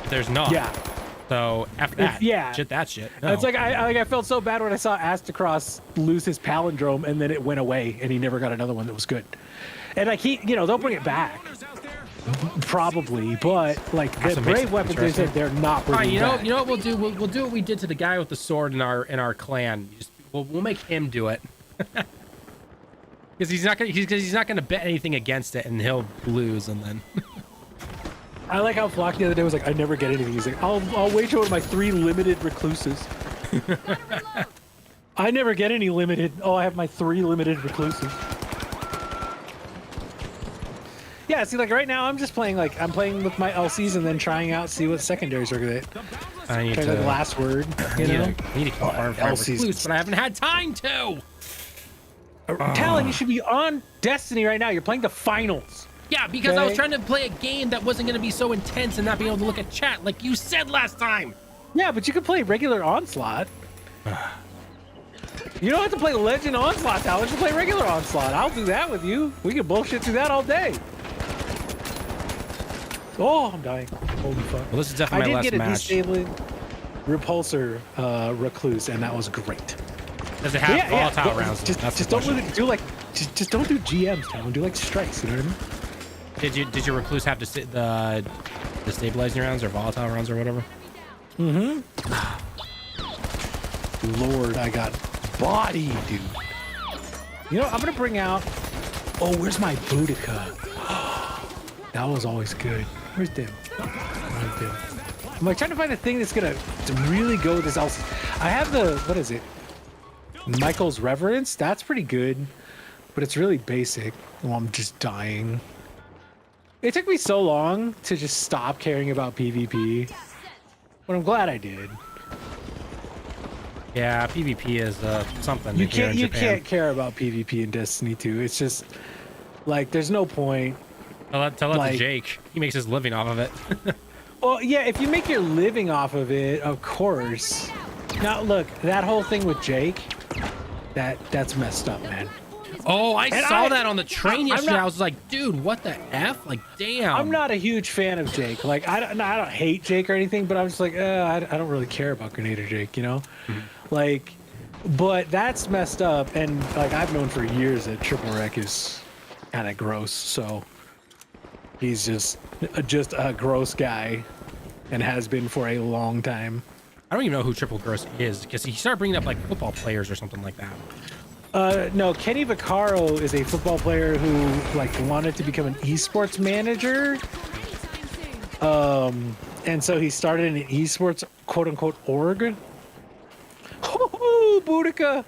If there's not. Yeah. So F that. Shit that shit. No. It's like I felt so bad when I saw Astacross lose his palindrome, and then it went away, and he never got another one that was good. And like, they'll bring it back. Probably, but like the Brave weapons, they said they're not bringing back. You know what we'll do? We'll do what we did to the guy with the sword in our clan. We'll make him do it, because he's not gonna bet anything against it, and he'll lose, and then. I like how Flock the other day was like, I never get anything. He's like, I'll wager one of my 3 limited recluses. I never get any limited. Oh, I have my 3 limited recluses. Yeah, see, like right now I'm just playing, like, I'm playing with my LCs and then trying out, see what secondaries are good. I need to the last word, you know? I need to keep arm LCs, but I haven't had time to. Tallen, you should be on Destiny right now. You're playing the finals. Yeah, because I was Okay. trying to play a game that wasn't going to be so intense and not being able to look at chat like you said last time. Yeah, but you can play regular Onslaught. You don't have to play Legend Onslaught, Tallen. You play regular Onslaught. I'll do that with you. We can bullshit through that all day. Oh, I'm dying. Holy fuck. Well, this is I definitely my did last get a match. disabling repulsor recluse, and that was great. Does it have volatile but rounds? Just That's the don't question. really do like, just don't do GMs, Tallen. Do like strikes. You know what I mean? Did your recluse have to the stabilizing rounds or volatile rounds or whatever? Lord, I got body, dude. You know, I'm gonna bring out. Oh, where's my Boudica? That was always good. Where's Dim? Where's Dim? I'm like trying to find a thing that's gonna really go with this else. I have the, what is it? Michael's Reverence. That's pretty good, but it's really basic. Oh, I'm just dying. It took me so long to just stop caring about PvP, but I'm glad I did. Yeah, PvP is something. You here in Japan. can't care about PvP in Destiny 2. It's just like there's no point. Tell that to like- Jake. He makes his living off of it. Well, yeah, if you make your living off of it, of course. Now look, that whole thing with Jake, that's messed up, man. Oh, I saw I- that on the train I'm yesterday. not- I was like, dude, what the F? Like, damn. I'm not a huge fan of Jake. Like I don't hate Jake or anything, but I'm just like, I don't really care about Grenadier Jake, you know? Like, but that's messed up, and like I've known for years that Triple Wreck is kind of gross, so he's just a gross guy, and has been for a long time. I don't even know who Triple Gross is because he started bringing up like football players or something like that. No, Kenny Vaccaro is a football player who like wanted to become an esports manager. And so he started an esports quote unquote org. Oh, Boudica.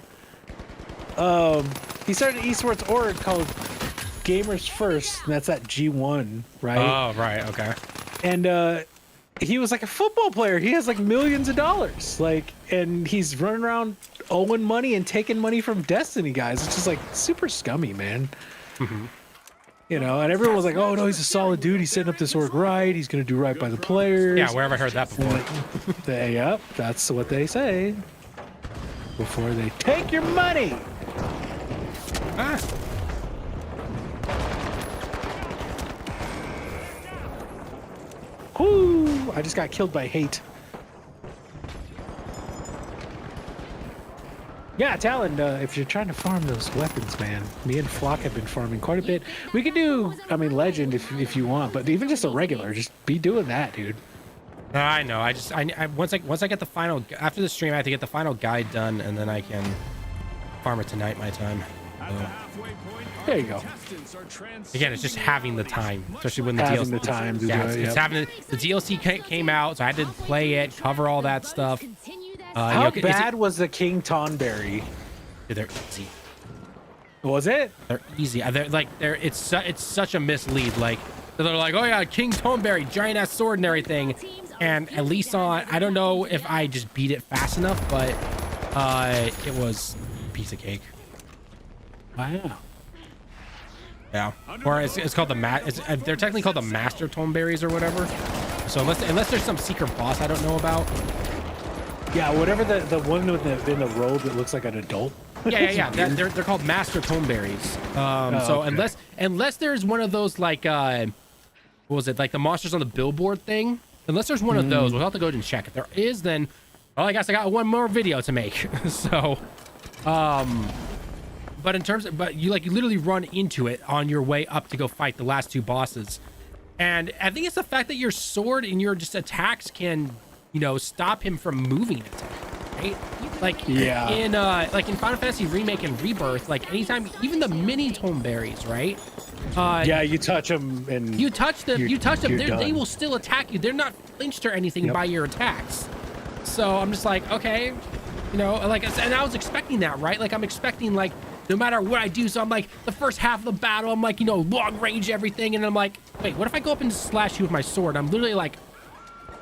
He started an esports org called Gamers First, and that's at G1, right? Oh, right. Okay. And he was like a football player. He has like millions of dollars, like, and he's running around owing money and taking money from Destiny guys. It's just like super scummy, man. You know, and everyone was like, "Oh no, he's a solid dude. He's setting up this org right. He's gonna do right by the players." Yeah, where have I heard that before? Yep, that's what they say before they take your money. Ah. Whoo! I just got killed by hate. Yeah, Talon, if you're trying to farm those weapons, man, me and Flock have been farming quite a bit. We could do, I mean, Legend if you want, but even just a regular, just be doing that, dude. No, I know. I once I get the final after the stream, I have to get the final guide done, and then I can farm it tonight my time. At the halfway point, our There you go. contestants are trans- Again, it's just having the time, especially when the Having DLC. the time to yeah, do it, it's yep. having the DLC came out, so I had to play it, cover all that stuff. Continue their You How know, is it- bad was the King Tonberry? Dude, they're easy. Was it? They're easy. It's such a mislead. Like they're like, oh yeah, King Toneberry, giant ass sword and everything. And at least I don't know if I just beat it fast enough, but it was a piece of cake. Wow. Yeah. Or it's called they're technically called the Master Toneberries or whatever. So unless there's some secret boss I don't know about. Yeah, whatever the one in the robe that looks like an adult. Yeah. They're called Master Toneberries. So okay. unless there's one of those like what was it, like the monsters on the billboard thing? Unless there's one of those, we'll have to go and check. If there is, then well, I guess I got one more video to make. So but in terms of, you literally run into it on your way up to go fight the last two bosses. And I think it's the fact that your sword and your just attacks can, stop him from moving it, right? Like Yeah. in Final Fantasy Remake and Rebirth, like anytime, even the mini Toneberries, right? Yeah, you touch them and You touch them, you're they done. will still attack you. They're not flinched or anything by your attacks. So I'm just like, okay, and I was expecting that, right? Like I'm expecting like no matter what I do. So I'm like the first half of the battle, I'm like, long range everything, and I'm like, wait, what if I go up and just slash you with my sword? I'm literally like,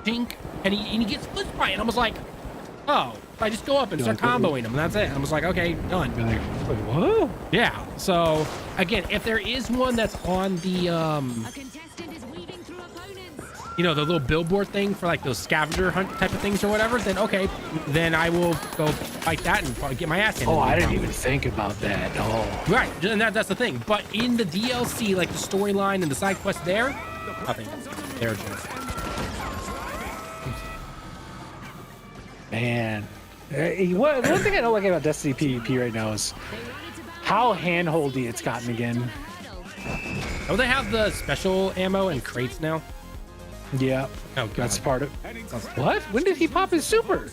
dink, and he gets flinched by it. And I was like, Oh, I just go up and start comboing them. That's it. I was like, okay, done. You're like, wait, what? Yeah. So again, if there is one that's on the A contestant is weaving through opponents. you know, the little billboard thing for like those scavenger hunt type of things or whatever, then okay, then I will go fight that and probably get my ass handed. Oh, I didn't even think about that. Oh, Right, and that's the thing. But in the DLC, like the storyline and the side quest there, nothing. They're just man. One thing I don't like about Destiny PvP right now is how handholdy it's gotten again. oh, they have the special ammo and crates now. Yeah, Oh, God. that's part of. What? When did he pop his super?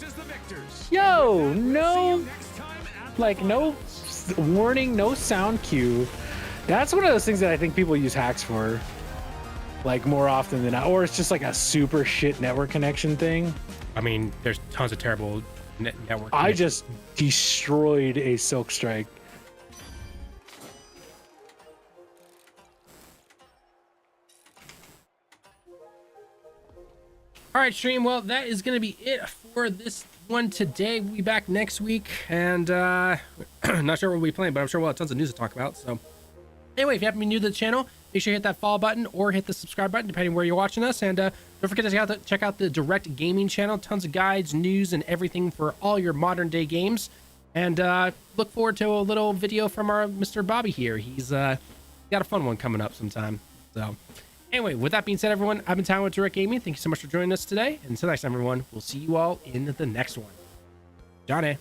Yo, no, like no warning, no sound cue. That's one of those things that I think people use hacks for, like more often than not, or it's just like a super shit network connection thing. I mean, there's tons of terrible network. I just destroyed a Silk Strike. All right, stream. Well, that is going to be it for this one today. We'll be back next week, and not sure what we'll be playing, but I'm sure we'll have tons of news to talk about. So anyway, if you happen to be new to the channel, make sure you hit that follow button or hit the subscribe button, depending where you're watching us. And don't forget to check out the Direct Gaming channel. Tons of guides, news, and everything for all your modern day games. And look forward to a little video from our Mr. Bobby here. He's got a fun one coming up sometime. So anyway, with that being said, everyone, I've been Tallen with Direct Gaming. Thank you so much for joining us today. And until next time, everyone, we'll see you all in the next one. Johnny.